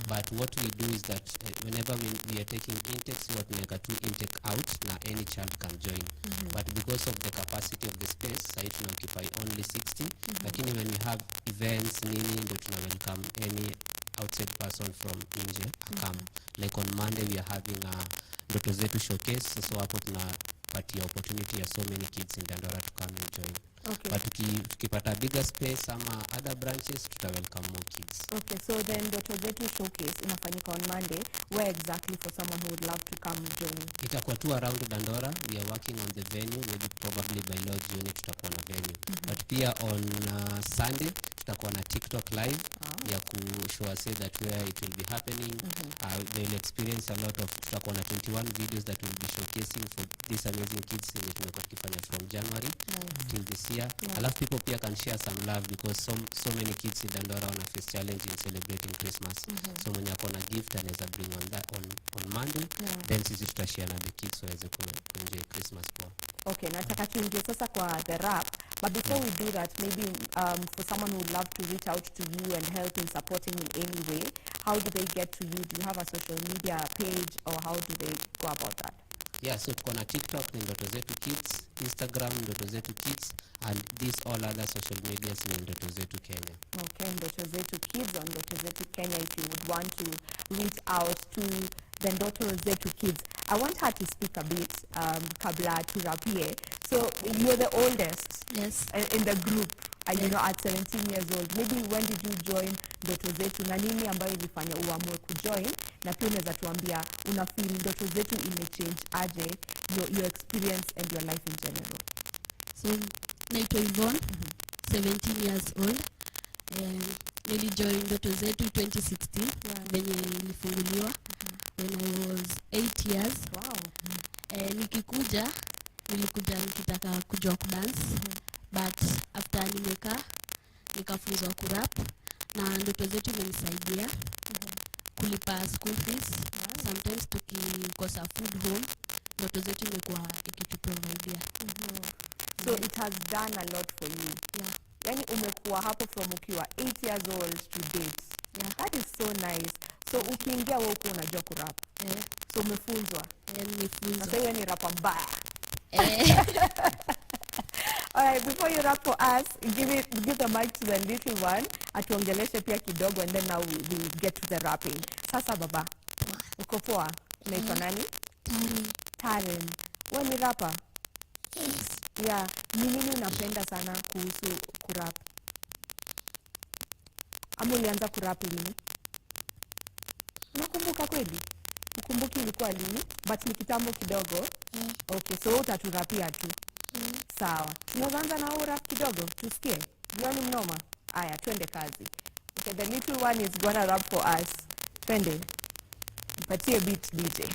But what we do is that whenever we are taking intakes, what we make a two intake out, now any child can join. But because of the capacity of the space, I can occupy only 60. Lakini when we have events, nini, ndo tuna welcome any outside person from nje come. Like on Monday, we are having a ndoto zetu showcase. So hapo tunapatia opportunity ya so many kids in Dandora to come and join. But tukipata bigger space ama other branches, tuta welcome more kids. Okay, so then ndoto zetu showcase inafanyika on Monday. Where exactly for someone who would love to come join? Itakuwa tu around Dandora. We are working on the venue. Maybe probably by Lord June tutakuwa na venue. But pia on Sunday tutakuwa na TikTok live ya kushow us that where it will be happening. They will experience a lot of, tutakuwa na 21 videos that will be showcasing for these amazing kids in tumekuwa tukifanya from January till this year. A lot of people pia can share some love because so many kids in Dandora on a face challenge in celebrating Christmas. So mwenye akona gift anaweza bring on that on Monday. Then sisi tutashare na the kids so waweze kuenjoy Christmas kwa. Okay, nataka tuingie sasa kwa the rap. But before we do that, maybe for someone who would love to reach out to you and help in supporting in any way, how do they get to you? Do you have a social media page or how do they go about that? Yeah, so tuko na TikTok ni Ndoto Zetu Kids, Instagram Ndoto Zetu Kids, and these all other social medias ni Ndoto Zetu Kenya. Okay, Ndoto Zetu Kids or Ndoto Zetu Kenya if you would want to reach out to the Ndoto Zetu Kids. I want her to speak a bit, kabla turapie. So you're the oldest in the group, and you know, at 17 years old. Maybe when did you join Ndoto Zetu? Na nini ambayo ilifanya uamue kujoin? Na pia unaweza tuambia una feel Ndoto Zetu imechange aje your experience and your life in general? So naitwa Yvonne, 17 years old. Nilijoin Ndoto Zetu 2016 venye ilifunguliwa when I was 8 years. Nikikuja nilikuja nikitaka kujua kudance, but after nikafunzwa kurap, na Ndoto Zetu imenisaidia kulipa school fees. Sometimes tukikosa food home, Ndoto Zetu imekuwa ikituprovidea. So it has done a lot for you. Yani umekuwa hapo from ukiwa 8 years old to date. That is so nice. So ukiingia wewe uko unajua kurap. So umefunzwa. Nimefunzwa. Sasa hiyo ni rapa mbaya. Alright, before you rap for us, give the mic to the little one. Atuongeleshe pia kidogo and then now we get to the rapping. Sasa baba, uko poa? Unaitwa nani? Taren. Wewe ni rapper? Yes. Yeah. Ni nini unapenda sana kuhusu kurap? Ama ulianza kurap lini? Unakumbuka kweli? Ukumbuki ilikuwa lini? But ni kitambo kidogo. Okay, so utaturapia tu. Sawa. Unaanza na rap kidogo tusikie. Jioni mnoma. Aya, twende kazi. Okay, the little one is gonna rap for us. Twende. Mpatie beat DJ.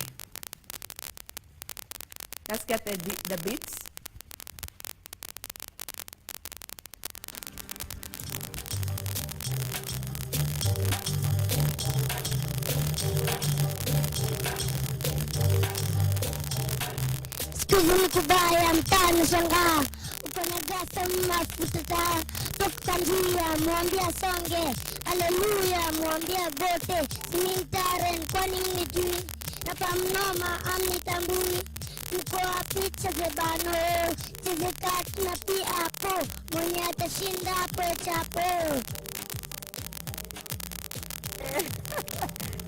Let's get the beats. Skuzuni kubaya mtani shangaa uko na gasa mafuta taa toka njia mwambia songe haleluya mwambia gote simintaren kwani nijui na pamnoma amnitambui niko wapi chezebano chezekati na pia hapo mwenye atashinda hapo chapo.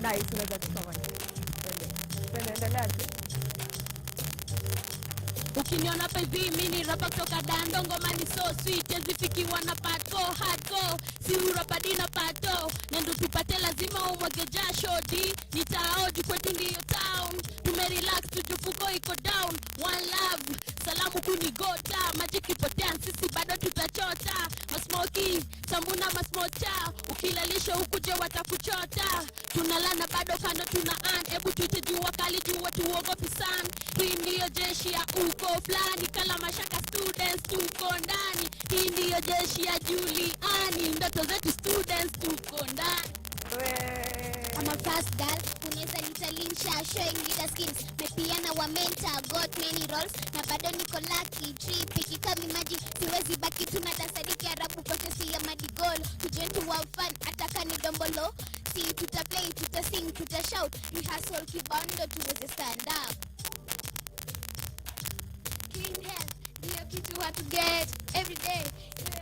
Nice, unaweza tukama. Twende endelea tu. Ukiniona hapa hivi mini rapa kutoka Dando, ngoma ni so sweet ezifikiwa na pato hardcore, si urapa dina pato na ndo tupate lazima umwage jasho di nitaoji kwetu ndiyo town tumerelax tujufuko iko down one love salamu kunigota maji kipotea sisi bado tutachota masmoki tambuna masmocha ukilalisha ukuje watakuchota tunalana bado kando tuna ebu tuite jua kali jua tuogopi sana hii ndiyo jeshi ya uko flani kala mashaka students tuko ndani hii ndiyo jeshi ya Juliani ndoto zetu students tuko ndani. I'm a fast girl, unaweza nitalinsha showing leader skills. Mepiana wa mentor, got many roles. Na bado niko lucky, trip ikikami maji. Siwezi baki tunatasadiki arabu process ya madigol. Tujentu wa fun, ataka ni dombolo. Si tutaplay, tutasing, tutashout. Rehearsal kibando tuweze stand up. Clean health, ndiyo kitu watu get every day.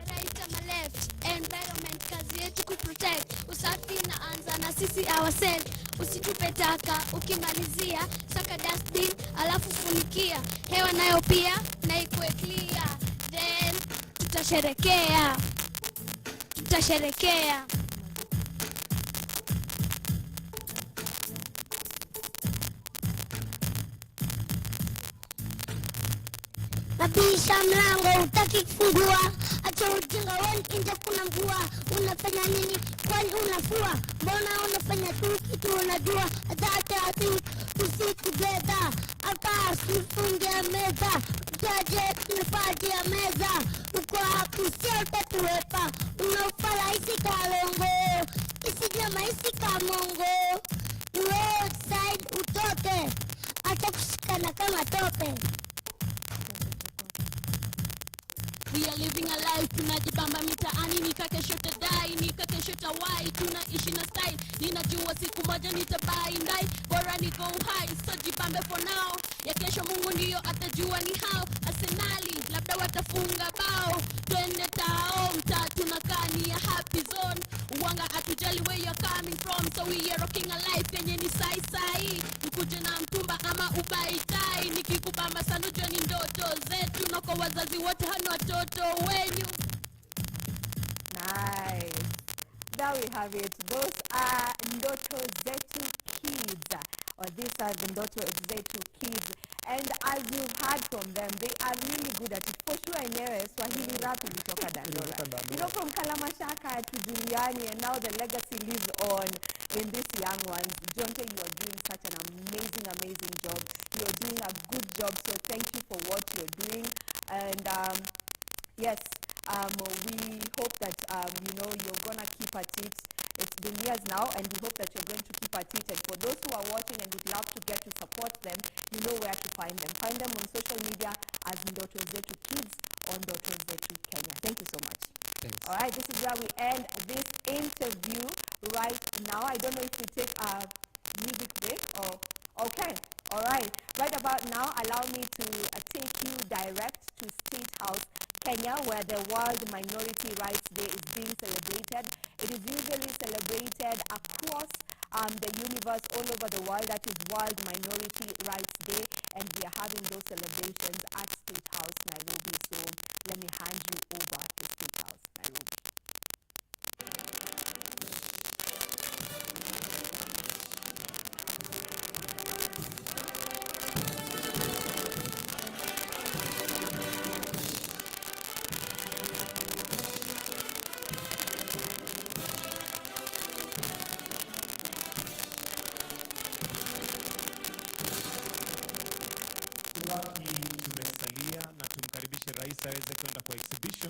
Right ama left, environment kazi yetu kuprotect. Usafi na anza na sisi ourselves. Usitupe taka ukimalizia saka dustbin alafu funikia hewa nayo pia na ikuwe clear then tutasherekea Nabisha mlango utaki kufungua acha ujinga wewe nje kuna mvua unafanya nini kwani unafua mbona unafanya tu kitu unajua hata tusi together hapa sifunge meza jaje tunafadia meza uko hapo sio tatuepa unafala isi kalongo isi jamaa isi kamongo wewe side utoke hata kushikana kama tope. We are living a life, tunajibamba mitaani, nikakesho tadai, nikakesho tawai, tunaishi na style, ninajua siku moja nitabai ndai, bora niko uhai, so jibambe for now, ya kesho Mungu ndiyo atajua ni how, Arsenali, labda watafunga bao, twende tao, mtaa tunakaa ni ya happy zone, uwanga atujali where you're coming from, so we are rocking a life, yenye ni sai, ukuje na mtumba ama ubaitai, nikikubamba sanujua ni ndoto zetu, noko wazazi wote hano watoto wenyu. Nice. There we have it. Those are Ndoto Zetu kids. Or these are the Ndoto Zetu kids. And as you've heard from them, they are really good at it. For sure, in Swahili rap ilitoka Dandora. You know, from Kalamashaka to Juliani, and now the legacy lives on in these young ones. Jonte, you are doing such an amazing job. You are doing a good job, so thank you for what you're doing. And yes, we hope that you know, you're gonna keep at it. It's been years now, and we hope that you're going to keep at it. And for those who are watching and would love to get to support them, you know where to find them. Find them on social media as Ndoto Zetu Kids on Ndoto Zetu Kenya. Thank you so much. Thanks. All right, this is where we end this interview right now. I don't know if we take a music break or okay. All right, right about now, allow me to take you direct to State House, Kenya, where the World Minority Rights Day is being celebrated. It is usually celebrated across the universe, all over the world. That is World Minority Rights Day, and we are having those celebrations at State House, Nairobi. So let me hand you over to State House, Nairobi. aweze kwenda kwa exhibition